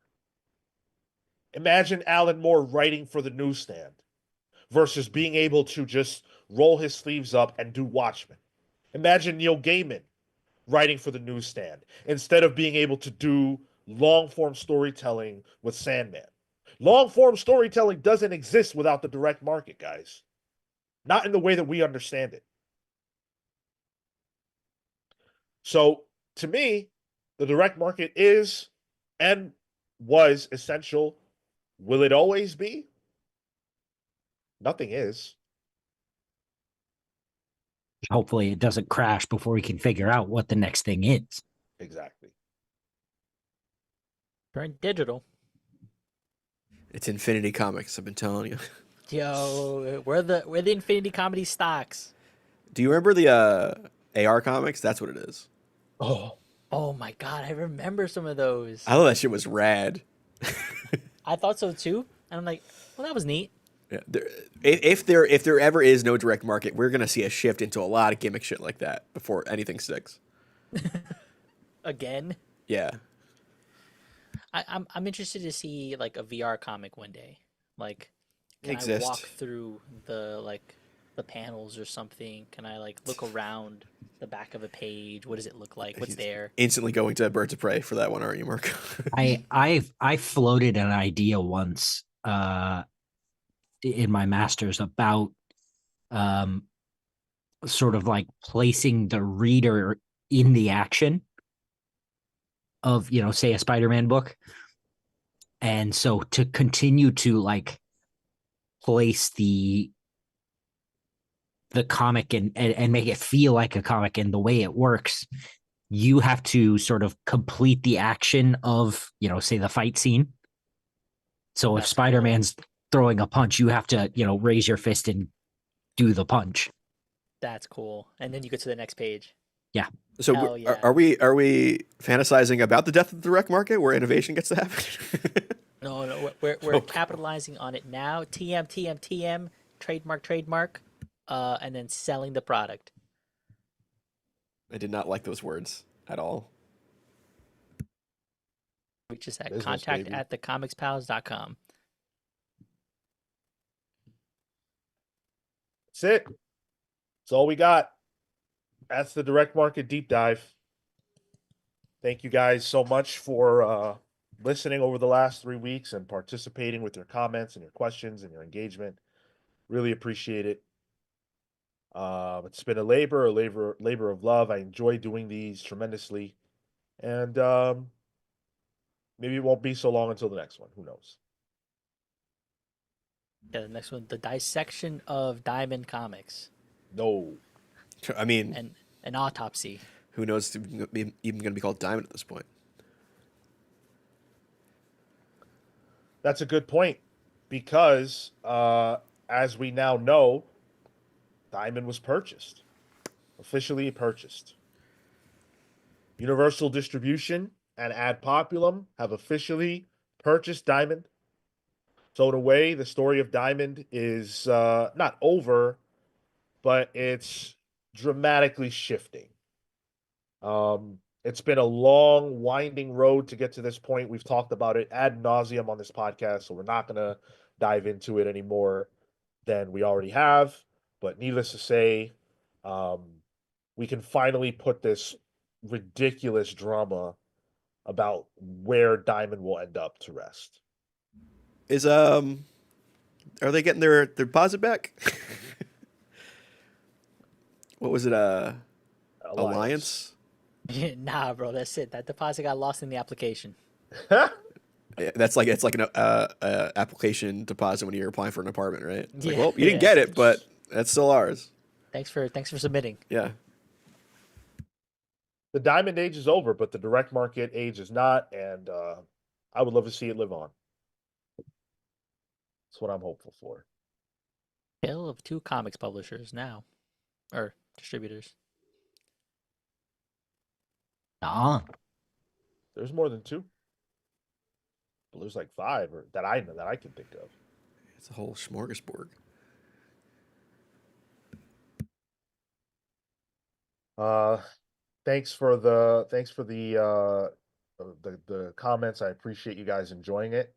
Imagine Alan Moore writing for the newsstand versus being able to just roll his sleeves up and do Watchmen. Imagine Neil Gaiman writing for the newsstand instead of being able to do long form storytelling with Sandman. Long form storytelling doesn't exist without the direct market, guys. Not in the way that we understand it. So, to me, the direct market is and was essential. Will it always be? Nothing is. Hopefully, it doesn't crash before we can figure out what the next thing is. Exactly. Turn digital. It's Infinity Comics. I've been telling you. Yo, we're the Infinity Comedy stocks. Do you remember the AR comics? That's what it is. Oh my god, I remember some of those. I thought that shit was rad. I thought so too, and I'm like, well, that was neat. Yeah, if there ever is no direct market, we're gonna see a shift into a lot of gimmick shit like that before anything sticks. Again, Yeah. I'm interested to see like a VR comic one day. Like, can I Exist. walk through the panels or something? Can I like look around the back of a page? What does it look like? What's there? Instantly going to Birds of Prey for that one, aren't you, Mark? I floated an idea once in my master's about sort of like placing the reader in the action of, say a Spider-Man book. And so to continue to like place the comic and make it feel like a comic, and the way it works, you have to sort of complete the action of, say the fight scene. So if That's Spider-Man's throwing a punch, you have to, raise your fist and do the punch. That's cool. And then you go to the next page. Yeah. So Hell yeah. are we fantasizing about the death of the direct market where innovation gets to happen? No, we're capitalizing on it now. TM, trademark, and then selling the product. I did not like those words at all. Which is at Business, contact baby. at thecomicspals.com. That's it. That's all we got. That's the direct market deep dive. Thank you guys so much for listening over the last 3 weeks and participating with your comments and your questions and your engagement. Really appreciate it. It's been a labor of love. I enjoy doing these tremendously, and maybe it won't be so long until the next one. Who knows? Yeah, the next one, the dissection of Diamond Comics No. I mean, and an autopsy. who knows if it's even going to be called Diamond at this point? That's a good point, because as we now know, Diamond was purchased, officially purchased. Universal Distribution and Ad Populum have officially purchased Diamond. So in a way, the story of Diamond is not over, but it's dramatically shifting. It's been a long, winding road to get to this point. We've talked about it ad nauseum on this podcast, so we're not going to dive into it any more than we already have. But needless to say, we can finally put this ridiculous drama about where Diamond will end up to rest. Is are they getting their deposit back? What was it? Alliance? Nah, bro, that's it. That deposit got lost in the application. Yeah, that's like it's like an application deposit when you're applying for an apartment, right? It's like, Yeah. well, you didn't get it, but that's still ours. Thanks for submitting. Yeah. The Diamond age is over, but the direct market age is not, and I would love to see it live on. That's what I'm hopeful for. Tale of two comics publishers now, or distributors. There's more than two. Well, there's like 5 or that I know that I can think of. It's a whole smorgasbord. Thanks for the the comments. I appreciate you guys enjoying it.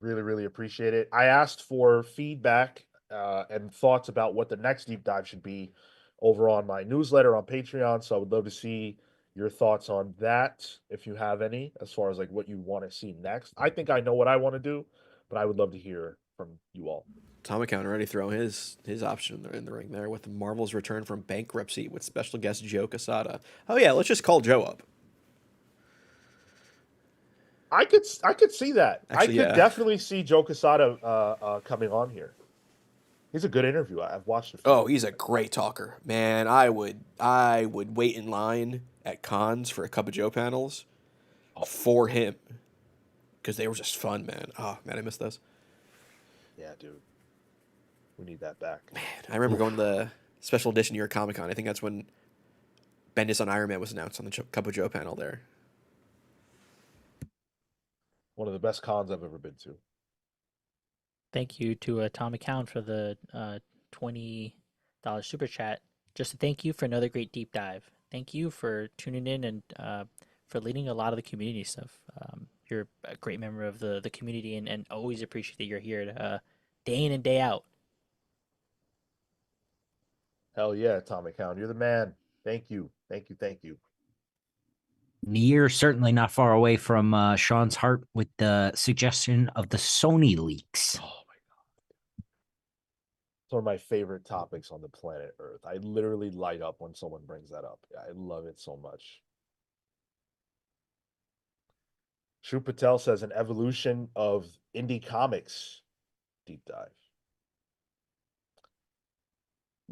Really, really appreciate it. I asked for feedback and thoughts about what the next deep dive should be over on my newsletter on Patreon. So I would love to see your thoughts on that if you have any, as far as like what you want to see next. I think I know what I want to do, but I would love to hear from you all. Tom Account already throwing his option in the ring there with Marvel's return from bankruptcy with special guest Joe Quesada. Oh yeah, let's just call Joe up. I could see that. Actually, I could yeah. definitely see Joe Quesada coming on here. He's a good interview. I've watched it. Oh, he's a great talker, man. I would wait in line at cons for a Cup of Joe panels for him because they were just fun, man. Oh man, I miss those. Yeah, dude. We need that back. Man, I remember going to the special edition New York Comic Con. I think that's when Bendis on Iron Man was announced on the Cup of Joe panel there. One of the best cons I've ever been to. Thank you to Tom Account for the $20 super chat. Just to thank you for another great deep dive. Thank you for tuning in and for leading a lot of the community stuff. You're a great member of the community and always appreciate that you're here to, day in and day out. Hell yeah, Atomic Hound. You're the man. Thank you. Thank you. Thank you. Near certainly not far away from Sean's heart with the suggestion of the Sony leaks. Oh my God. It's one of my favorite topics on the planet Earth. I literally light up when someone brings that up. I love it so much. Shu Patel says an evolution of indie comics deep dive.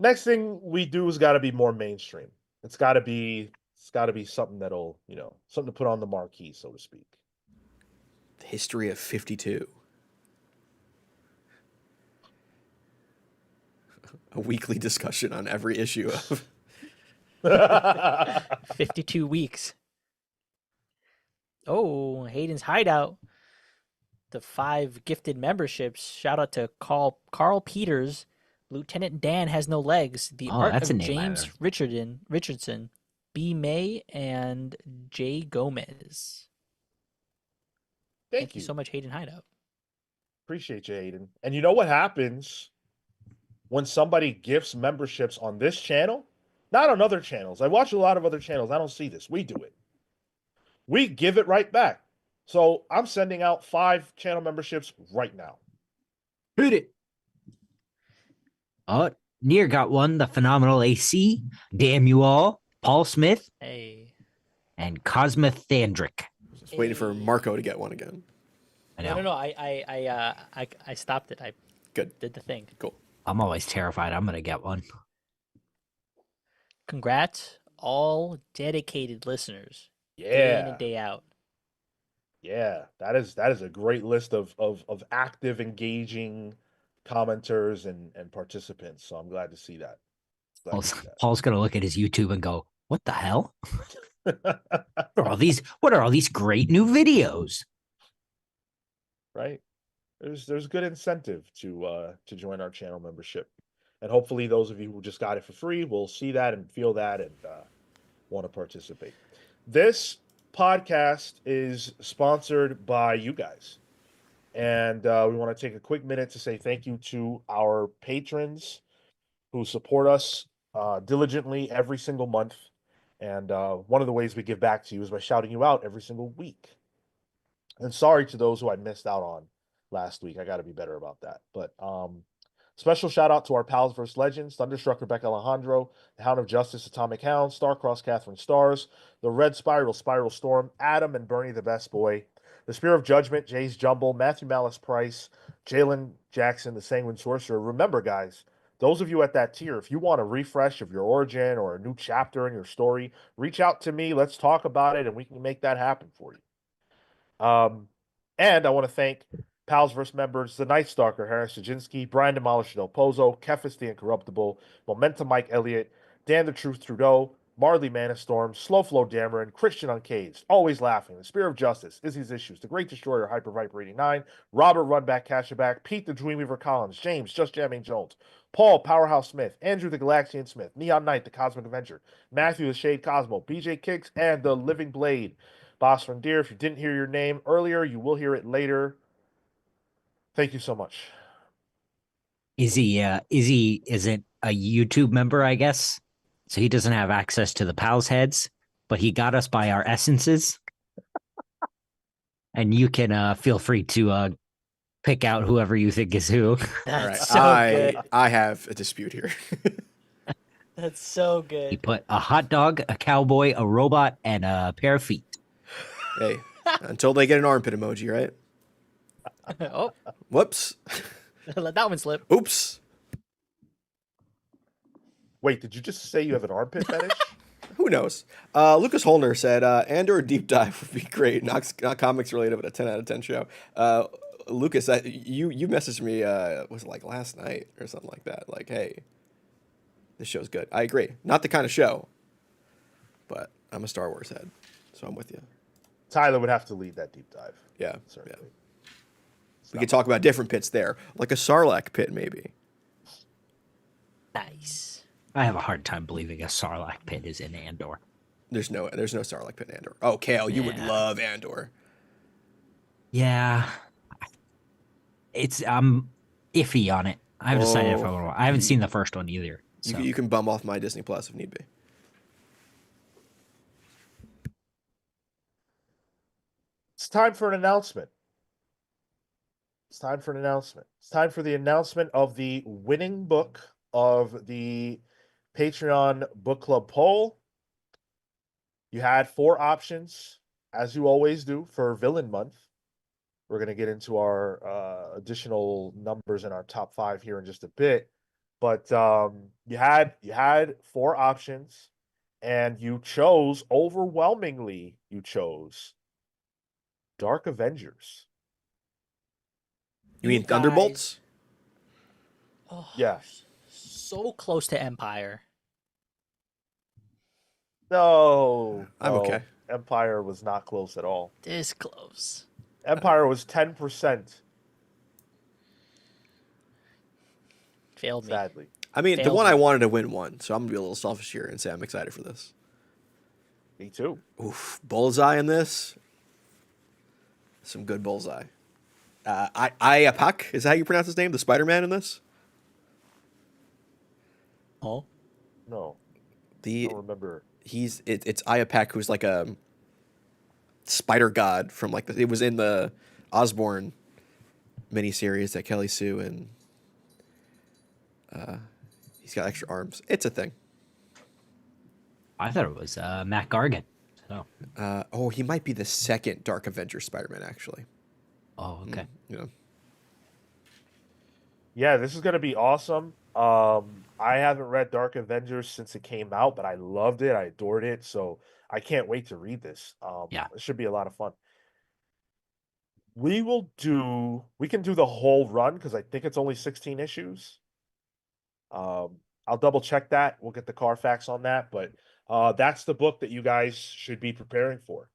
Next thing we do has got to be more mainstream. It's got to be something that'll, something to put on the marquee, so to speak. The history of 52. A weekly discussion on every issue of 52 weeks. Oh, Hayden's Hideout. The 5 gifted memberships. Shout out to Carl Peters. Lieutenant Dan has no legs. The art that's of a name James Richardson, B. May, and J. Gomez. Thank you so much, Hayden Hideout. Appreciate you, Hayden. And you know what happens when somebody gifts memberships on this channel? Not on other channels. I watch a lot of other channels. I don't see this. We do it. We give it right back. So I'm sending out 5 channel memberships right now. Hit it. Oh, Near got one. The Phenomenal AC. Damn you all. Paul Smith. Hey. And Cosma Thandrick. Just waiting for Marco to get one again. I know. No. I stopped it. I Good. did the thing. Cool. I'm always terrified I'm gonna get one. Congrats, all dedicated listeners. Yeah. Day in and day out. Yeah, that is a great list of active, engaging commenters and participants. So I'm glad to see that. Paul's gonna look at his YouTube and go, "What the hell? What are all these great new videos?" Right? There's good incentive to join our channel membership, and hopefully those of you who just got it for free will see that and feel that and want to participate. This podcast is sponsored by you guys, and we want to take a quick minute to say thank you to our patrons who support us diligently every single month. And one of the ways we give back to you is by shouting you out every single week. And sorry to those who I missed out on last week. I got to be better about that. But special shout out to our pals vs. Legends, Thunderstruck Rebecca Alejandro, the Hound of Justice, Atomic Hound, Starcross Catherine Stars, the Red Spiral, Spiral Storm, Adam and Bernie the Best Boy, the Spear of Judgment, Jay's Jumble, Matthew Malice Price, Jalen Jackson, the Sanguine Sorcerer. Remember, guys, those of you at that tier, if you want a refresh of your origin or a new chapter in your story, reach out to me. Let's talk about it, and we can make that happen for you. And I want to thank Pals vs. members, the Night Stalker, Harris Sajinski, Brian Demolisher Del Pozo, Kefis the Incorruptible, Momentum Mike Elliott, Dan the Truth Trudeau, Marley Manastorm, Slow Flow Dameron, Christian Uncaged, Always Laughing, The Spear of Justice, Izzy's Issues, The Great Destroyer, Hyper Viper 89, Robert Runback Cashaback, Pete the Dreamweaver Collins, James Just Jamming Jones, Paul Powerhouse Smith, Andrew the Galaxian Smith, Neon Knight, The Cosmic Adventure, Matthew the Shade Cosmo, BJ Kicks, and The Living Blade. Boss from Deer, if you didn't hear your name earlier, you will hear it later. Thank you so much. Izzy isn't a YouTube member, I guess. So he doesn't have access to the pals heads, but he got us by our essences. And you can feel free to pick out whoever you think is who. All That's right, so good. I have a dispute here. That's so He good. put a hot dog, a cowboy, a robot, and a pair of feet. Hey, until they get an armpit emoji, right? Oh, Whoops. let that one slip. Oops. Wait, did you just say you have an armpit fetish? Who knows? Lucas Holner said, Andor deep dive would be great. Not comics related, but a 10 out of 10 show. Lucas, you messaged me, was it like last night or something like that? Like, hey, this show's good. I agree. Not the kind of show, but I'm a Star Wars head, so I'm with you. Tyler would have to lead that deep dive. Yeah, Certainly. yeah. We could talk about different pits there, like a Sarlacc pit, maybe. Nice. I have a hard time believing a Sarlacc pit is in Andor. There's no Sarlacc pit in Andor. Oh, Cale, you would Yeah. love Andor. Yeah, I'm iffy on it. I haven't decided if I want to. I haven't seen the first one either. So. You can bum off my Disney Plus if need be. It's time for an announcement. It's time for an announcement. It's time for the announcement of the winning book of the Patreon book club poll. You had 4 options, as you always do, for Villain Month. We're going to get into our additional numbers in our top 5 here in just a bit. But you had 4 options, and you chose, overwhelmingly, you chose Dark Avengers. You mean guys- Thunderbolts? Oh, Yeah. so close to Empire. No, I'm no. okay. Empire was not close at all. This close. Empire was 10%, Failed me. sadly. I mean, the Failed one I me. wanted to win won, so I'm gonna be a little selfish here and say I'm excited for this. Me too. Oof, bullseye in this. Some good bullseye. Iapak, is that how you pronounce his name? The Spider-Man in this? Oh, No, I The don't remember. it's Iapak, who's like a spider god from like it was in the Osborn miniseries that Kelly Sue and he's got extra arms. It's a thing. I thought it was Matt Gargan. So. He might be the second Dark Avenger Spider-Man actually. Oh, okay. You know. Yeah, this is gonna be awesome. I haven't read Dark Avengers since it came out, but I loved it. I adored it. So I can't wait to read this. Yeah. It should be a lot of fun. We can do the whole run because I think it's only 16 issues. I'll double check that. We'll get the Carfax on that, but that's the book that you guys should be preparing for.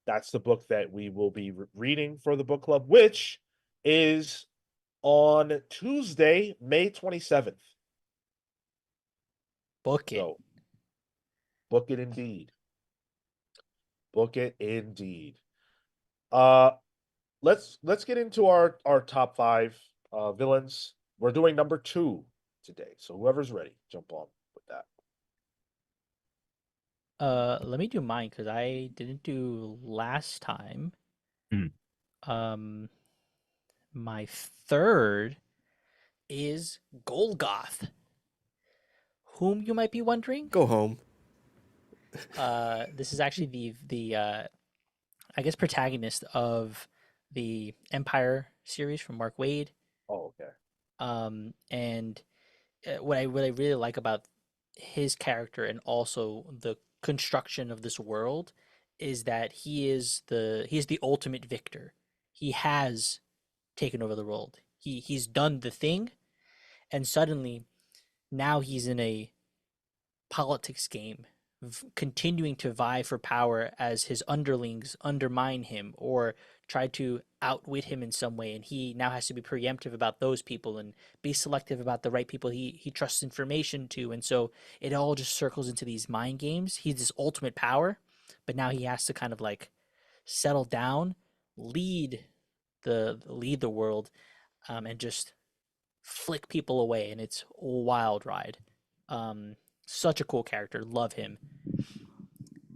That's the book that we will be reading for the book club, which is on Tuesday, May 27th. book it. So book it indeed. Book it indeed. Let's get into our top 5 villains. We're doing number 2 today. So whoever's ready, jump on with that. Let me do mine because I didn't do last time. Hmm. My third is Golgoth, whom you might be wondering. Go home. This is actually the I guess protagonist of the Empire series from Mark Waid. Oh, okay. And what I really like about his character and also the construction of this world is that he's the ultimate victor. He has taken over the world. He's done the thing, and suddenly now he's in a politics game, continuing to vie for power as his underlings undermine him or try to outwit him in some way, and he now has to be preemptive about those people and be selective about the right people he trusts information to. And so it all just circles into these mind games. He's this ultimate power, but now he has to kind of like settle down, lead the world, and just flick people away, and it's a wild ride. Um, Such a cool character. Love him.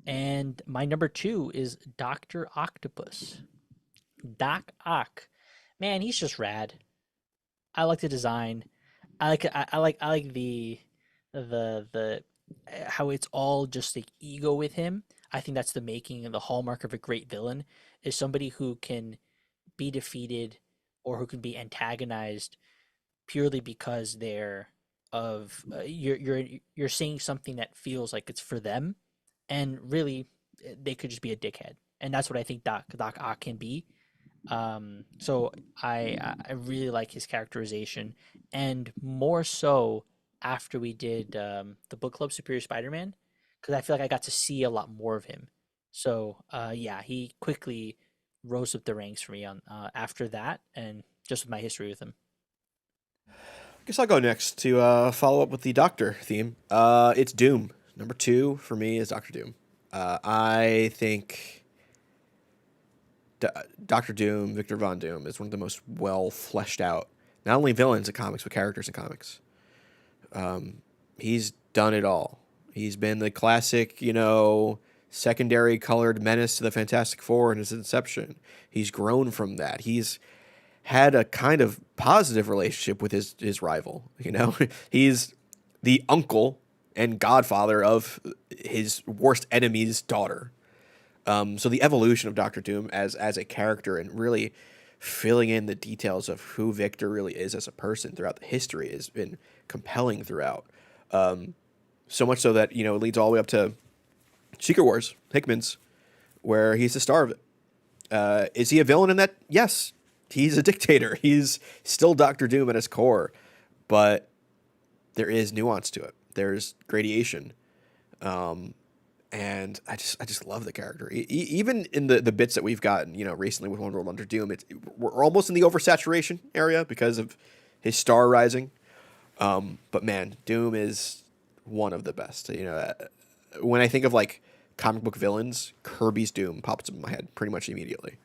And my number two is Doctor Octopus. Doc Ock. Man, he's just rad. I like the design. I like the how it's all just like ego with him. I think that's the making and the hallmark of a great villain is somebody who can be defeated or who can be antagonized purely because they're of you're seeing something that feels like it's for them, and really they could just be a dickhead, and that's what I think Doc Ock can be. So I really like his characterization, and more so after we did the book club Superior Spider-Man, because I feel like I got to see a lot more of him. So yeah, he quickly rose up the ranks for me on after that, and just with my history with him. I guess I'll go next to follow up with the Doctor theme. It's Doom. Number 2 for me is Doctor Doom. I think Doctor Doom, Victor Von Doom, is one of the most well fleshed out, not only villains in comics, but characters in comics. He's done it all. He's been the classic, secondary colored menace to the Fantastic Four in his inception. He's grown from that. He's had a kind of positive relationship with his rival. He's the uncle and godfather of his worst enemy's daughter. So the evolution of Doctor Doom as a character and really filling in the details of who Victor really is as a person throughout the history has been compelling throughout. So much so that it leads all the way up to Secret Wars, Hickman's, where he's the star of it. Is he a villain in that? Yes. He's a dictator. He's still Doctor Doom at his core, but there is nuance to it. There's gradation, and I just love the character. Even in the bits that we've gotten, recently with Wonder Woman Under Doom, we're almost in the oversaturation area because of his star rising. But man, Doom is one of the best. When I think of like comic book villains, Kirby's Doom pops up in my head pretty much immediately.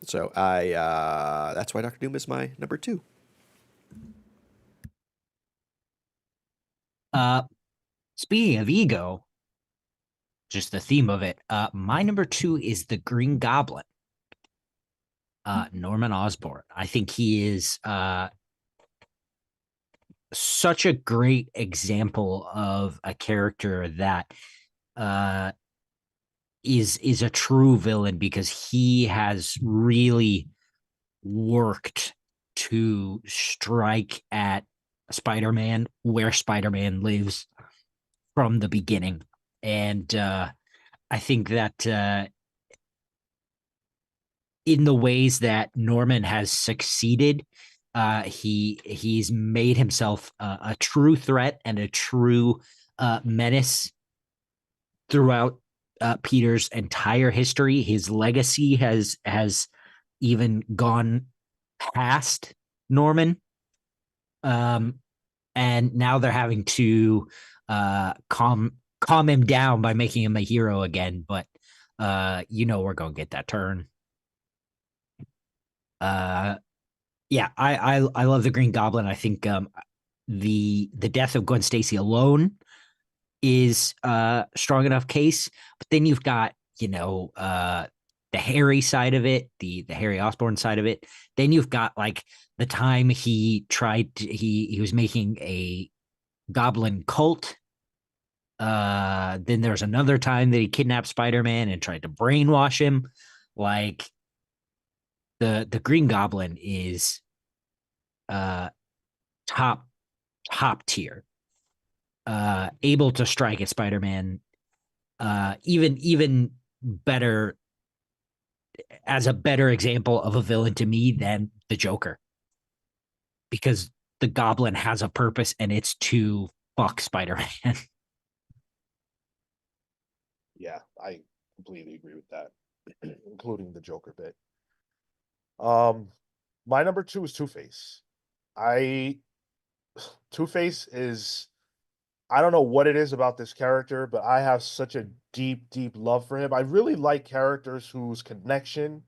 So that's why Doctor Doom is my number 2. Speaking of ego, just the theme of it. My number 2 is the Green Goblin, Norman Osborn. I think he is such a great example of a character that is a true villain because he has really worked to strike at Spider-Man where Spider-Man lives from the beginning. And I think that in the ways that Norman has succeeded, he's made himself a true threat and a true menace throughout Peter's entire history. His legacy has even gone past Norman, and now they're having to calm him down by making him a hero again. But we're gonna get that turn. Yeah, I love the Green Goblin. I think the death of Gwen Stacy alone is a strong enough case. But then you've got the Harry side of it, the Harry Osborn side of it. Then you've got like the time he was making a goblin cult. Then there's another time that he kidnapped Spider-Man and tried to brainwash him. Like the Green Goblin is top tier. Able to strike at Spider-Man even better, as a better example of a villain to me than the Joker, because the Goblin has a purpose and it's to fuck Spider-Man. Yeah, I completely agree with that, including the Joker bit. My number 2 is Two-Face. Two-Face is, I don't know what it is about this character, but I have such a deep, deep love for him. I really like characters whose connection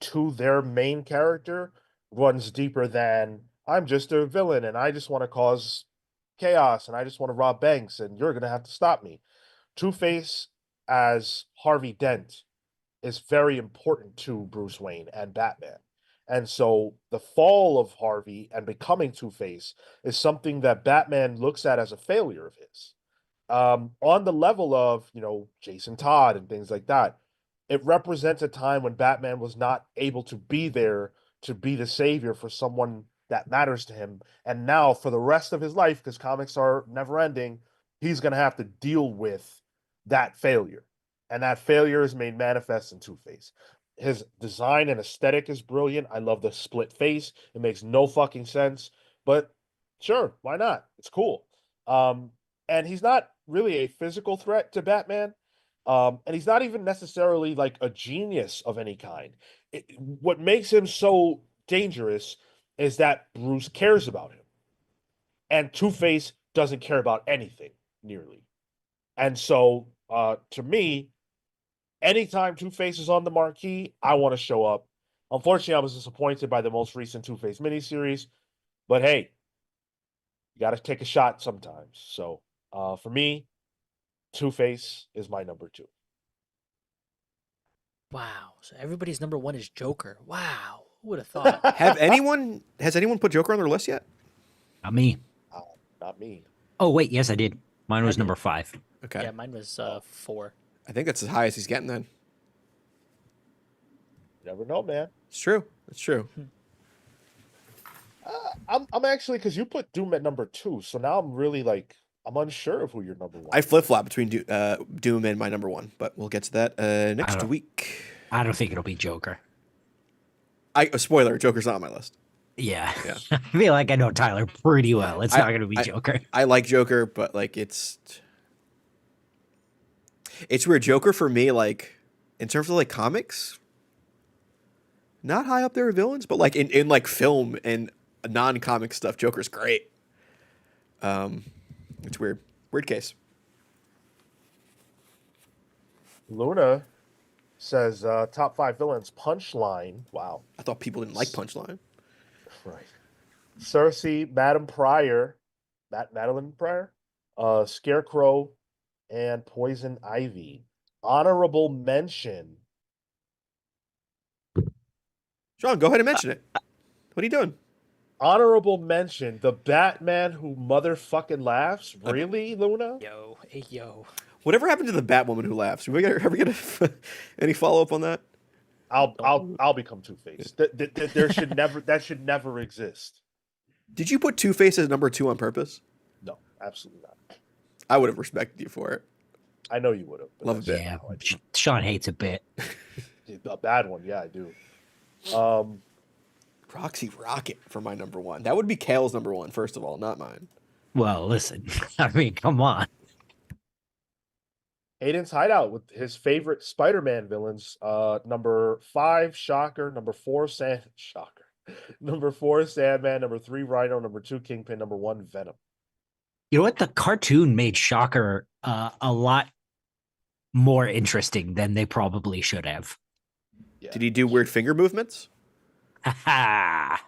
to their main character runs deeper than I'm just a villain and I just want to cause chaos and I just want to rob banks and you're going to have to stop me. Two-Face as Harvey Dent is very important to Bruce Wayne and Batman. And so the fall of Harvey and becoming Two-Face is something that Batman looks at as a failure of his. On the level of, Jason Todd and things like that, it represents a time when Batman was not able to be there to be the savior for someone that matters to him. And now, for the rest of his life, because comics are never ending, he's going to have to deal with that failure. And that failure is made manifest in Two-Face. His design and aesthetic is brilliant. I love the split face. It makes no fucking sense, but sure, why not? It's cool. And he's not really a physical threat to Batman. And he's not even necessarily like a genius of any kind. What makes him so dangerous is that Bruce cares about him. And Two-Face doesn't care about anything nearly. And so, to me, anytime Two-Face is on the marquee, I want to show up. Unfortunately, I was disappointed by the most recent Two-Face miniseries, but hey, you got to take a shot sometimes. So, for me, Two-Face is my number 2. Wow. So everybody's number 1 is Joker. Wow. Who would have thought? Has anyone put Joker on their list yet? Not me. Not me. Oh, wait. Yes, I did. Mine was number 5. Okay. Yeah, mine was 4. I think that's as high as he's getting then. You never know, man. It's true. It's true. I'm actually, because you put Doom at number 2, so now I'm really like, I'm unsure of who your number 1. I flip-flop between Doom and my number 1, but we'll get to that next week. I don't think it'll be Joker. Spoiler, Joker's not on my list. Yeah. Yeah. I feel like I know Tyler pretty well. It's not going to be Joker. I like Joker, but like it's weird. Joker for me, like in terms of like comics, not high up there with villains, but like in like film and non-comic stuff, Joker's great. It's weird. Weird case. Luna says top 5 villains. Punchline. Wow. I thought people didn't like Punchline. Right. Cersei, Madame Pryor, Madeline Pryor, Scarecrow, and Poison Ivy. Honorable mention. Sean, go ahead and mention it. What are you doing? Honorable mention. The Batman who motherfucking laughs. Really, Luna? Yo, hey, yo. Whatever happened to the Batwoman who laughs? Ever get any follow up on that? I'll become Two-Face. That should never exist. Did you put Two-Face as number 2 on purpose? No, absolutely not. I would have respected you for it. I know you would have. Love a bit. Yeah. Sean hates a bit. A bad one, yeah, I do. Roxy Rocket for my number 1. That would be Cale's number 1, first of all, not mine. Well, listen. I mean, come on. Aiden's Hideout with his favorite Spider-Man villains. Number 5, Shocker. Number 4, Shocker. Number 4, Sandman. Number 3, Rhino. Number 2, Kingpin. Number 1, Venom. You know what? The cartoon made Shocker a lot more interesting than they probably should have. Yeah. Did he do weird finger movements? Ha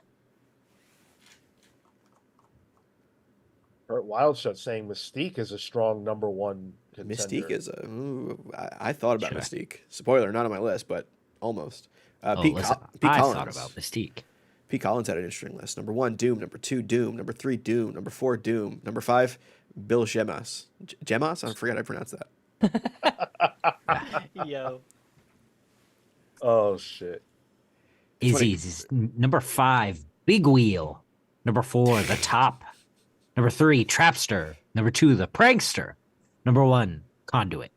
Kurt Wildshut saying Mystique is a strong number 1 contender. Mystique is I thought about Mystique. Spoiler, not on my list, but almost. Pete Collins. thought about Mystique. Pete Collins had an interesting list. Number 1, Doom. Number 2, Doom. Number 3, Doom. Number 4, Doom. Number 5, Bill Gemas. Gemas? I forget how to pronounce that. Yo. Oh, shit. Izzy's number 5, Big Wheel. Number 4, The Top. Number 3, Trapster. Number 2, The Prankster. Number 1, Conduit.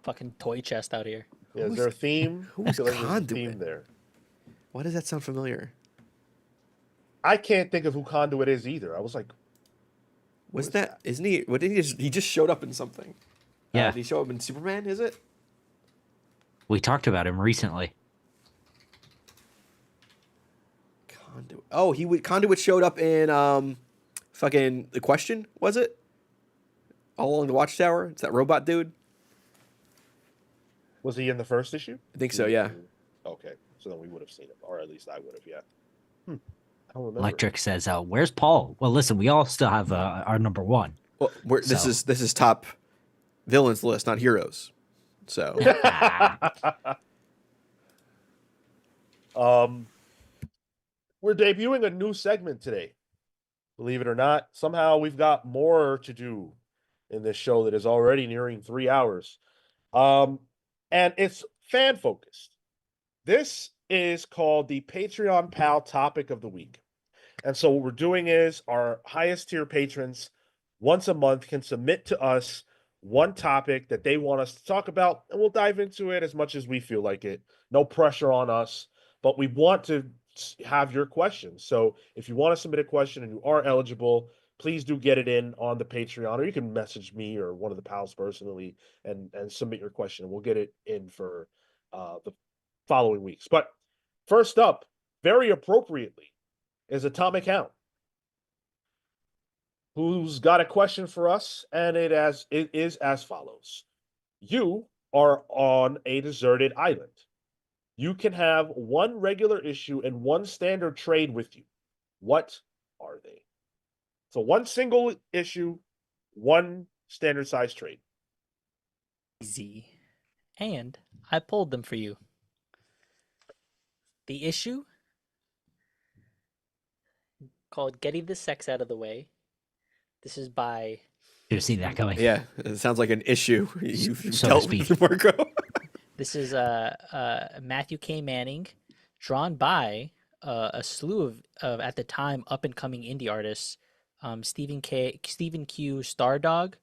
Fucking toy chest out here. Yeah, is there a theme? Who's I feel like there's a Conduit? theme there. Why does that sound familiar? I can't think of who Conduit is either. I was like, Isn't he? What did he just showed up in something? Yeah. Did he show up in Superman? Is it? We talked about him recently. Conduit. Oh, Conduit showed up in fucking The Question, was it? All Along the Watchtower? It's that robot dude? was he in the first issue? I think so, yeah. Okay, so then we would have seen him, or at least I would have, yeah. don't remember. Electric says, "Where's Paul?" Well, listen, we all still have our number one. Well, this So- is top villains list, not heroes. So We're debuting a new segment today. Believe it or not, somehow we've got more to do in this show that is already nearing 3 hours. And it's fan focused. This is called the Patreon Pal Topic of the Week. And so what we're doing is our highest tier patrons once a month can submit to us one topic that they want us to talk about, and we'll dive into it as much as we feel like it. No pressure on us, but we want to have your questions. So if you want to submit a question and you are eligible, please do get it in on the Patreon, or you can message me or one of the pals personally and submit your question. We'll get it in for the following weeks. But first up, very appropriately, is Atomic Hound, who's got a question for us, and it is as follows. You are on a deserted island. You can have one regular issue and one standard trade with you. What are they? So one single issue, one standard size trade. Easy. And I pulled them for you. The issue called Getting the Sex Out of the Way. This is by Should have seen that coming. yeah, it sounds like an issue you've So to dealt speak. with, Marco. This is Matthew K. Manning, drawn by a slew of at the time up and coming indie artists, Stephen Q. Stardog,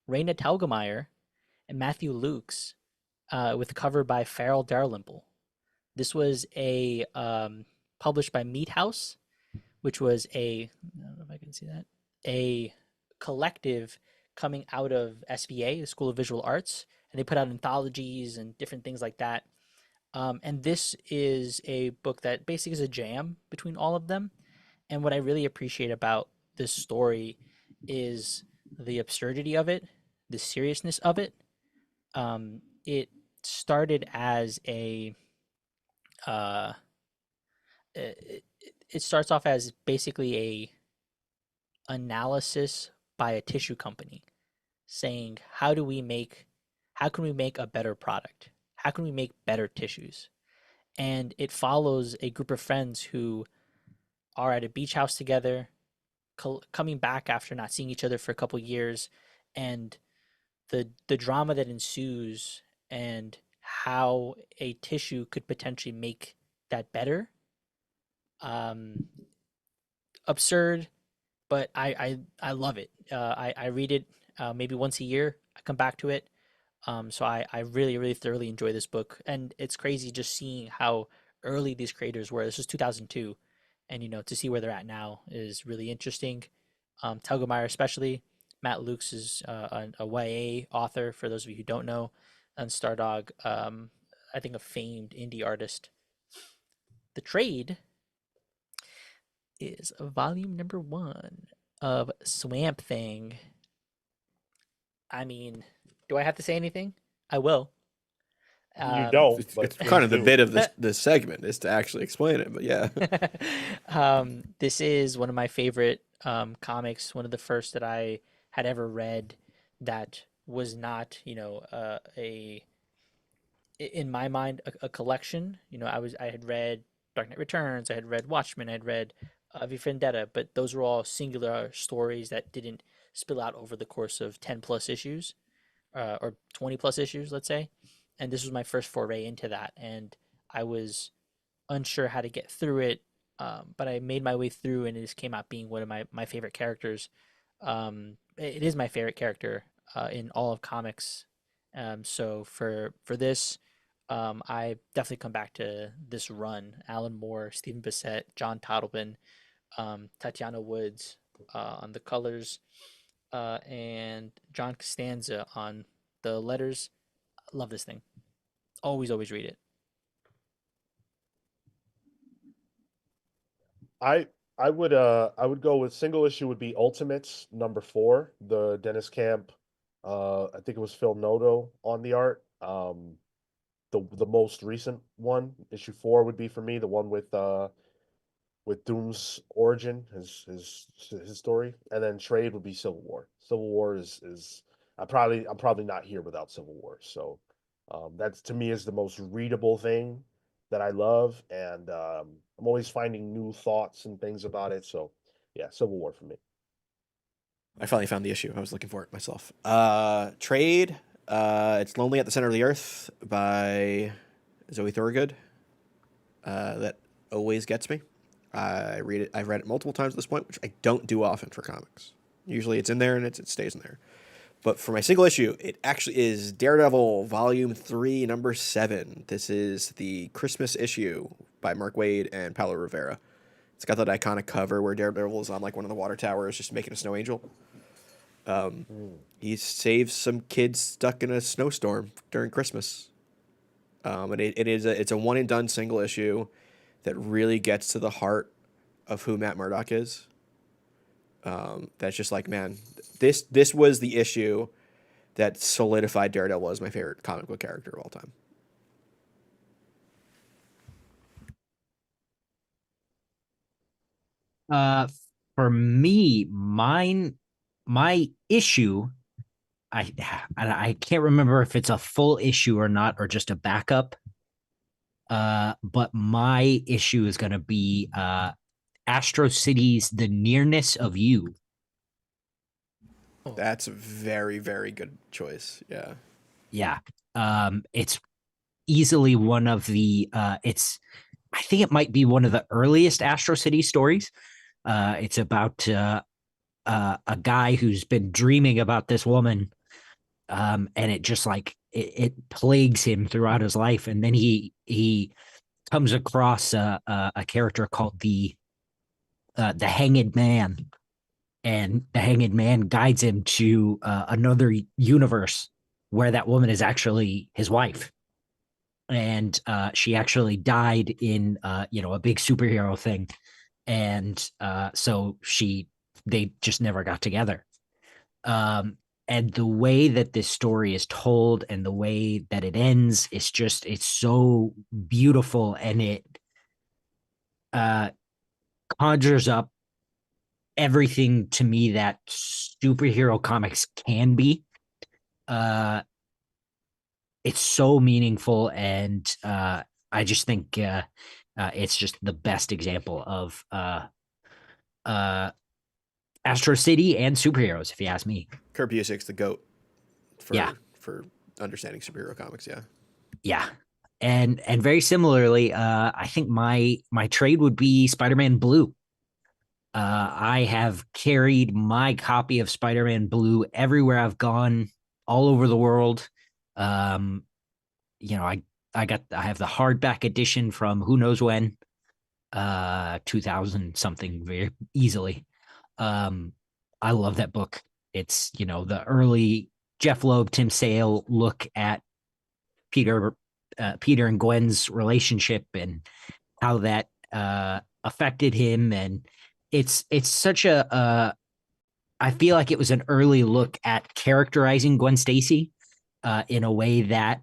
Raina Telgemeier, and Matthew Lukes, with a cover by Farrell Dalrymple. This was a published by Meat House, which was I don't know if I can see that, a collective coming out of SVA, the School of Visual Arts, and they put out anthologies and different things like that. And this is a book that basically is a jam between all of them. And what I really appreciate about this story is the absurdity of it, the seriousness of it. It started as a it starts off as basically a analysis by a tissue company saying how can we make a better product, how can we make better tissues. And it follows a group of friends who are at a beach house together, coming back after not seeing each other for a couple years, and the drama that ensues and how a tissue could potentially make that better. Absurd, but I love it. I read it maybe once a year. I come back to it. So I really, really thoroughly enjoy this book. And it's crazy just seeing how early these creators were. This was 2002. And, to see where they're at now is really interesting. Telgemeier especially. Matt Lukes is a YA author, for those of you who don't know. And Stardog, I think a famed indie artist. The trade is volume number 1 of Swamp Thing. I mean, do I have to say anything? I will. You don't. It's But kind of the do. bit of this segment is to actually explain it, but yeah. This is one of my favorite comics. One of the first that I had ever read that was not, in my mind, a collection. I had read Dark Knight Returns, I had read Watchmen, I had read V for Vendetta, but those were all singular stories that didn't spill out over the course of 10 plus issues, or 20 plus issues, let's say. And this was my first foray into that, and I was unsure how to get through it, but I made my way through, and it just came out being one of my favorite characters. It is my favorite character in all of comics. So for this, I definitely come back to this run. Alan Moore, Stephen Bissett, John Toddleben, Tatiana Woods on the colors, and John Costanza on the letters. Love this thing. Always read it. I would go with single issue would be Ultimates number 4, the Dennis Camp. I think it was Phil Noto on the art. The most recent one, issue 4 would be for me, the one with with Doom's origin, his story, and then trade would be Civil War. Civil War is I'm probably not here without Civil War. So that's to me is the most readable thing that I love, and I'm always finding new thoughts and things about it. So yeah, Civil War for me. I finally found the issue. I was looking for it myself. Trade. It's Lonely at the Center of the Earth by Zoe Thorogood. That always gets me. I read it. I've read it multiple times at this point, which I don't do often for comics. Usually it's in there and it stays in there. But for my single issue, it actually is Daredevil Volume 3, Number 7. This is the Christmas issue by Mark Waid and Paulo Rivera. It's got that iconic cover where Daredevil is on like one of the water towers just making a snow angel. He saves some kids stuck in a snowstorm during Christmas. And it's a one and done single issue that really gets to the heart of who Matt Murdock is. That's just like, man, this was the issue that solidified Daredevil as my favorite comic book character of all time. For me, my issue, I can't remember if it's a full issue or not, or just a backup. But my issue is going to be Astro City's The Nearness of You. That's a very, very good choice. Yeah. Yeah. It's easily one of the I think it might be one of the earliest Astro City stories. It's about a guy who's been dreaming about this woman, and it just like it plagues him throughout his life, and then he comes across a character called the Hanged Man, and the Hanged Man guides him to another universe where that woman is actually his wife, and she actually died in a big superhero thing, and so they just never got together. And the way that this story is told and the way that it ends, it's so beautiful, and it conjures up everything to me that superhero comics can be. It's so meaningful, and I just think it's just the best example of Astro City and superheroes, if you ask me. Kurt Busiek's the GOAT Yeah. for understanding superhero comics. Yeah. Yeah. And very similarly, I think my trade would be Spider-Man Blue. I have carried my copy of Spider-Man Blue everywhere I've gone, all over the world. I have the hardback edition from who knows when, 2000 something, very easily. I love that book. It's the early Jeff Loeb, Tim Sale look at Peter and Gwen's relationship and how that affected him, and it's such a I feel like it was an early look at characterizing Gwen Stacy in a way that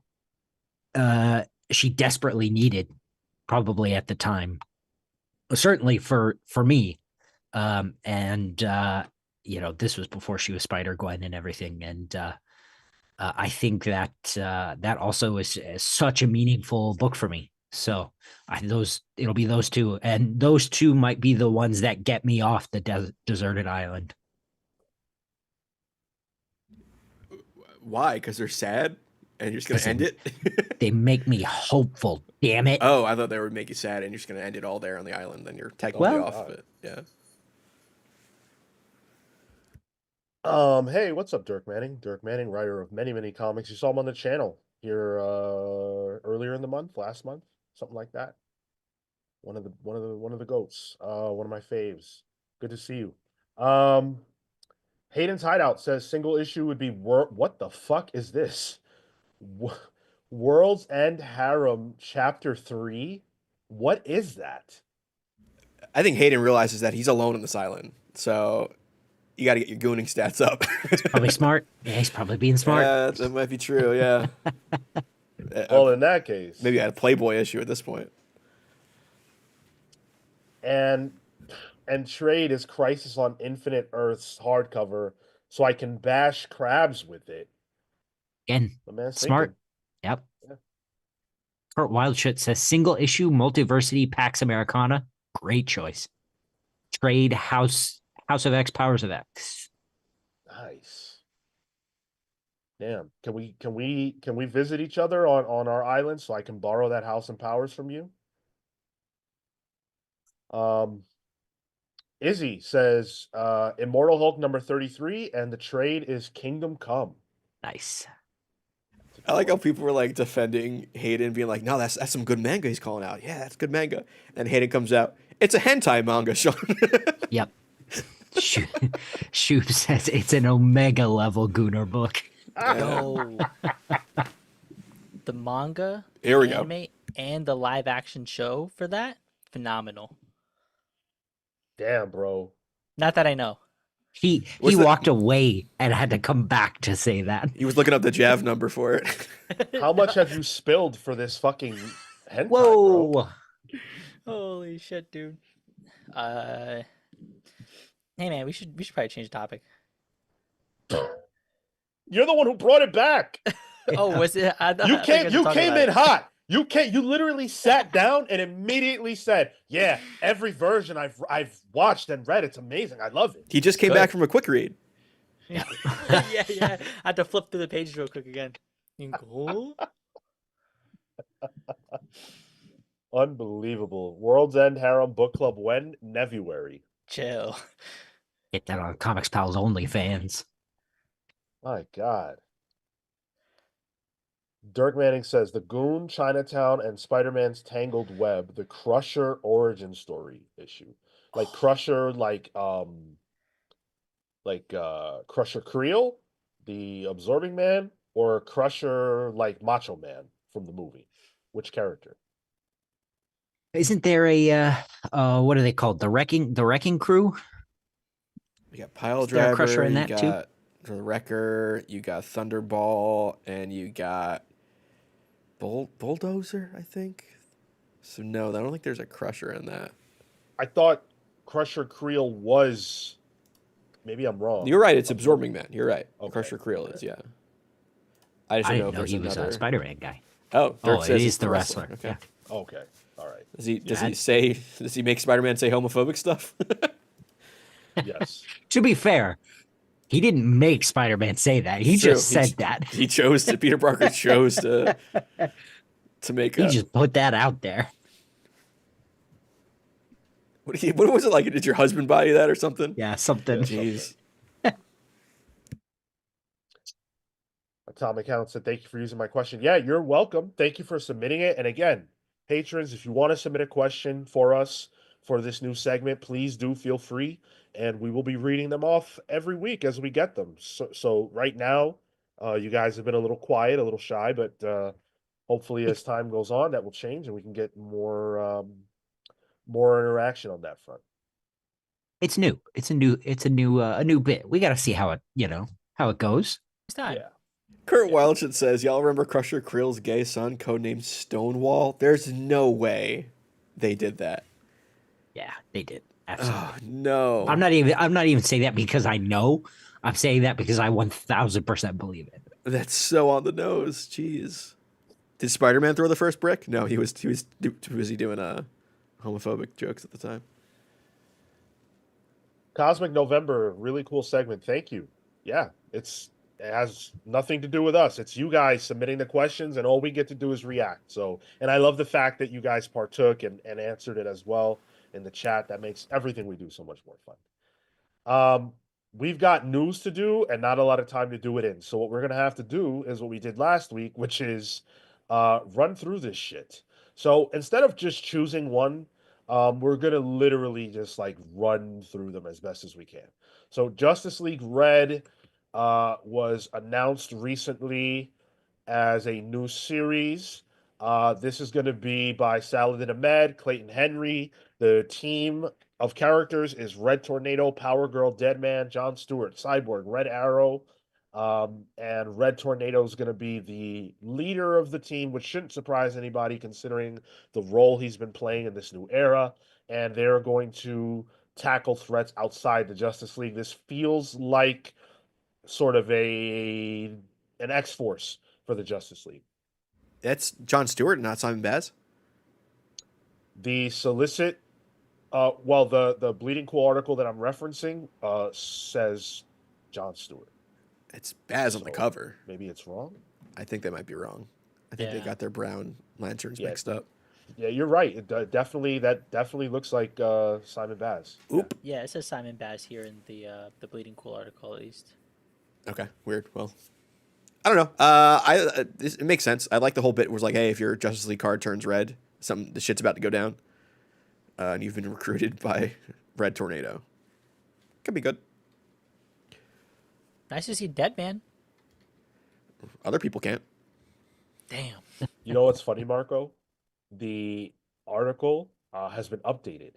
she desperately needed, probably at the time, certainly for me. This was before she was Spider-Gwen and everything, and I think that that also is such a meaningful book for me. So it'll be those two, and those two might be the ones that get me off the deserted island. Why? Because they're sad, and you're just gonna end it. They make me hopeful. Damn it! Oh, I thought they would make you sad, and you're just gonna end it all there on the island. Then you're technically off of it. Yeah. Hey, what's up, Dirk Manning? Dirk Manning, writer of many, many comics. You saw him on the channel here earlier in the month, last month, something like that. One of the goats. One of my faves. Good to see you. Hayden's Hideout says single issue would be what the fuck is this? World's End Harem Chapter 3? What is that? I think Hayden realizes that he's alone on this island, so you got to get your gooning stats up. He's probably smart. Yeah, he's probably being smart. Yeah, that might be true. Yeah. Well, in that case, maybe I had a Playboy issue at this point. and trade is Crisis on Infinite Earths hardcover, so I can bash crabs with it. Again, The man's smart. thinking. Yep. Yeah. Kurt Wildshit says single issue Multiversity Pax Americana. Great choice. Trade House of X, Powers of X. Nice. Damn. Can we visit each other on our island so I can borrow that House and Powers from you? Izzy says Immortal Hulk number 33, and the trade is Kingdom Come. Nice. I like how people were like defending Hayden, being like, "No, that's some good manga he's calling out. Yeah, that's good manga." And Hayden comes out, "It's a hentai manga, Sean." Yep. Shoob says it's an Omega level Gunnar book. No. The manga, Here we anime, go. and the live action show for that, phenomenal. Damn, bro. Not that I know. He What's the- walked away and had to come back to say that. He was looking up the Jav number for it. How much have you spilled for this fucking hentai, bro? Whoa. Holy shit, dude. Hey man, we should probably change the topic. You're the one who brought it back. Oh, was it? You came in hot. You literally sat down and immediately said, "Yeah, every version I've watched and read, it's amazing. I love it." He just came Good. back from a quick read. yeah. I had to flip through the pages real quick again. You can go, Unbelievable. World's End Harem Book Club when? Nevuary. chill. Get that on Comics Pals OnlyFans. My God. Dirk Manning says the Goon, Chinatown, and Spider-Man's Tangled Web, the Crusher origin story issue. Like Crusher, Crusher Creel, the absorbing man, or Crusher like Macho Man from the movie. Which character? Isn't there a what are they called? The Wrecking Crew? You got Pile Is there a Crusher Driver, in you that too? got the Wrecker, you got Thunderball, and you got Bulldozer, I think. So no, I don't think there's a Crusher in that. I thought Crusher Creel was. Maybe I'm wrong. You're right. It's Absorbing Man. You're right. Okay, Crusher Creel okay. is, yeah. I just I don't know didn't if know there's he was another. a Spider-Man guy. Oh, Dirk Oh, says it he's is the wrestler. Okay. Yeah. Okay. All right. Does he make Spider-Man say homophobic stuff? Yes. To be fair, he didn't make Spider-Man say that. He True. just said that. He chose to. Peter Parker chose to make. He just put that out there. What was it like? Did your husband buy you that or something? Yeah, something. Jeez. Atomic Hound said, "Thank you for using my question." Yeah, you're welcome. Thank you for submitting it. And again, patrons, if you want to submit a question for us for this new segment, please do feel free, and we will be reading them off every week as we get them. So right now, you guys have been a little quiet, a little shy, but hopefully as time goes on, that will change and we can get more interaction on that front. It's new. It's a new bit. We got to see how it goes. It's time. Yeah. Kurt Wildshit says, "Y'all remember Crusher Creel's gay son, codenamed Stonewall? There's no way they did that." Yeah, they did. Absolutely. Oh, no. I'm not even saying that because I know. I'm saying that because I 1000% believe it. That's so on the nose. Jeez. Did Spider-Man throw the first brick? No, he was doing homophobic jokes at the time. Cosmic November, really cool segment. Thank you. Yeah, it has nothing to do with us. It's you guys submitting the questions, and all we get to do is react. So, and I love the fact that you guys partook and answered it as well in the chat. That makes everything we do so much more fun. We've got news to do and not a lot of time to do it in. So what we're gonna have to do is what we did last week, which is run through this shit. So instead of just choosing one, we're gonna literally just like run through them as best as we can. So Justice League Red was announced recently as a new series. This is going to be by Saladin Ahmed, Clayton Henry. The team of characters is Red Tornado, Power Girl, Deadman, John Stewart, Cyborg, Red Arrow, And Red Tornado is going to be the leader of the team, which shouldn't surprise anybody considering the role he's been playing in this new era. And they're going to tackle threats outside the Justice League. This feels like sort of an X Force for the Justice League. That's John Stewart, not Simon Baz. The solicit, well, the Bleeding Cool article that I'm referencing says John Stewart. It's Baz on the So cover. maybe it's wrong. I think they might be wrong. I think they Yeah. got their brown lanterns Yeah. mixed up. Yeah, you're right. It definitely looks like Simon Baz. Yeah. Oop. Yeah, it says Simon Baz here in the Bleeding Cool article at least. Okay, weird. Well, I don't know. It makes sense. I like the whole bit. Where it's like, hey, if your Justice League card turns red, the shit's about to go down, and you've been recruited by Red Tornado. Could be good. Nice to see Deadman. Other people can't. Damn. You know what's funny, Marco? The article has been updated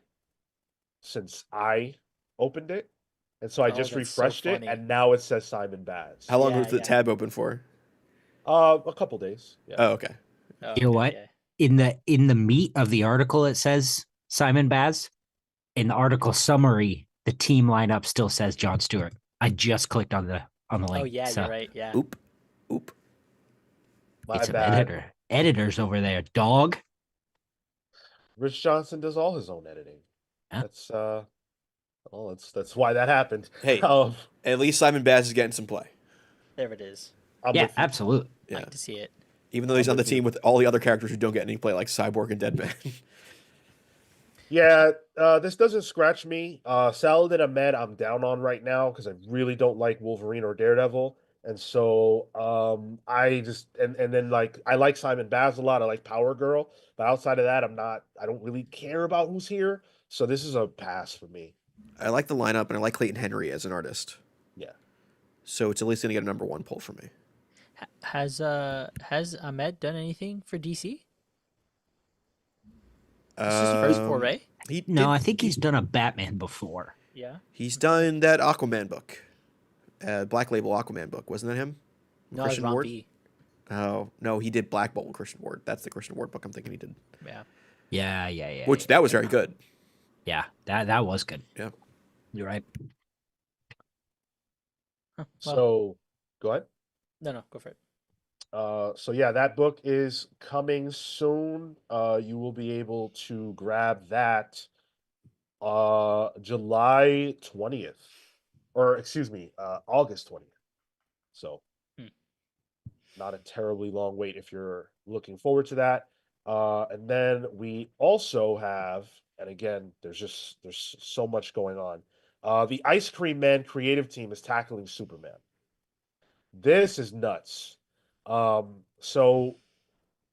since I opened it, and so I Oh, just that's so refreshed it, funny. and now it says Simon Baz. How long Yeah, was the yeah. tab open for? A couple days. Yeah. Oh, okay. Oh, You know okay, what? yeah. In the meat of the article, it says Simon Baz. In the article summary, the team lineup still says John Stewart. I just clicked on the link. Oh yeah, so you're right. Yeah. Oop. Oop. My it's an bad. editors over there, dog. Rich Johnson does all his own editing. Yeah. That's well, that's why that happened. Hey. Um, At least Simon Baz is getting some play. There it is. I'm Yeah, with you. absolutely. Yeah. Like to see it. Even though he's I'm on the with you. team with all the other characters who don't get any play, like Cyborg and Deadman. Yeah, this doesn't scratch me. Saladin Ahmed, I'm down on right now because I really don't like Wolverine or Daredevil, and so I just and then like I like Simon Baz a lot. I like Power Girl, but outside of that, I'm not. I don't really care about who's here. So this is a pass for me. I like the lineup, and I like Clayton Henry as an artist. Yeah. So it's at least going to get a number one pull for me. Has Ahmed done anything for DC? This is his first foray. I think he's done a Batman before. Yeah. He's done that Aquaman book, Black Label Aquaman book. Wasn't that him? No, it's Ron Ward. B. Oh no, he did Black Bolt and Christian Ward. That's the Christian Ward book I'm thinking he did. Yeah. Yeah. Which that was very good. Yeah, that was good. Yeah. You're right. Huh, well, So go ahead. no, go for it. So yeah, that book is coming soon. You will be able to grab that July 20th. Or excuse me, August 20th. So Hmm. not a terribly long wait if you're looking forward to that. And then we also have, and again, there's so much going on. The Ice Cream Man creative team is tackling Superman. This is nuts. So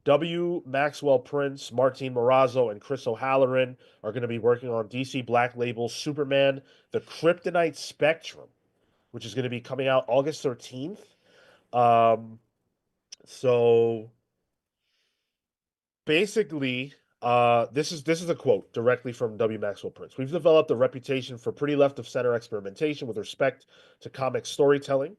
W. Maxwell Prince, Martin Morazzo, and Chris O'Halloran are going to be working on DC Black Label Superman, the Kryptonite Spectrum, which is going to be coming out August 13th. So basically, this is a quote directly from W. Maxwell Prince. We've developed a reputation for pretty left of center experimentation with respect to comic storytelling.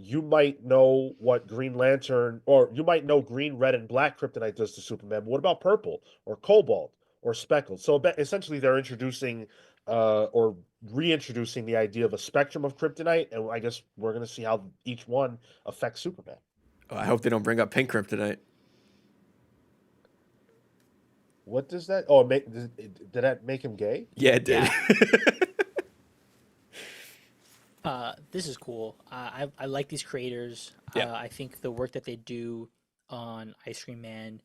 You might know what Green Lantern, or you might know green, red, and black kryptonite does to Superman. But what about purple or cobalt or speckled? So essentially, they're introducing or reintroducing the idea of a spectrum of kryptonite, and I guess we're going to see how each one affects Superman. Oh, I hope they don't bring up pink kryptonite. What does that? Oh, did that make him gay? Yeah, it did. This is cool. I like these creators. Yeah. I think the work that they do on Ice Cream Man.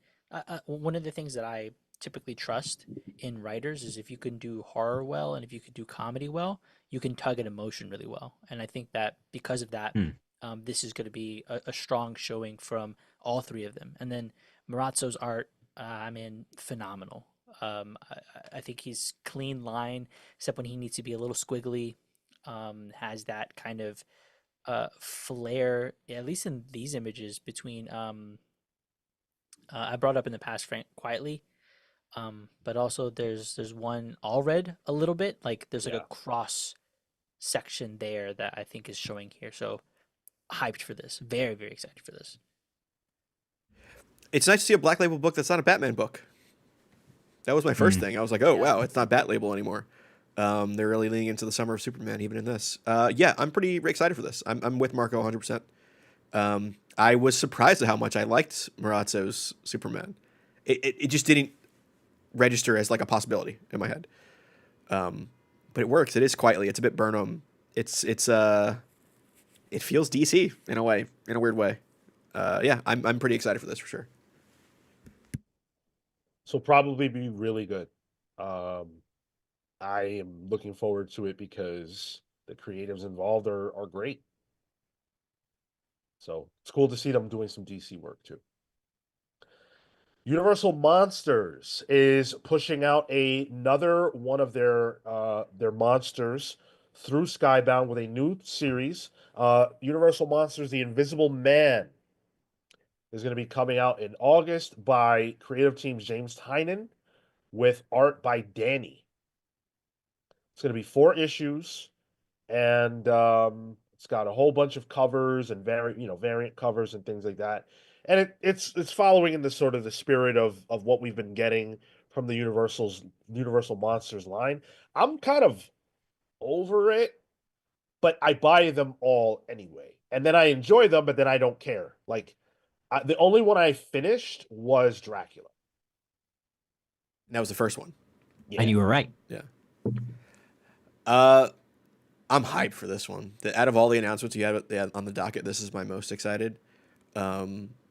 One of the things that I typically trust in writers is if you can do horror well and if you can do comedy well, you can tug at emotion really well. And I think that because of that, this is going to be a strong showing from all three of them. And then Marazzo's art, phenomenal. I think he's clean line, except when he needs to be a little squiggly. Has that kind of flare, at least in these images, between I brought up in the past quietly, but also there's one all red a little bit, like there's like a cross section there that I think is showing here. So hyped for this. Very, very excited for this. It's nice to see a Black Label book that's not a Batman book. That was my first thing. I was like, oh, wow, it's not Bat Label anymore. They're really leaning into the Summer of Superman even in this. Yeah, I'm pretty excited for this. I'm with Marco 100%. I was surprised at how much I liked Marazzo's Superman. It just didn't register as like a possibility in my head. But it works. It is quietly. It's a bit Burnham. It feels DC in a way, in a weird way. Yeah, I'm pretty excited for this for sure. So probably be really good. I am looking forward to it because the creatives involved are great. So it's cool to see them doing some DC work too. Universal Monsters is pushing out another one of their monsters through Skybound with a new series. Universal Monsters: The Invisible Man is going to be coming out in August by creative team James Tynion with art by Danny. It's going to be 4 issues, and it's got a whole bunch of covers and variant covers and things like that. And it's following in the sort of the spirit of what we've been getting from the Universal Monsters line. I'm kind of over it, but I buy them all anyway. And then I enjoy them, but then I don't care. Like the only one I finished was Dracula. And that was the first one. Yeah. And you were right. Yeah. I'm hyped for this one. Out of all the announcements you had on the docket, this is my most excited.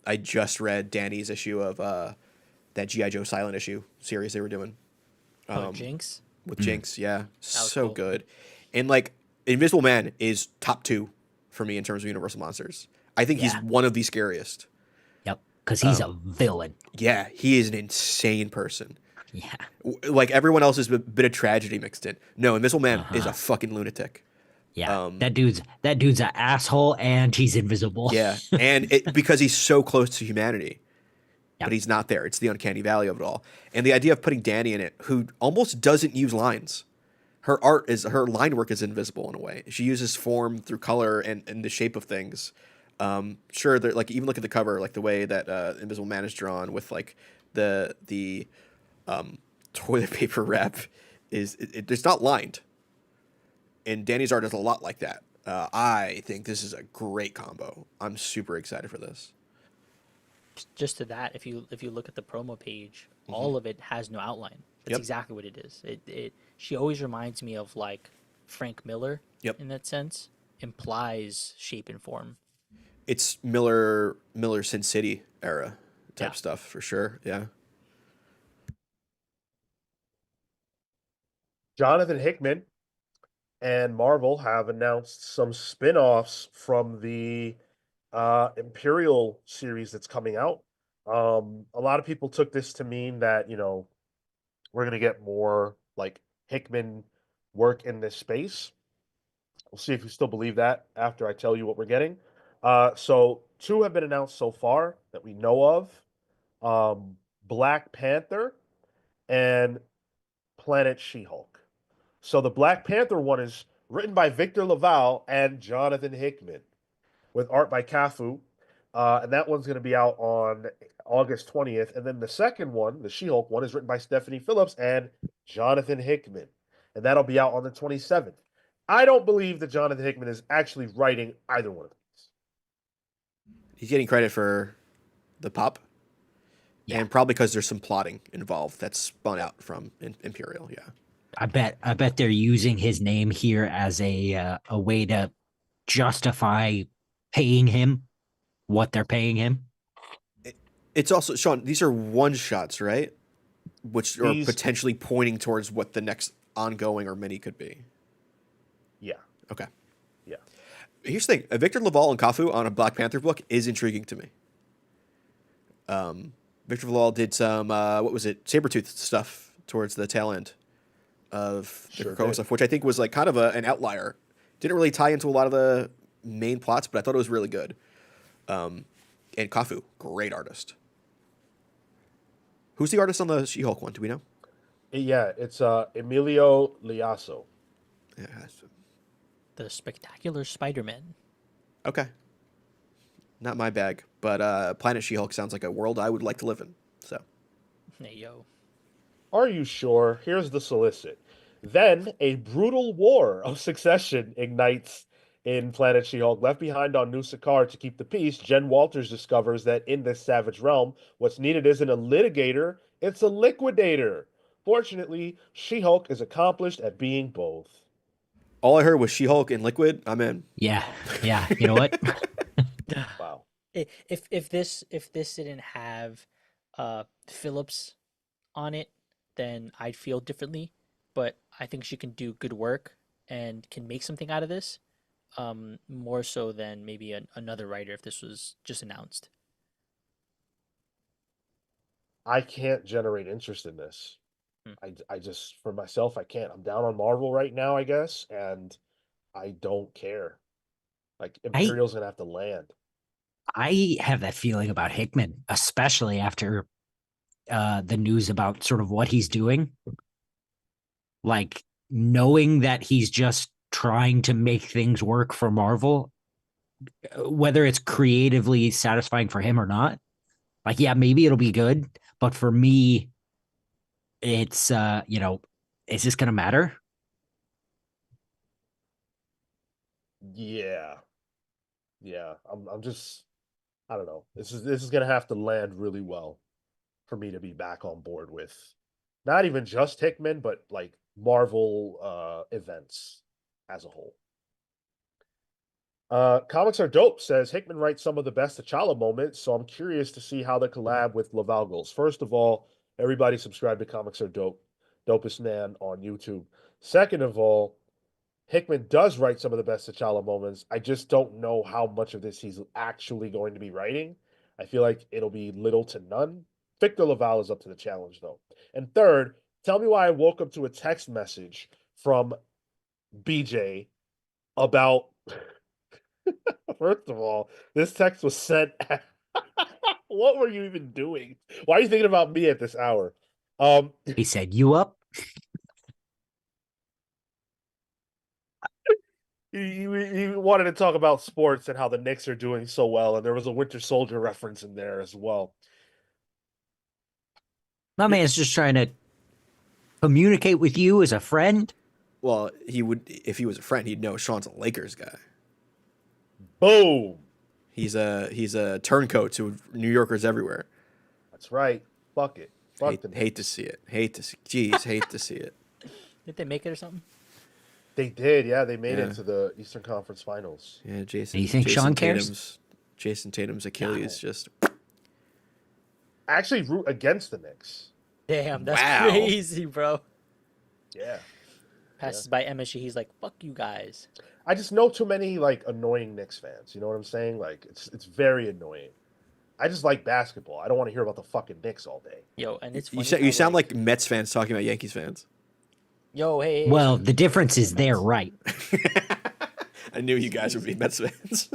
I just read Danny's issue of that G.I. Joe Silent issue series they were doing. Jinx? With Jinx, yeah. So cool. good. And like Invisible Man is top 2 for me in terms of Universal Monsters. I think he's one of the scariest. Yep. Because he's a villain. Yeah, he is an insane person. Yeah. Like everyone else is a bit of tragedy mixed in. No, Invisible Man is a fucking lunatic. Yeah. That dude's an asshole and he's invisible. Yeah. And because he's so close to humanity. But he's not there. It's the uncanny valley of it all. And the idea of putting Danny in it, who almost doesn't use lines. Her line work is invisible in a way. She uses form through color and the shape of things. Sure, like even look at the cover, like the way that Invisible Man is drawn with like the toilet paper wrap it's not lined. And Danny's art is a lot like that. I think this is a great combo. I'm super excited for this. Just to that, if you look at the promo page, all of it has no outline. That's exactly what it is. She always reminds me of like Frank Miller in that sense. Implies shape and form. It's Miller Sin City era type stuff for sure. Yeah. Jonathan Hickman and Marvel have announced some spin-offs from the Imperial series that's coming out. A lot of people took this to mean that, we're going to get more like Hickman work in this space. We'll see if you still believe that after I tell you what we're getting. So 2 have been announced so far that we know of. Black Panther and Planet She-Hulk. So the Black Panther one is written by Victor Laval and Jonathan Hickman with art by Cafu. And that one's going to be out on August 20th. And then the second one, the She-Hulk one, is written by Stephanie Phillips and Jonathan Hickman. And that'll be out on the 27th. I don't believe that Jonathan Hickman is actually writing either one of these. He's getting credit for the pop. Yeah. And probably because there's some plotting involved that's spun out from Imperial, yeah. I bet they're using his name here as a way to justify paying him what they're paying him. It's also, Sean, these are one shots, right? Which are potentially pointing towards what the next ongoing or mini could be. Yeah. Okay. Yeah. Here's the thing. Victor Laval and Cafu on a Black Panther book is intriguing to me. Victor Laval did some, Sabretooth stuff towards the tail end of the Krakoa stuff, which I think was like kind of an outlier. Didn't really tie into a lot of the main plots, but I thought it was really good. And Cafu, great artist. Who's the artist on the She-Hulk one? Do we know? Yeah, it's Emilio Liasso. Yeah. The Spectacular Spider-Man. Okay. not my bag. But Planet She-Hulk sounds like a world I would like to live in. So Hey, yo. Are you sure? Here's the solicit. Then a brutal war of succession ignites in Planet She-Hulk. Left behind on New Sakaar to keep the peace, Jen Walters discovers that in this savage realm, what's needed isn't a litigator, it's a liquidator. Fortunately, She-Hulk is accomplished at being both. all I heard was She-Hulk and Liquid. I'm in. Yeah, yeah. You know what? Wow. If this didn't have Phillips on it, then I'd feel differently. But I think she can do good work and can make something out of this. More so than maybe another writer if this was just announced. I can't generate interest in this. Hmm. I just, for myself, I can't. I'm down on Marvel right now, I guess, and I don't care. Like, I Imperial's gonna have to land. I have that feeling about Hickman, especially after the news about sort of what he's doing. Like knowing that he's just trying to make things work for Marvel, whether it's creatively satisfying for him or not. Like, yeah, maybe it'll be good, but for me, it's is this gonna matter? Yeah. Yeah. I'm just, I don't know. This is gonna have to land really well for me to be back on board with not even just Hickman, but like Marvel events as a whole. Comics are dope, says Hickman writes some of the best T'Challa moments, so I'm curious to see how the collab with Laval goes. First of all, everybody subscribe to Comics Are Dope, Dopest Man on YouTube. Second of all, Hickman does write some of the best T'Challa moments. I just don't know how much of this he's actually going to be writing. I feel like it'll be little to none. Victor Laval is up to the challenge, though. And third, tell me why I woke up to a text message from BJ about. First of all, this text was sent. What were you even doing? Why are you thinking about me at this hour? Um, He said, "You up?" he wanted to talk about sports and how the Knicks are doing so well, and there was a Winter Soldier reference in there as well. My man's just trying to communicate with you as a friend. Well, he would if he was a friend, he'd know Sean's a Lakers guy. Boom. He's a turncoat to New Yorkers everywhere. That's right. Fuck it. Fuck them. Hate to see it. Hate to see it. Did they make it or something? They did, yeah. They made Yeah. it to the Eastern Conference Finals. Yeah, Jason. Do you think Jason Sean cares? Jason Tatum's Achilles just. I actually root against the Knicks. Damn, that's Wow. crazy, bro. Yeah. Passes by MSG, he's like, "Fuck you guys." I just know too many like annoying Knicks fans. You know what I'm saying? Like it's very annoying. I just like basketball. I don't want to hear about the fucking Knicks all day. Yo, and it's funny. You how, sound like Mets fans talking about Yankees fans. yo, hey. Well, the difference is they're right. I knew you guys would be Mets fans.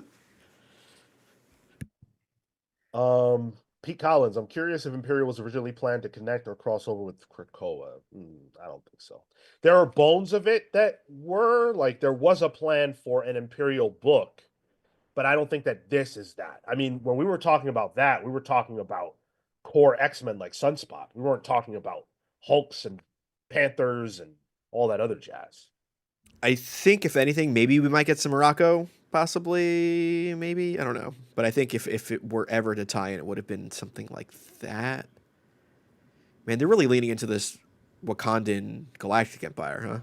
Pete Collins, I'm curious if Imperial was originally planned to connect or cross over with Krakoa. I don't think so. There are bones of it that were like there was a plan for an Imperial book, but I don't think that this is that. I mean, when we were talking about that, we were talking about core X-Men like Sunspot. We weren't talking about Hulks and Panthers and all that other jazz. I think if anything, maybe we might get some Morocco. Possibly, maybe I don't know, but I think if it were ever to tie in, it would have been something like that. Man, they're really leaning into this Wakandan galactic empire, huh?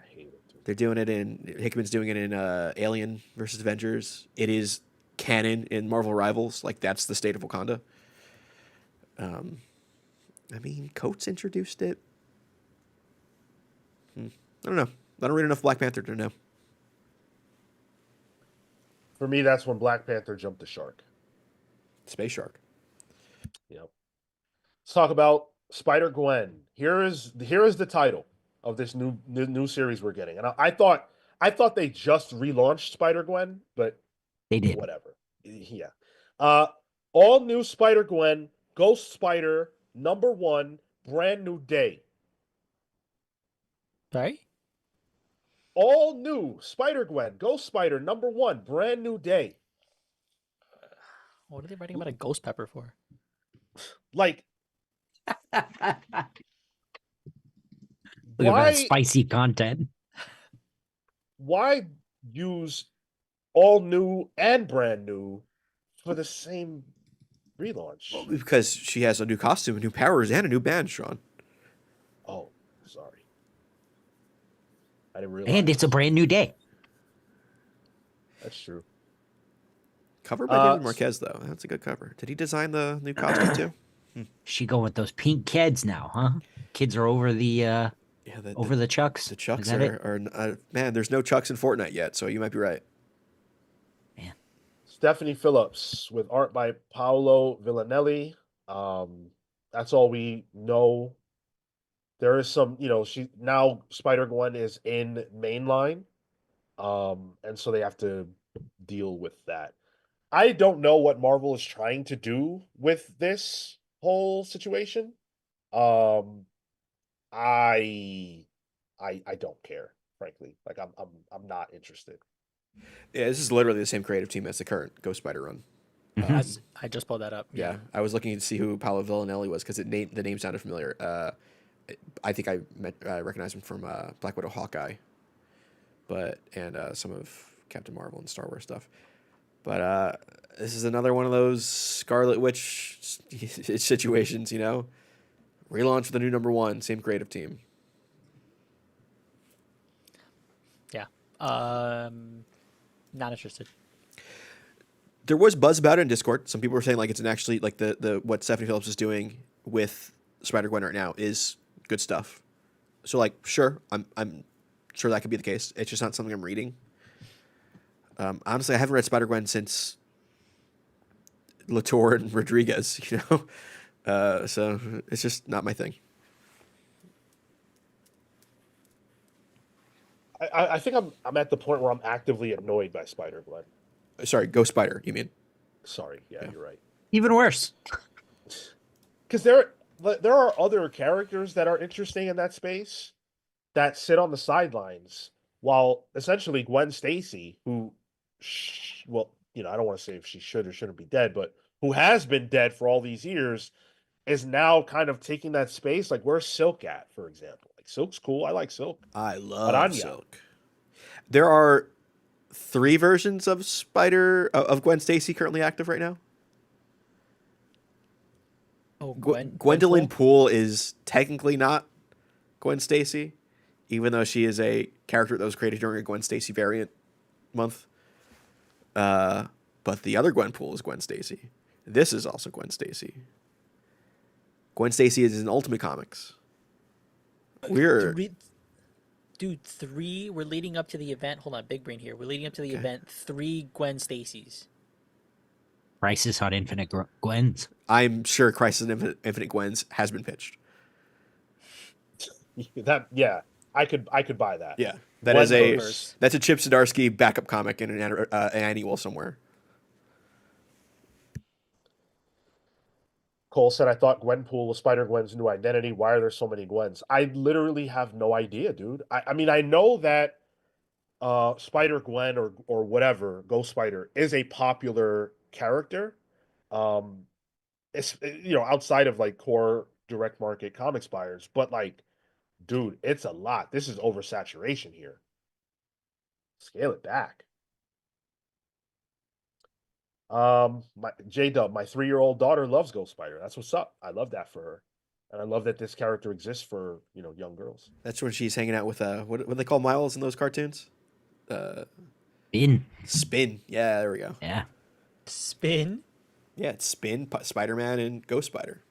I hate it. Dude. They're doing it in Hickman's doing it in Alien versus Avengers. It is canon in Marvel Rivals. Like that's the state of Wakanda. I mean, Coates introduced it. I don't know. I don't read enough Black Panther to know. For me, that's when Black Panther jumped the shark. Space Shark. Yep. Let's talk about Spider-Gwen. Here is the title of this new series we're getting. And I thought they just relaunched Spider-Gwen, but They did. whatever. Yeah. All new Spider-Gwen, Ghost Spider, #1, brand new day. Sorry? All new Spider-Gwen, Ghost Spider, #1, brand new day. What are they writing about a ghost pepper for? Like, Look at that why spicy content. why use all new and brand new for the same relaunch? Well, because she has a new costume, new powers, and a new band, Sean. Oh, sorry. I didn't realize. And it's a brand new day. That's true. Cover by David Marquez, though. That's a good cover. Did he design the new costume too? She going with those pink kids now, huh? Kids are over the Yeah, the chucks. the Chucks Is that it? are man. There's no Chucks in Fortnite yet, so you might be right. Man. Stephanie Phillips with art by Paolo Villanelli. That's all we know. There is some, she now Spider-Gwen is in mainline. And so they have to deal with that. I don't know what Marvel is trying to do with this whole situation. Um, I don't care, frankly. Like I'm not interested. Yeah, this is literally the same creative team as the current Ghost Spider run. I just pulled that up. Yeah, I was looking to see who Paolo Villanelli was because the name sounded familiar. I think I recognized him from Black Widow, Hawkeye, and some of Captain Marvel and Star Wars stuff. But this is another one of those Scarlet Witch situations, Relaunch with a new #1, same creative team. Yeah. Not interested. There was buzz about it in Discord. Some people were saying like it's actually like the what Stephanie Phillips is doing with Spider-Gwen right now is good stuff. So like sure, I'm sure that could be the case. It's just not something I'm reading. Honestly, I haven't read Spider-Gwen since Latour and Rodriguez, so it's just not my thing. I think I'm at the point where I'm actively annoyed by Spider-Gwen. Sorry, Ghost Spider, you mean? Sorry, yeah, you're right. Even worse. Because there are other characters that are interesting in that space that sit on the sidelines, while essentially Gwen Stacy, who, I don't want to say if she should or shouldn't be dead, but who has been dead for all these years, is now kind of taking that space. Like, where's Silk at, for example? Like, Silk's cool. I like Silk. I love Aranya. Silk. There are 3 versions of Gwen Stacy currently active right now. Oh, Gwendolyn Poole is technically not Gwen Stacy, even though she is a character that was created during a Gwen Stacy variant month. But the other Gwen Poole is Gwen Stacy. This is also Gwen Stacy. Gwen Stacy is in Ultimate Comics. We're leading up to the event. Hold on, big brain here. We're leading up to the event. 3 Gwen Stacys. Crisis on Infinite Gwens. I'm sure Crisis on Infinite Gwens has been pitched. I could buy that. Yeah, that's a Chip Zdarsky backup comic in an annual somewhere. Cole said, I thought Gwenpool was Spider-Gwen's new identity. Why are there so many Gwens? I literally have no idea, dude. I mean, I know that Spider-Gwen or whatever, Ghost Spider, is a popular character. It's, outside of like core direct market comics buyers. But like, dude, it's a lot. This is oversaturation here. Scale it back. My J-Dub, my 3-year-old daughter loves Ghost Spider. That's what's up. I love that for her. And I love that this character exists for, young girls. That's when she's hanging out with what do they call Miles in those cartoons? Spin. Yeah, there we go. Yeah. Spin? Yeah, it's Spin, Spider-Man, and Ghost Spider.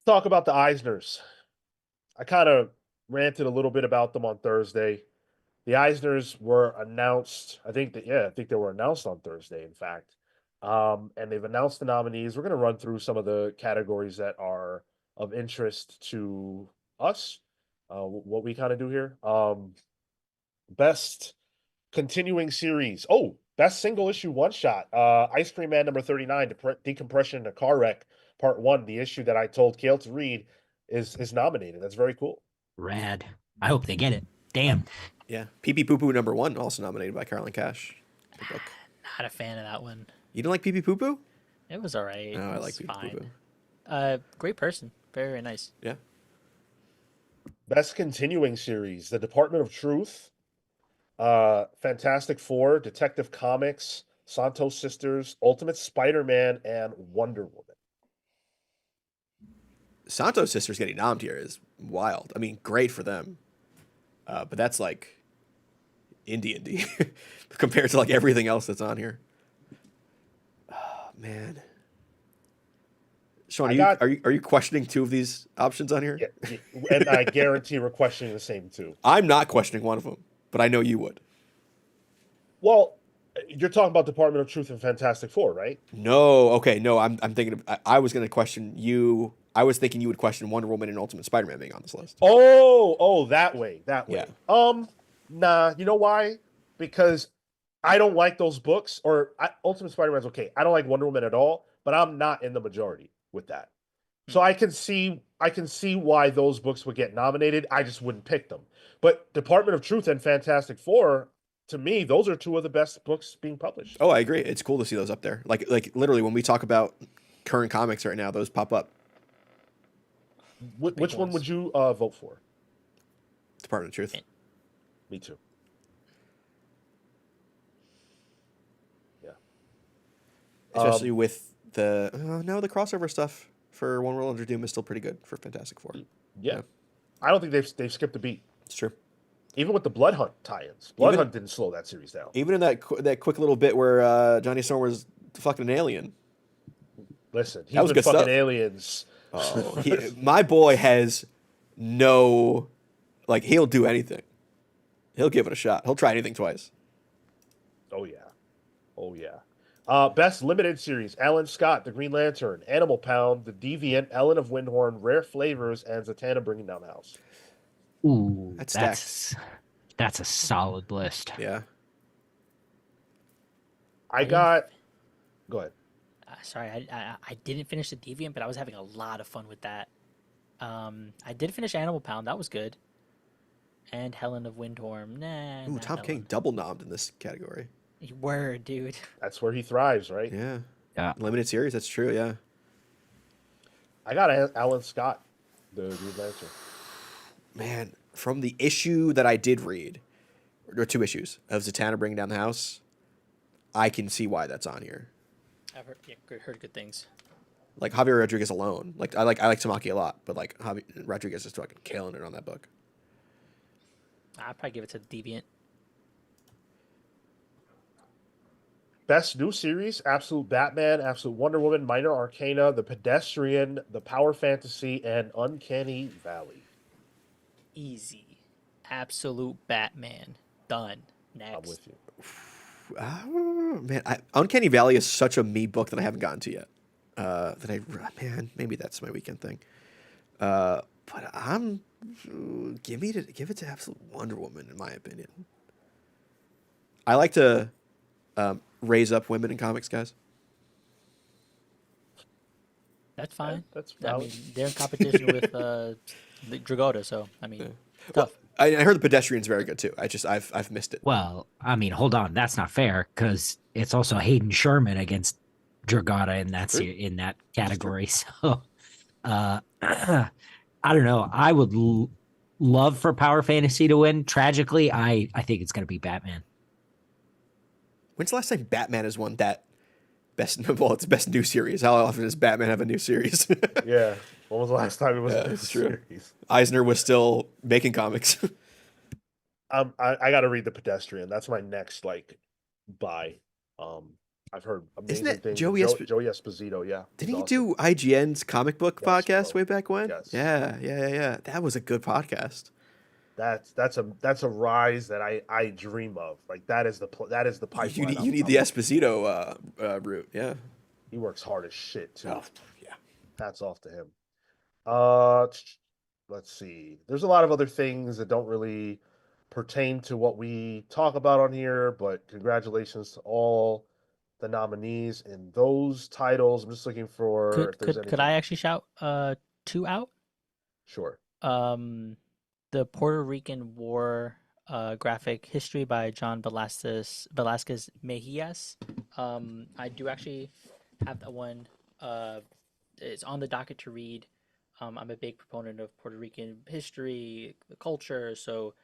Talk about the Eisners. I kind of ranted a little bit about them on Thursday. The Eisners were announced. I think they were announced on Thursday, in fact. And they've announced the nominees. We're going to run through some of the categories that are of interest to us, what we kind of do here. Best continuing series. Oh, best single issue one shot. Ice Cream Man number 39, Decompression in a Car Wreck, Part 1, the issue that I told Cale to read, is nominated. That's very cool. Rad. I hope they get it. Damn. Yeah. Pee Pee Poo Poo number 1, also nominated by Carolyn Cash. The book. Not a fan of that one. You don't like Pee Pee Poo Poo? It was all right. No, I It like was Pee Pee Poo Poo. fine. Great person. Very, very nice. Yeah. Best continuing series: The Department of Truth, Fantastic Four, Detective Comics, Santos Sisters, Ultimate Spider-Man, and Wonder Woman. Santos Sisters getting nommed here is wild. I mean, great for them. But that's like indie compared to like everything else that's on here. Oh, man. Sean, are you questioning two of these options on here? Yeah, and I guarantee we're questioning the same two. I'm not questioning one of them, but I know you would. Well, you're talking about Department of Truth and Fantastic Four, right? No, okay, no. I'm thinking. I was going to question you. I was thinking you would question Wonder Woman and Ultimate Spider-Man being on this list. Oh, that way. Yeah. Nah. You know why? Because I don't like those books. Ultimate Spider-Man's okay. I don't like Wonder Woman at all, but I'm not in the majority with that. So I can see why those books would get nominated. I just wouldn't pick them. But Department of Truth and Fantastic Four, to me, those are two of the best books being published. Oh, I agree. It's cool to see those up there. Like literally when we talk about current comics right now, those pop up. Which one would you vote for? Department of Truth. Me too. Yeah. Especially with the the crossover stuff for One World Under Doom is still pretty good for Fantastic Four. Yeah. I don't think they've skipped a beat. It's true. Even with the Blood Hunt tie-ins, Blood Hunt didn't slow that series down. Even in that quick little bit where Johnny Storm was fucking an alien. Listen, he's That was been good fucking stuff. aliens. Oh, my boy has no, like, he'll do anything. He'll give it a shot. He'll try anything twice. Oh yeah. Best limited series: Alan Scott, The Green Lantern, Animal Pound, The Deviant, Ellen of Windhorn, Rare Flavors, and Zatanna Bringing Down the House. Ooh, That's that's a solid list. Yeah. Go ahead. Sorry, I didn't finish The Deviant, but I was having a lot of fun with that. I did finish Animal Pound. That was good. And Helen of Windhorn. Nah. Ooh, not Tom Helen. King double nommed in this category. Word, dude. That's where he thrives, right? Yeah. Yeah. Limited series, that's true, yeah. I got Alan Scott, The Green Lantern. Man, from the issue that I did read, or two issues, of Zatanna Bringing Down the House, I can see why that's on here. I've heard good things. Like Javier Rodriguez alone. Like I like Tamaki a lot, but like Javier Rodriguez is fucking killing it on that book. I'd probably give it to The Deviant. Best new series: Absolute Batman, Absolute Wonder Woman, Minor Arcana, The Pedestrian, The Power Fantasy, and Uncanny Valley. Easy. Absolute Batman. Done. Next. I'm with you. Man, Uncanny Valley is such a me book that I haven't gotten to yet. Maybe that's my weekend thing. But give it to Absolute Wonder Woman, in my opinion. I like to raise up women in comics, guys. That's fine. That's I valid. mean, they're in competition with Dragotta, so I mean, tough. I heard the Pedestrian's very good too. I've missed it. Well, I mean, hold on, that's not fair because it's also Hayden Sherman against Dragotta in that category. So, I don't know. I would love for Power Fantasy to win. Tragically, I think it's going to be Batman. When's the last time Batman has won that best? Well, it's best new series. How often does Batman have a new series? Yeah. When was the last time it was a new it's true. series? Eisner was still making comics. I got to read The Pedestrian. That's my next buy. I've heard amazing Isn't it things. Joey Joey Esposito? Yeah. Didn't he's he do IGN's comic book Yes, podcast bro. way back when? Yes. Yeah. That was a good podcast. That's a rise that I dream of. Like that is the pipeline. You need the Esposito route. Yeah. He works hard as shit too. Oh, yeah. Hats off to him. Let's see. There's a lot of other things that don't really pertain to what we talk about on here, but congratulations to all the nominees in those titles. I'm just looking for if there's anything. Could I actually shout two out? Sure. The Puerto Rican War graphic history by John Velasquez Mejias. I do actually have that one. It's on the docket to read. I'm a big proponent of Puerto Rican history, the culture. So,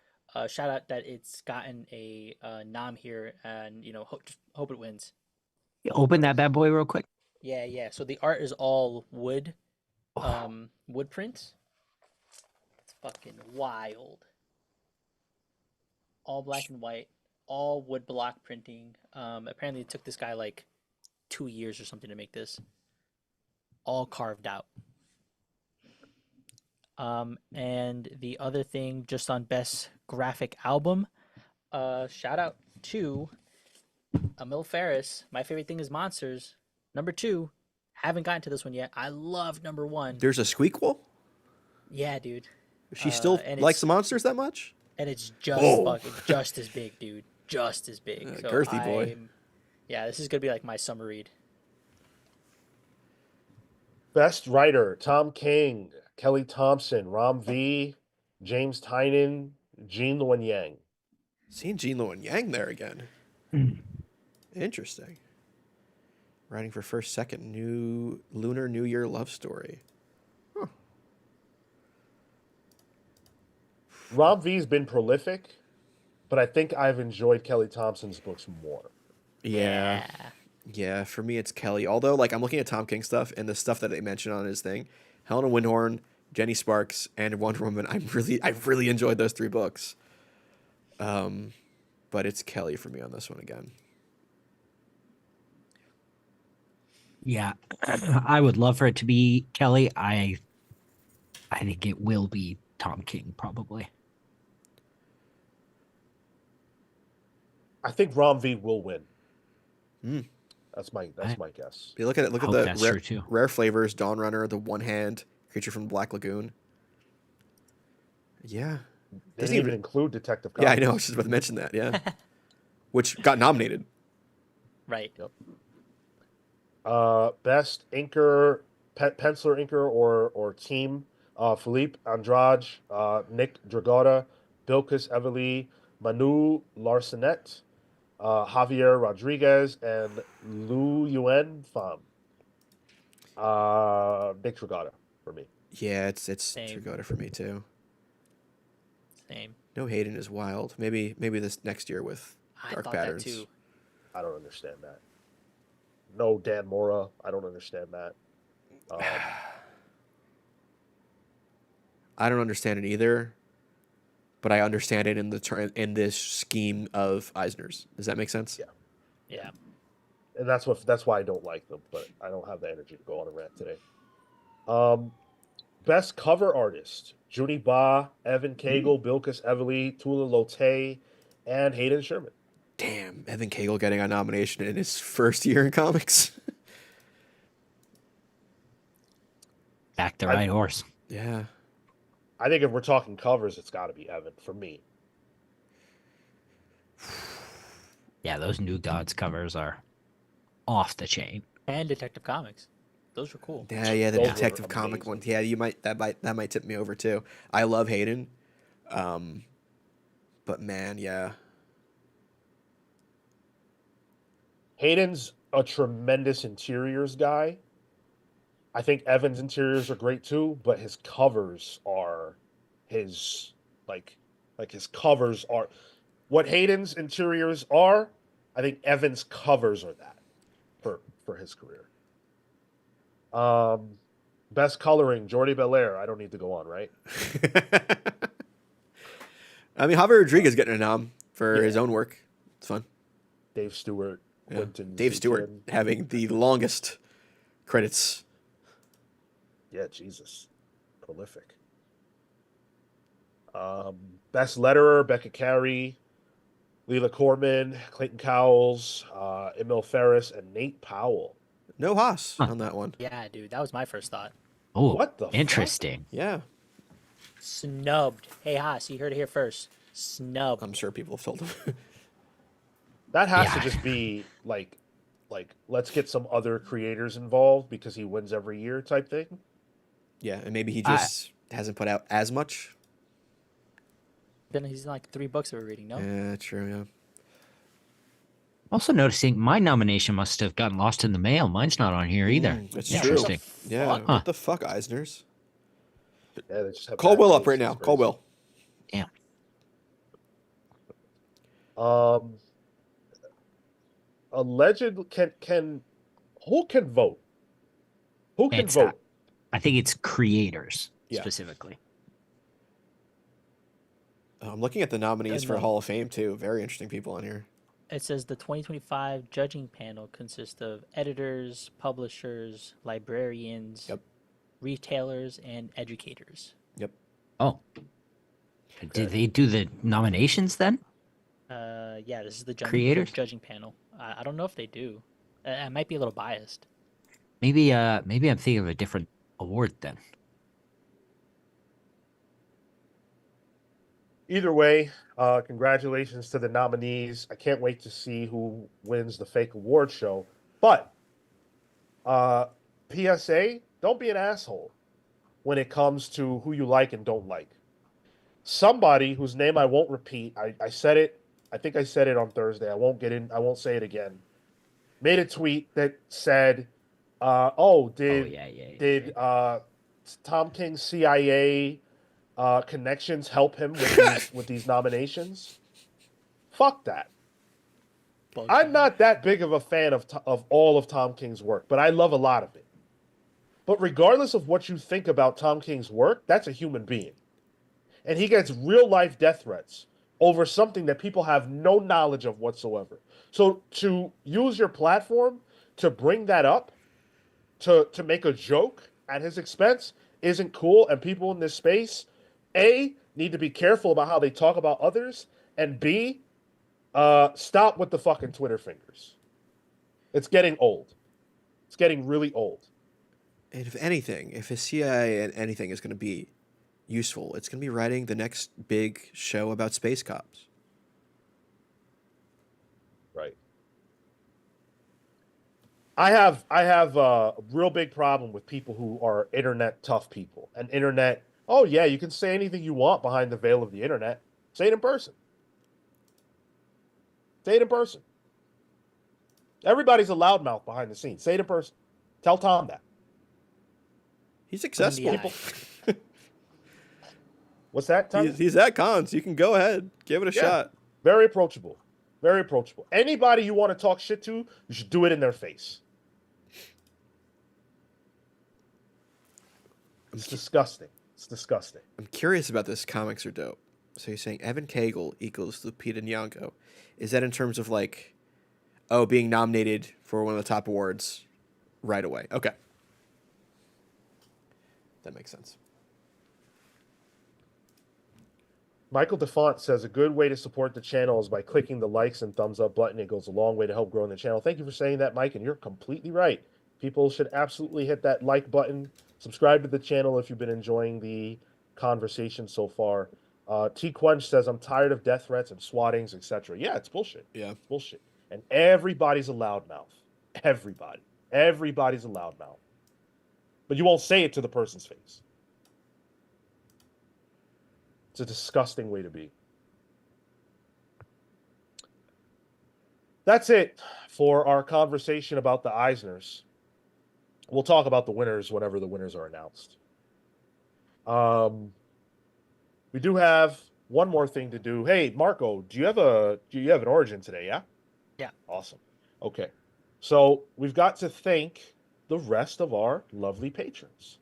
shout out that it's gotten a nom here, and just hope it wins. Open that bad boy real quick. Yeah, yeah. So the art is all wood, Oh, wood prints. It's fucking wild. All black and white, all wood block printing. Apparently it took this guy like 2 years or something to make this. All carved out. And the other thing, just on best graphic album, shout out to Emil Ferris. My favorite thing is Monsters. Number 2, haven't gotten to this one yet. I love number 1. There's a Squeakquel? Yeah, dude. She still and likes it's the monsters that much? and it's just Whoa. fucking just as big, dude. Just as big. So girthy boy. Yeah, this is gonna be like my summer read. Best writer: Tom King, Kelly Thompson, Ram V, James Tynan, Jean Luen Yang. Seeing Jean Luen Yang there again. Mm. Interesting. Writing for first, second, new Lunar New Year love story. Huh. Ram V's been prolific, but I think I've enjoyed Kelly Thompson's books more. Yeah. Yeah, for me it's Kelly. Although, like, I'm looking at Tom King stuff and the stuff that they mentioned on his thing, Helena Windhorn, Jenny Sparks, and Wonder Woman. I really enjoyed those 3 books. But it's Kelly for me on this one again. Yeah, I would love for it to be Kelly. I think it will be Tom King probably. I think Ram V will win. Hmm. That's my guess. You look at it. Look at Hope the that's true, too. rare flavors: Dawn Runner, the One Hand Creature from the Black Lagoon. Yeah, They didn't even include Detective Yeah, I Comics. know. I was just about to mention that. Yeah, which got nominated. Right. Yep. Best inker, penciler, inker, or team: Philippe Andrade, Nick Dragotta, Bilkis Evely, Manu Larsenet, Javier Rodriguez, and Lu Yuen Pham. Nick Dragotta for me. Yeah, it's Same. Tragoda for me too. Same. No, Hayden is wild. Maybe this next year with I Dark thought Patterns. that too. I don't understand that. No Dan Mora. I don't understand that. I don't understand it either, but I understand it in this scheme of Eisner's. Does that make sense? Yeah. Yeah. And that's why I don't like them, but I don't have the energy to go on a rant today. Best cover artist: Junie Ba, Evan Cagle, Bilkis Evely, Tula Lote, and Hayden Sherman. Damn, Evan Cagle getting a nomination in his first year in comics. Back the right horse. Yeah. I think if we're talking covers, it's got to be Evan for me. Yeah, those New Gods covers are off the chain. And Detective Comics. Those were cool. Yeah, the Those were detective comic amazing. one. Yeah, that might tip me over too. I love Hayden. But man, yeah. Hayden's a tremendous interiors guy. I think Evan's interiors are great too, but his covers are his his covers are what Hayden's interiors are. I think Evan's covers are that for his career. Best coloring: Jordi Belair. I don't need to go on, right? I mean, Javier Rodriguez getting a nom for his own work. It's fun. Dave Stewart, Yeah. Quentin Dave Stewart Zuchin. having the longest credits. Yeah, Jesus, prolific. Best letterer: Becca Carey, Leela Corman, Clayton Cowles, Emil Ferris, and Nate Powell. No Haas on that one. Yeah, dude. That was my first thought. Oh, What the fuck? interesting. Yeah. Snubbed. Hey, Haas, you heard it here first. Snubbed. I'm sure people have told him. That has Yeah. to just be like let's get some other creators involved because he wins every year type thing. Yeah, and maybe he just hasn't put out as much. Then he's in like 3 books that we're reading, no? Yeah, true, yeah. Also noticing my nomination must have gotten lost in the mail. Mine's not on here either. That's Yeah, true. what the Interesting. Yeah. fuck? Huh. What the fuck, Eisners? Yeah, they just have Call bad Will up right taste. now. It's Call crazy. Will. Damn. Um, alleged can who can vote? Who can It's vote? I think it's creators Yeah. specifically. I'm looking at the nominees for No. Hall of Fame too. Very interesting people on here. It says the 2025 judging panel consists of editors, publishers, librarians, Yep. retailers, and educators. Yep. Oh, did they do the nominations then? Yeah, this is the Creators? judging panel. I don't know if they do. I might be a little biased. Maybe I'm thinking of a different award then. Either way, congratulations to the nominees. I can't wait to see who wins the fake award show. But PSA, don't be an asshole when it comes to who you like and don't like. Somebody whose name I won't repeat, I said it, I think I said it on Thursday. I won't say it again. Made a tweet that said, did Tom King's CIA connections help him with these nominations? Fuck that. I'm not that big of a fan of all of Tom King's work, but I love a lot of it. But regardless of what you think about Tom King's work, that's a human being. And he gets real life death threats over something that people have no knowledge of whatsoever. So to use your platform to bring that up, to make a joke at his expense, isn't cool. And people in this space, A, need to be careful about how they talk about others, and B, stop with the fucking Twitter fingers. It's getting old. It's getting really old. And if anything, if his CIA and anything is going to be useful, it's going to be writing the next big show about space cops. Right. I have a real big problem with people who are internet tough people and internet. Oh yeah, you can say anything you want behind the veil of the internet. Say it in person. Say it in person. Everybody's a loudmouth behind the scenes. Say it in person. Tell Tom that. He's accessible. eye. What's that, Tom? He's at cons. You can go ahead. Give it a shot. Very approachable. Very approachable. Anybody you want to talk shit to, you should do it in their face. It's disgusting. It's disgusting. I'm curious about this. Comics are dope. So you're saying Evan Cagle equals Lupita Nyong'o. Is that in terms of like, being nominated for one of the top awards right away? Okay. That makes sense. Michael DeFont says a good way to support the channel is by clicking the likes and thumbs up button. It goes a long way to help growing the channel. Thank you for saying that, Mike, and you're completely right. People should absolutely hit that like button. Subscribe to the channel if you've been enjoying the conversation so far. T Quench says, I'm tired of death threats and swattings, etc. Yeah, it's bullshit. Yeah. It's bullshit. And everybody's a loudmouth. Everybody. Everybody's a loudmouth. But you won't say it to the person's face. It's a disgusting way to be. That's it for our conversation about the Eisners. We'll talk about the winners whenever the winners are announced. We do have one more thing to do. Hey, Marco, do you have an origin today? Yeah. Yeah. Awesome. Okay. So we've got to thank the rest of our lovely patrons.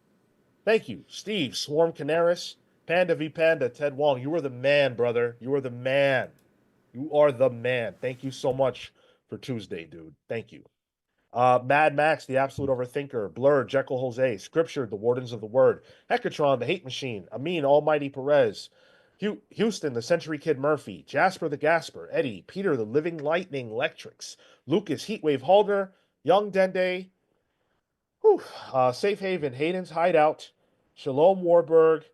Thank you, Steve, Swarm Canaris, Panda v Panda, Ted Wong. You are the man, brother. You are the man. You are the man. Thank you so much for Tuesday, dude. Thank you. Mad Max, the Absolute Overthinker, Blur, Jekyll Jose, Scripture, the Wardens of the Word, Hecatron, the Hate Machine, Amin, Almighty Perez, Houston, the Century Kid Murphy, Jasper the Gasper, Eddie, Peter, the Living Lightning Electrics, Lucas, Heatwave Halder, Young Dende, Safe Haven, Hayden's Hideout, Shalom Warburg,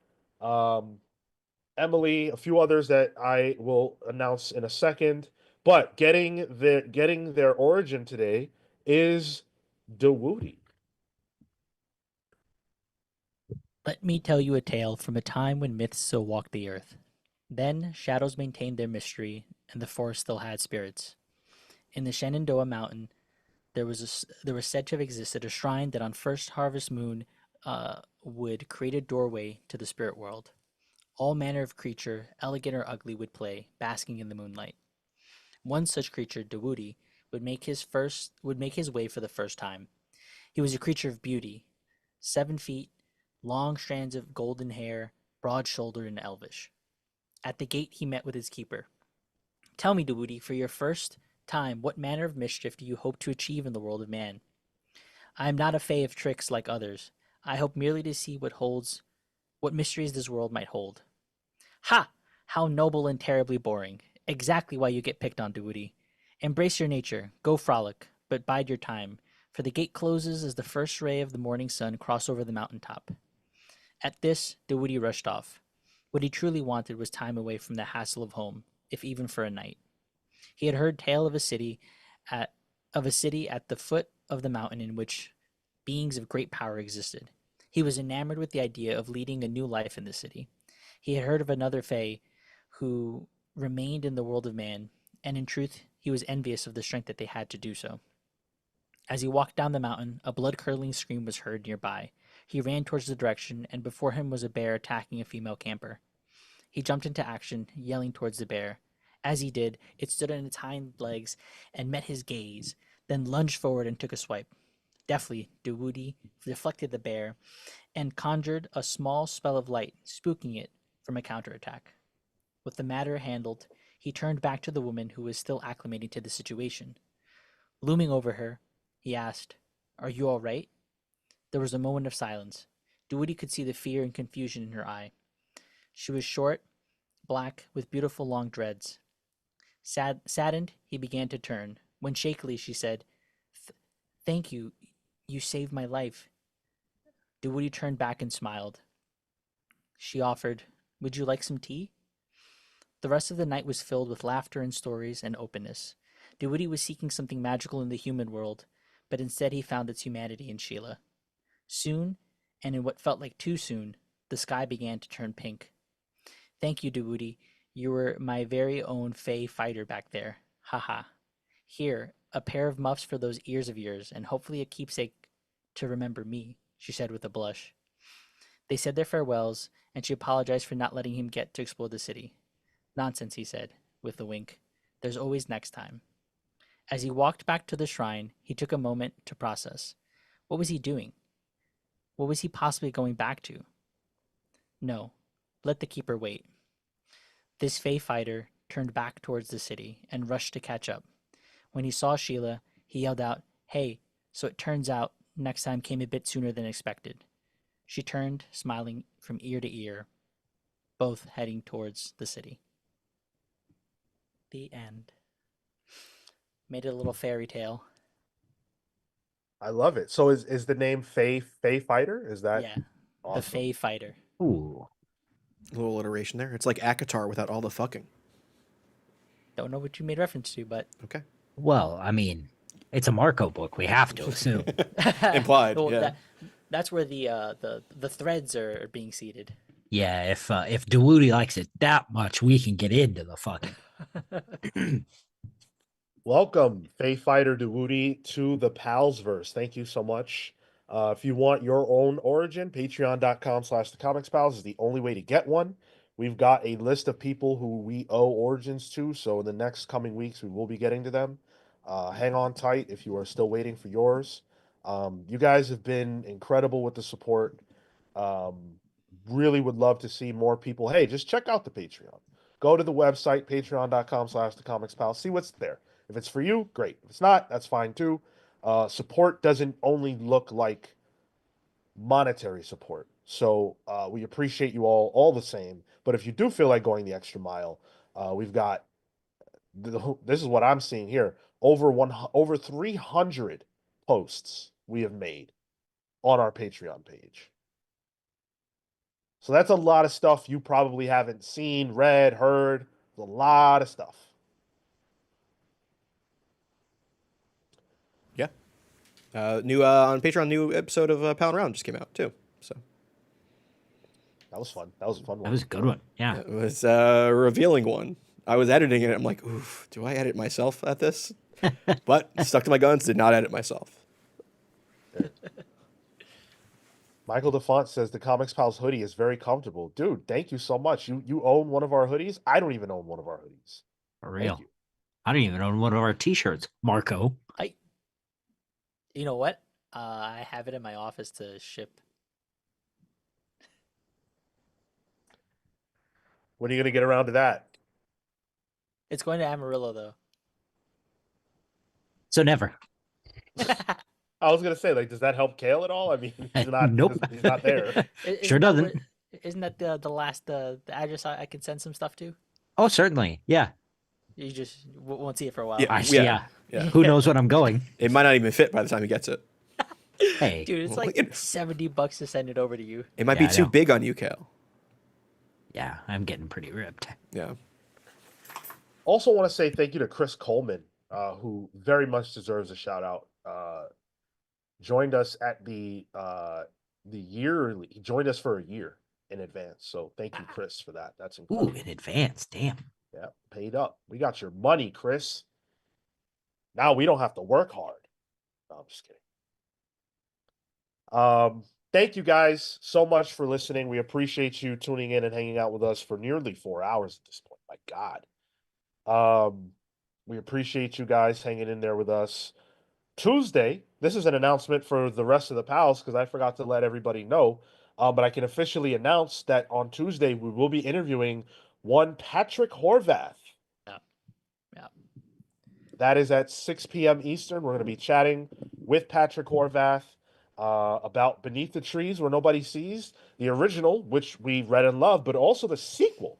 Emily, a few others that I will announce in a second. But getting their origin today is DeWoody. Let me tell you a tale from a time when myths still walked the earth. Then shadows maintained their mystery, and the forest still had spirits. In the Shenandoah Mountain, there was said to have existed a shrine that on first harvest moon would create a doorway to the spirit world. All manner of creature, elegant or ugly, would play, basking in the moonlight. One such creature, Dawudi, would make his way for the first time. He was a creature of beauty, 7 feet, long strands of golden hair, broad-shouldered and elvish. At the gate he met with his keeper. Tell me, Dawudi, for your first time, what manner of mischief do you hope to achieve in the world of man? I am not a fay of tricks like others. I hope merely to see what mysteries this world might hold. Ha! How noble and terribly boring. Exactly why you get picked on, Dawudi. Embrace your nature, go frolic, but bide your time, for the gate closes as the first ray of the morning sun cross over the mountain top. At this, Dawudi rushed off. What he truly wanted was time away from the hassle of home, if even for a night. He had heard tale of at a city at the foot of the mountain in which beings of great power existed. He was enamored with the idea of leading a new life in the city. He had heard of another Fae who remained in the world of man, and in truth, he was envious of the strength that they had to do so. As he walked down the mountain, a blood-curdling scream was heard nearby. He ran towards the direction, and before him was a bear attacking a female camper. He jumped into action, yelling towards the bear. As he did, it stood on its hind legs and met his gaze, then lunged forward and took a swipe. Deftly, Dawudi deflected the bear and conjured a small spell of light, spooking it from a counterattack. With the matter handled, he turned back to the woman who was still acclimating to the situation. Looming over her, he asked, "Are you all right?" There was a moment of silence. Dawudi could see the fear and confusion in her eye. She was short, black, with beautiful long dreads. Saddened, he began to turn, when shakily she said, "Thank you. You saved my life." Dawudi turned back and smiled. She offered, "Would you like some tea?" The rest of the night was filled with laughter and stories and openness. Dawudi was seeking something magical in the human world, but instead he found its humanity in Sheila. Soon, and in what felt like too soon, the sky began to turn pink. "Thank you, Dawudi. You were my very own Fey fighter back there. Haha. Here, a pair of muffs for those ears of yours, and hopefully a keepsake to remember me," she said with a blush. They said their farewells, and she apologized for not letting him get to explore the city. "Nonsense," he said, with a wink. "There's always next time." As he walked back to the shrine, he took a moment to process. What was he doing? What was he possibly going back to? No, let the keeper wait. This Fey fighter turned back towards the city and rushed to catch up. When he saw Sheila, he yelled out, "Hey, so it turns out next time came a bit sooner than expected." She turned, smiling from ear to ear, both heading towards the city. The end. Made it a little fairy tale. I love it. So is the name Fey Fighter? Is that Yeah, awesome? the Fey fighter. Ooh. A little alliteration there. It's like Akatar without all the fucking. Don't know what you made reference to, but Okay. Well, I mean, it's a Marco book. We have to assume. Implied, well, yeah. that's where the threads are being seeded. Yeah, if Dawudi likes it that much, we can get into the fucking. Welcome, Fey Fighter Dawudi, to the Palsverse. Thank you so much. If you want your own origin, patreon.com/thecomicspals is the only way to get one. We've got a list of people who we owe origins to, so in the next coming weeks, we will be getting to them. Hang on tight if you are still waiting for yours. You guys have been incredible with the support. Really would love to see more people. Hey, just check out the Patreon. Go to the website, patreon.com/thecomicspals. See what's there. If it's for you, great. If it's not, that's fine too. Support doesn't only look like monetary support. So we appreciate you all the same. But if you do feel like going the extra mile, we've got this is what I'm seeing here. Over 300 posts we have made on our Patreon page. So that's a lot of stuff you probably haven't seen, read, heard. A lot of stuff. Yeah. New on Patreon, new episode of Pound Round just came out too. So That was fun. That was a fun one. That was a good one. Yeah. it was a revealing one. I was editing it. I'm like, oof, do I edit myself at this? But stuck to my guns, did not edit myself. Michael DeFont says the Comics Pals hoodie is very comfortable. Dude, thank you so much. You own one of our hoodies? I don't even own one of our hoodies. For Thank real. you. I don't even own one of our t-shirts, Marco. You know what? I have it in my office to ship. When are you going to get around to that? It's going to Amarillo though. So never. I was going to say, like, does that help Cale at all? I mean, he's not, Nope. he's not there. Sure doesn't. Isn't that the last the address I can send some stuff to? Oh, certainly. Yeah. You just won't see it for a while. Yeah. Yeah. Who knows when I'm going? It might not even fit by the time he gets it. Hey. Dude, it's like $70 to send it over to you. It might Yeah, be I too know. big on you, Cale. Yeah, I'm getting pretty ripped. Yeah. Also want to say thank you to Chris Coleman, who very much deserves a shout out. Joined us at the yearly. He joined us for a year in advance. So thank you, Chris, for that. That's incredible. Ooh, in advance. Damn. Yeah, paid up. We got your money, Chris. Now we don't have to work hard. No, I'm just kidding. Thank you guys so much for listening. We appreciate you tuning in and hanging out with us for nearly 4 hours at this point. My God. We appreciate you guys hanging in there with us. Tuesday, this is an announcement for the rest of the pals because I forgot to let everybody know. But I can officially announce that on Tuesday we will be interviewing one Patrick Horvath. Yeah. That is at 6 p.m. Eastern. We're going to be chatting with Patrick Horvath about Beneath the Trees Where Nobody Sees, the original, which we read and love, but also the sequel,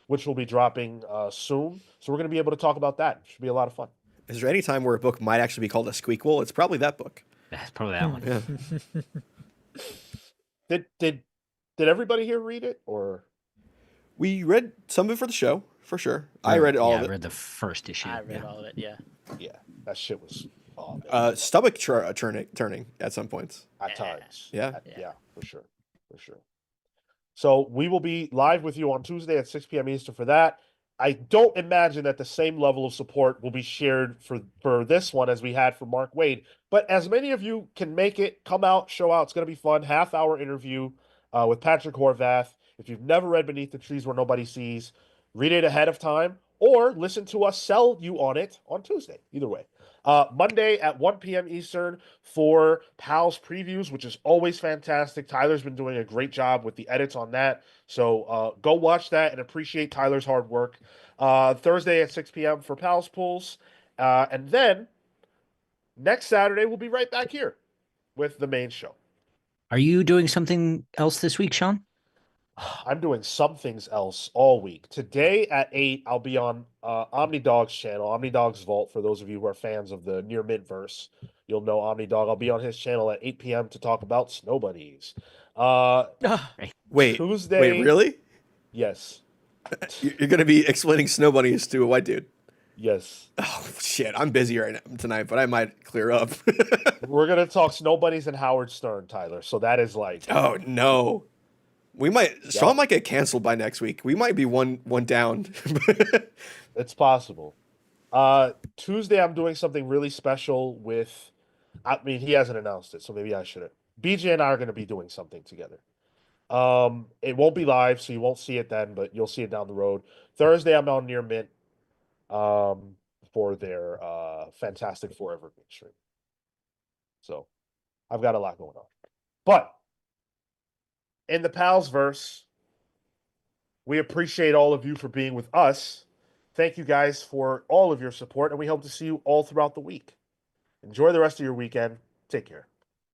which will be dropping soon. So we're going to be able to talk about that. It should be a lot of fun. Is there any time where a book might actually be called a squeakquel? It's probably that book. That's probably that one. Yeah. Did everybody here read it, or We read some of it for the show, for sure. I read all of I it. read the first issue. I read all of it, yeah. yeah, that shit was man, Stomach turning at some points. at times. Yeah. Yeah, for sure. So we will be live with you on Tuesday at 6 p.m. Eastern for that. I don't imagine that the same level of support will be shared for this one as we had for Mark Waid. But as many of you can make it, come out, show out. It's going to be fun. Half-hour interview with Patrick Horvath. If you've never read Beneath the Trees Where Nobody Sees, read it ahead of time or listen to us sell you on it on Tuesday. Either way. Monday at 1 p.m. Eastern for Pals Previews, which is always fantastic. Tyler's been doing a great job with the edits on that. So go watch that and appreciate Tyler's hard work. Thursday at 6 p.m. for Pals Pools. And then next Saturday, we'll be right back here with the main show. Are you doing something else this week, Sean? I'm doing some things else all week. Today at 8, I'll be on OmniDog's channel, OmniDog's Vault, for those of you who are fans of the Near Mint-verse. You'll know OmniDog. I'll be on his channel at 8 p.m. to talk about snow bunnies. Wait, Tuesday. wait, really? Yes. You're going to be explaining snow bunnies to a white dude? Yes. Oh, shit. I'm busy right now tonight, but I might clear up. We're going to talk snow bunnies and Howard Stern, Tyler. So that is like... Oh, no. We might... Sean might get canceled by next week. We might be one down. It's possible. Tuesday, I'm doing something really special with... I mean, he hasn't announced it, so maybe I shouldn't. BJ and I are going to be doing something together. It won't be live, so you won't see it then, but you'll see it down the road. Thursday, I'm on Near Mint for their Fantastic Four Evergreen stream. So I've got a lot going on. But in the Pals verse, we appreciate all of you for being with us. Thank you guys for all of your support, and we hope to see you all throughout the week. Enjoy the rest of your weekend. Take care.